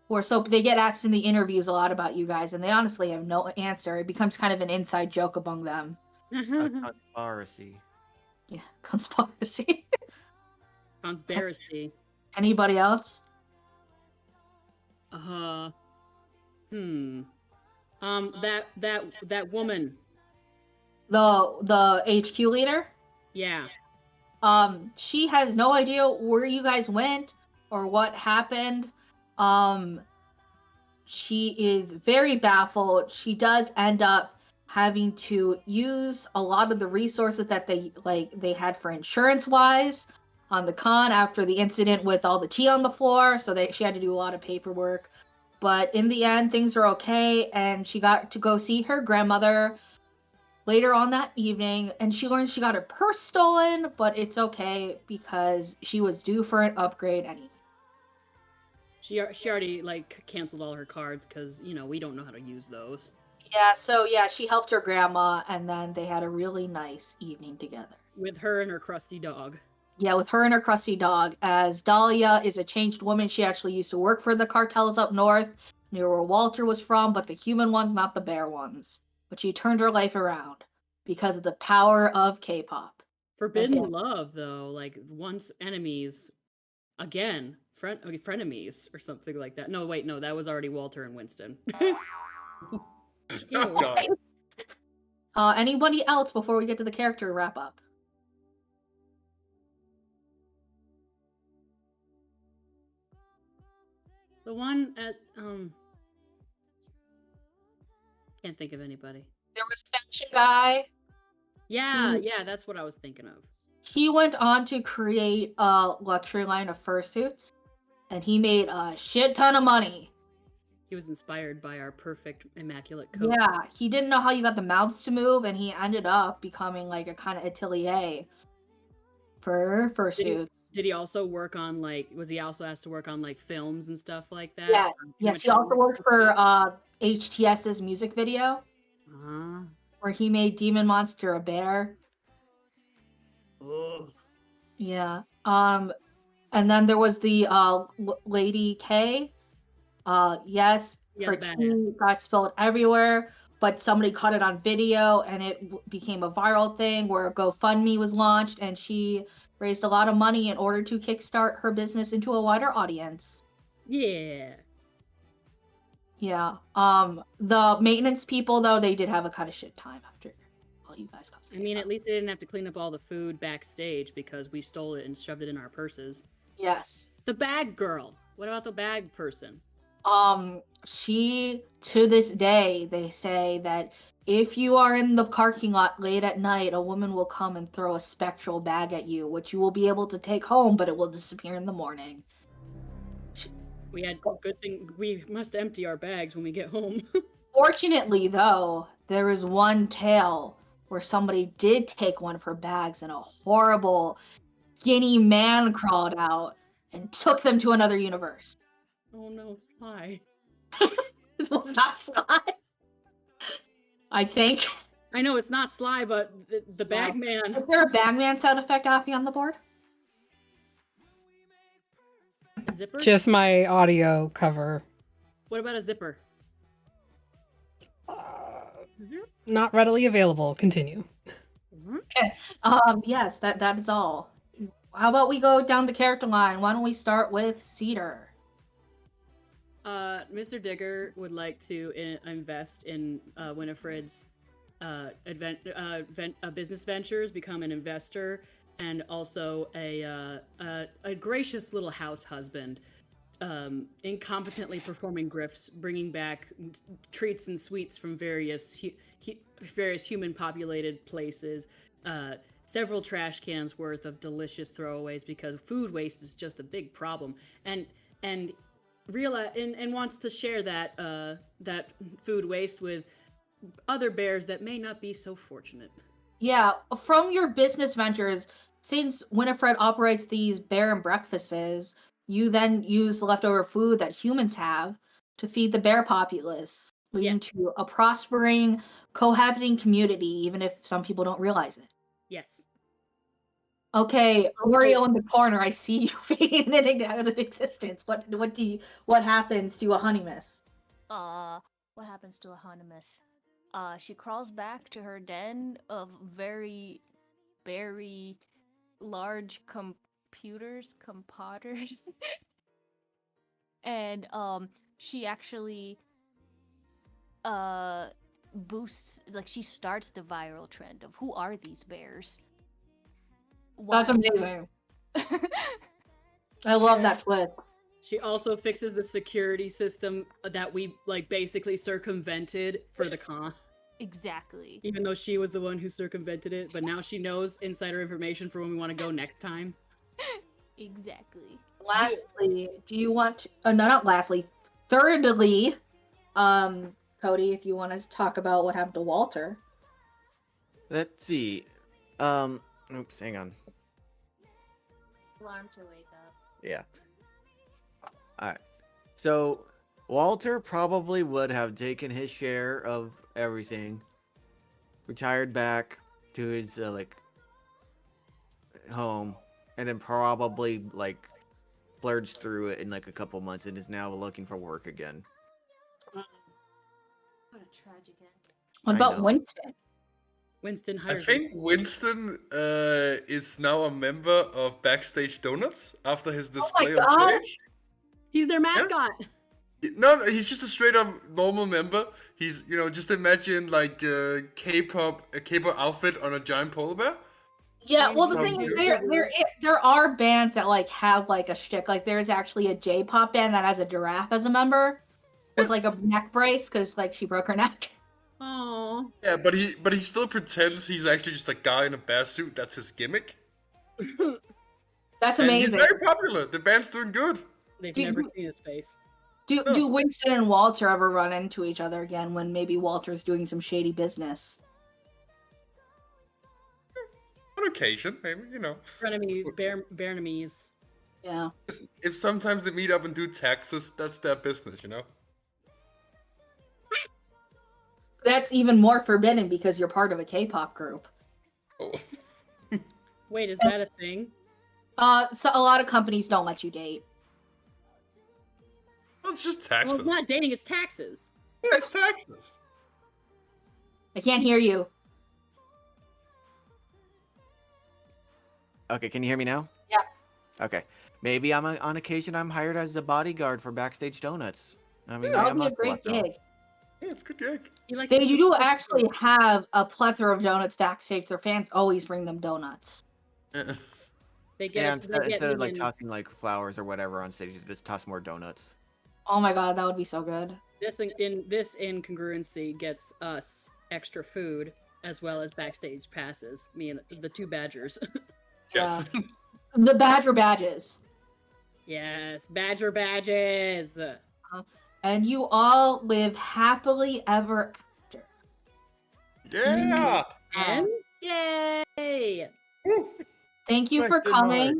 Or so they get asked in the interviews a lot about you guys, and they honestly have no answer. It becomes kind of an inside joke among them. A conspiracy. Yeah, conspiracy. Conspiracy. Anybody else? That woman. The HQ leader? Yeah. She has no idea where you guys went or what happened. She is very baffled. She does end up having to use a lot of the resources that they had for insurance wise on the con after the incident with all the tea on the floor. So she had to do a lot of paperwork. But in the end, things are okay, and she got to go see her grandmother later on that evening, and she learned she got her purse stolen, but it's okay because she was due for an upgrade anyway. She already canceled all her cards because we don't know how to use those. Yeah, so yeah, she helped her grandma, and then they had a really nice evening together. With her and her crusty dog. Yeah, with her and her crusty dog. As Dahlia is a changed woman, she actually used to work for the cartels up north, near where Walter was from, but the human ones, not the bear ones. But she turned her life around because of the power of K-pop. Forbidden love, though, once enemies, again, frenemies or something like that. No, wait, no, that was already Walter and Winston. God. Anybody else before we get to the character wrap up? The one at can't think of anybody. There was Fashion Guy. Yeah, that's what I was thinking of. He went on to create a luxury line of fursuits, and he made a shit ton of money. He was inspired by our perfect, immaculate coat. Yeah, he didn't know how you got the mouths to move, and he ended up becoming like a kind of atelier for fursuits. Did he also work on was he also asked to work on films and stuff like that? Yeah, yes, he also worked for HTS's music video, where he made Demon Monster a bear. Ugh. Yeah. And then there was the Lady K. Yes, her tea got spilled everywhere, but somebody caught it on video, and it became a viral thing where a GoFundMe was launched, and she raised a lot of money in order to kickstart her business into a wider audience. Yeah. Yeah. The maintenance people, though, they did have a kind of shit time after all you guys got. I mean, at least they didn't have to clean up all the food backstage because we stole it and shoved it in our purses. Yes. The bag girl. What about the bag person? She, to this day, they say that if you are in the parking lot late at night, a woman will come and throw a spectral bag at you, which you will be able to take home, but it will disappear in the morning. We had good thing. We must empty our bags when we get home. Fortunately, though, there is one tale where somebody did take one of her bags and a horrible skinny man crawled out and took them to another universe. Oh no, Sly. This was not Sly. I think. I know it's not Sly, but the bag man. Is there a Bagman sound effect, Affy, on the board? Zipper? Just my audio cover. What about a zipper? Not readily available. Continue. Okay. Yes, that is all. How about we go down the character line? Why don't we start with Cedar? Mr. Digger would like to invest in Winifred's business ventures, become an investor, and also a gracious little house husband. Incompetently performing grifts, bringing back treats and sweets from various human populated places. Several trash cans worth of delicious throwaways, because food waste is just a big problem. And wants to share that that food waste with other bears that may not be so fortunate. Yeah, from your business ventures, since Winifred operates these bear and breakfasts, you then use the leftover food that humans have to feed the bear populace, leading to a prospering, cohabiting community, even if some people don't realize it. Yes. Okay, Oreo in the corner, I see you fading out of existence. What happens to a honey miss? What happens to a honey miss? She crawls back to her den of very, very large computers, and she actually boosts, like, she starts the viral trend of who are these bears? That's amazing. I love that twist. She also fixes the security system that we basically circumvented for the con. Exactly. Even though she was the one who circumvented it, but now she knows insider information for when we want to go next time. Exactly. Lastly, do you want to, not lastly, thirdly, Cody, if you want to talk about what happened to Walter. Let's see. Oops, hang on. Alarm to wake up. Yeah. Alright. So, Walter probably would have taken his share of everything, retired back to his, home, and then probably, splurged through it in, a couple months and is now looking for work again. What a tragic end. What about Winston? Winston I hired think Winston is now a member of Backstage Donuts after his display on stage. He's their mascot. Yeah? No, he's just a straight up normal member. He's, just imagine a K-pop outfit on a giant polar bear. Yeah, well, the thing is, there are bands that have a shtick. There's actually a J-pop band that has a giraffe as a member with a neck brace because she broke her neck. Oh. Yeah, but he still pretends he's actually just a guy in a bear suit. That's his gimmick. That's and amazing. He's very popular. The band's doing good. They've never seen his face. Do Winston and Walter ever run into each other again when maybe Walter's doing some shady business? On occasion, maybe, Frenemies, bear-enemies. Yeah. If sometimes they meet up and do taxes, that's their business, That's even more forbidden because you're part of a K-pop group. Oh. Wait, is that a thing? So a lot of companies don't let you date. Well, it's just taxes. Well, it's not dating, it's taxes. Yeah, it's taxes. I can't hear you. Okay, can you hear me now? Yeah. Okay. Maybe on occasion I'm hired as the bodyguard for Backstage Donuts. I mean, that would be a great gig. Yeah, it's a good gig. You do actually have a plethora of donuts backstage. Their fans always bring them donuts. They get instead of tossing flowers or whatever on stage, just toss more donuts. Oh my god, that would be so good. This incongruency gets us extra food as well as backstage passes. Me and the two badgers. Yes. The badger badges. Yes, badger badges. And you all live happily ever after. Yeah. And yay! Thank you for coming,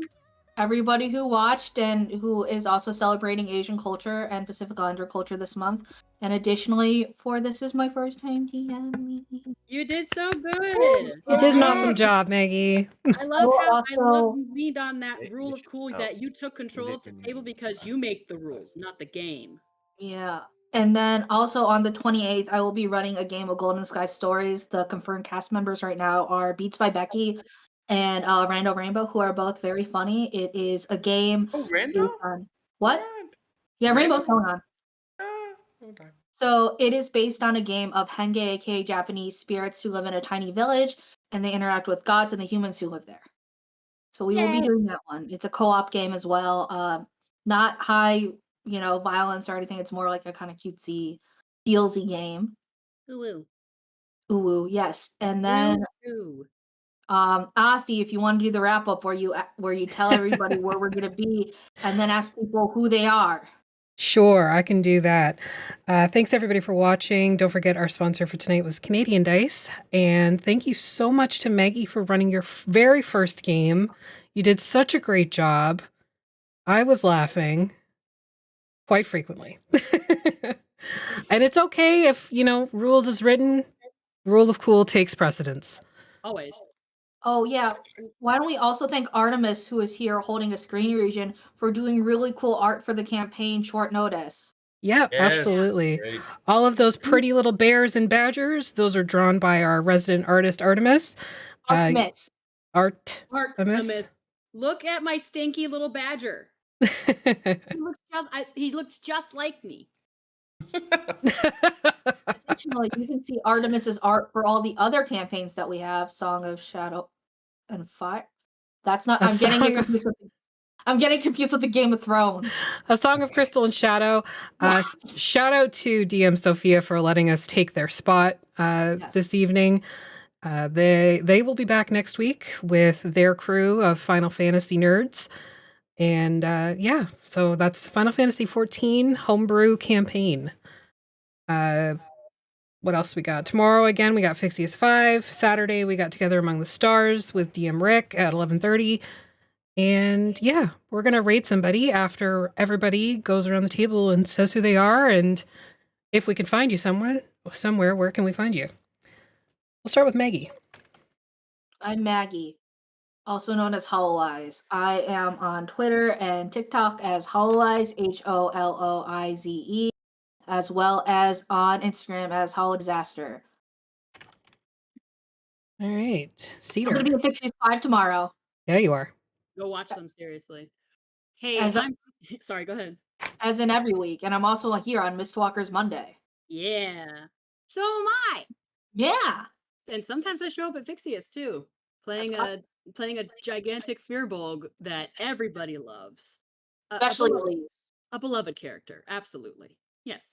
everybody who watched and who is also celebrating Asian culture and Pacific Islander culture this month. And additionally, this is my first time DMing. You did so good. You did an awesome job, Maggie. I love how you leaned on that rule of cool that you took control of the table because you make the rules, not the game. Yeah. And then also on the 28th, I will be running a game of Golden Sky Stories. The confirmed cast members right now are Beats by Becky and Rando Rainbow, who are both very funny. It is a game. Oh, Rando? What? Yeah, Rainbow's going on. Okay. So it is based on a game of Henge, aka Japanese spirits who live in a tiny village, and they interact with gods and the humans who live there. So we will be Yay. doing that one. It's a co-op game as well. Not high, violence or anything. It's more like a kind of cutesy, feelsy game. Ooh. Ooh, yes. And then Ooh. Afi, if you want to do the wrap up where you tell everybody where we're gonna be and then ask people who they are. Sure, I can do that. Thanks everybody for watching. Don't forget our sponsor for tonight was Canadian Dice. And thank you so much to Maggie for running your very first game. You did such a great job. I was laughing quite frequently. And it's okay if, rules is written, rule of cool takes precedence. Always. Oh yeah. Why don't we also thank Artemis, who is here holding a screen region, for doing really cool art for the campaign short notice. Yeah, Yes, absolutely. great. All of those pretty little bears and badgers, those are drawn by our resident artist, Artemis. Artemis. Artemis. Look at my stinky little badger. He looks just like me. Additionally, you can see Artemis's art for all the other campaigns that we have: Song of Shadow and Fire. That's not. I'm getting confused with the Game of Thrones. A Song of Crystal and Shadow. Shout out to DM Sophia for letting us take their spot this evening. They will be back next week with their crew of Final Fantasy nerds. And so that's Final Fantasy 14 homebrew campaign. What else we got? Tomorrow again, we got Fixius 5. Saturday, we got Together Among the Stars with DM Rick at 11:30. And yeah, we're going to rate somebody after everybody goes around the table and says who they are. And if we can find you somewhere, where can we find you? We'll start with Maggie. I'm Maggie, also known as HoloEyes. I am on Twitter and TikTok as HoloEyes, HOLOIZE, as well as on Instagram as HoloDisaster. All right. Cedar. I'm going to be in Fixies 5 tomorrow. Yeah, you are. Go watch them, seriously. Hey, sorry, go ahead. As in every week. And I'm also here on Mistwalker's Monday. Yeah. So am I. Yeah. And sometimes I show up at Fixius too, playing a gigantic Fearbulg that everybody loves. Especially a beloved character. Absolutely. Yes.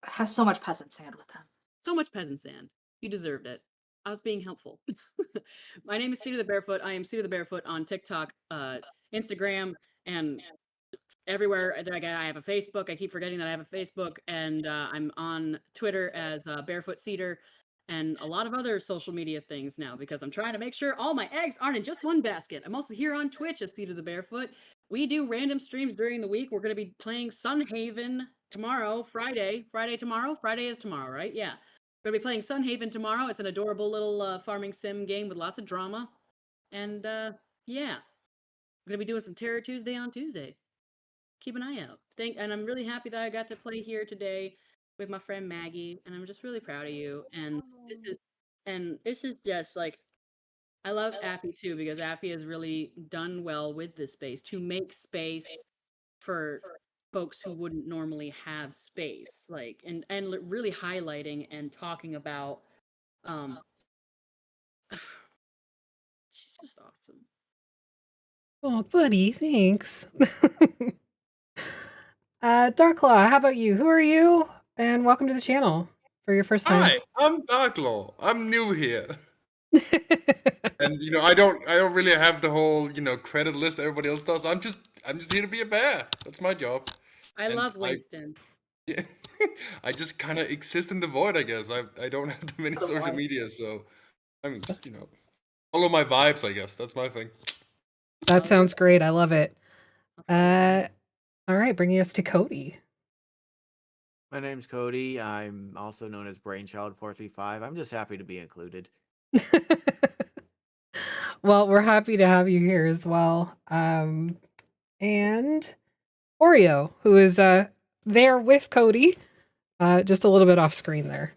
Has so much peasant sand with them. So much peasant sand. You deserved it. I was being helpful. My name is Cedar the Barefoot. I am Cedar the Barefoot on TikTok, Instagram, and everywhere. I have a Facebook. I keep forgetting that I have a Facebook, and I'm on Twitter as Barefoot Cedar, and a lot of other social media things now because I'm trying to make sure all my eggs aren't in just one basket. I'm also here on Twitch as Cedar the Barefoot. We do random streams during the week. We're going to be playing Sunhaven tomorrow, Friday. Friday is tomorrow, right? Yeah. We're going to be playing Sunhaven tomorrow. It's an adorable little farming sim game with lots of drama. And yeah. We're going to be doing some Terror Tuesday on Tuesday. Keep an eye out. And I'm really happy that I got to play here today with my friend Maggie. And I'm just really proud of you. And this is just like, I love Affy too, because Affy has really done well with this space to make space for folks who wouldn't normally have space, like and really highlighting and talking about she's just awesome. Oh, buddy, thanks. Darklaw, how about you? Who are you? And welcome to the channel for your first time. Hi, I'm Darklaw. I'm new here. And I don't really have the whole credit list everybody else does. I'm just here to be a bear. That's my job. I love Winston. Yeah, I just kind of exist in the void, I guess. I don't have too many social media, so I'm follow my vibes, I guess. That's my thing. That sounds great. I love it. All right, bringing us to Cody. My name's Cody. I'm also known as Brainchild435. I'm just happy to be included. Well, we're happy to have you here as well. And Oreo, who is there with Cody, just a little bit off screen there.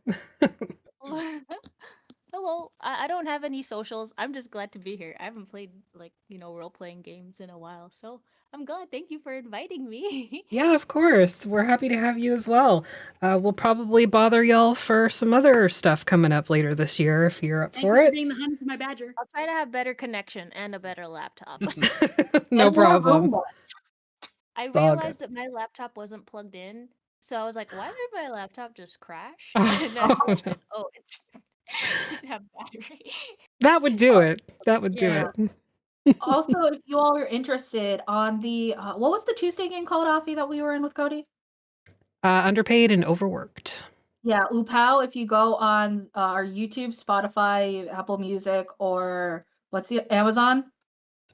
Hello, I don't have any socials. I'm just glad to be here. I haven't played like, role-playing games in a while. So I'm glad. Thank you for inviting me. Yeah, of course. We're happy to have you as well. We'll probably bother y'all for some other stuff coming up later this year if you're up Thank for you for it. being the honey for my badger. I'll try to have better connection and a better laptop. No And more problem. Chromebooks. I It's all realized good. that my laptop wasn't plugged in. So I was like, why did my laptop just crash? Oh, And then I no. realized, oh, it didn't have battery. That would do it. That would do Yeah. it. Also, if you all are interested on the what was the Tuesday game called, Afi, that we were in with Cody? Underpaid and overworked. Yeah, Upow. If you go on our YouTube, Spotify, Apple Music, or what's the Amazon?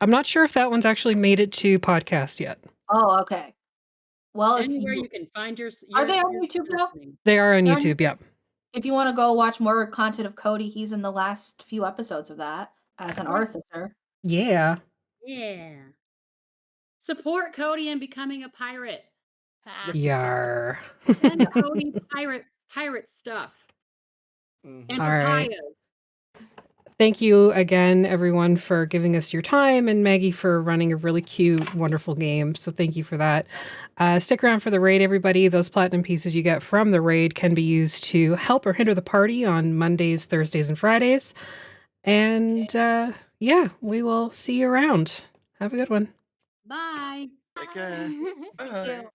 I'm not sure if that one's actually made it to podcast yet. Oh, okay. Well, if Anywhere you you can find your. are they on YouTube now? listening. They are on They're on YouTube, yep. If you want to go watch more content of Cody, he's in the last few episodes of that as an artificer. Yeah. Yeah. Support Cody in becoming a pirate. Ah. Yar. Send Cody pirate stuff. Mhm. And All right. papayas. Thank you again, everyone, for giving us your time, and Maggie for running a really cute, wonderful game. So thank you for that. Stick around for the raid, everybody. Those platinum pieces you get from the raid can be used to help or hinder the party on Mondays, Thursdays, and Fridays. And yeah, we will see you around. Have a good one. Bye. Take care. Thank Bye. you.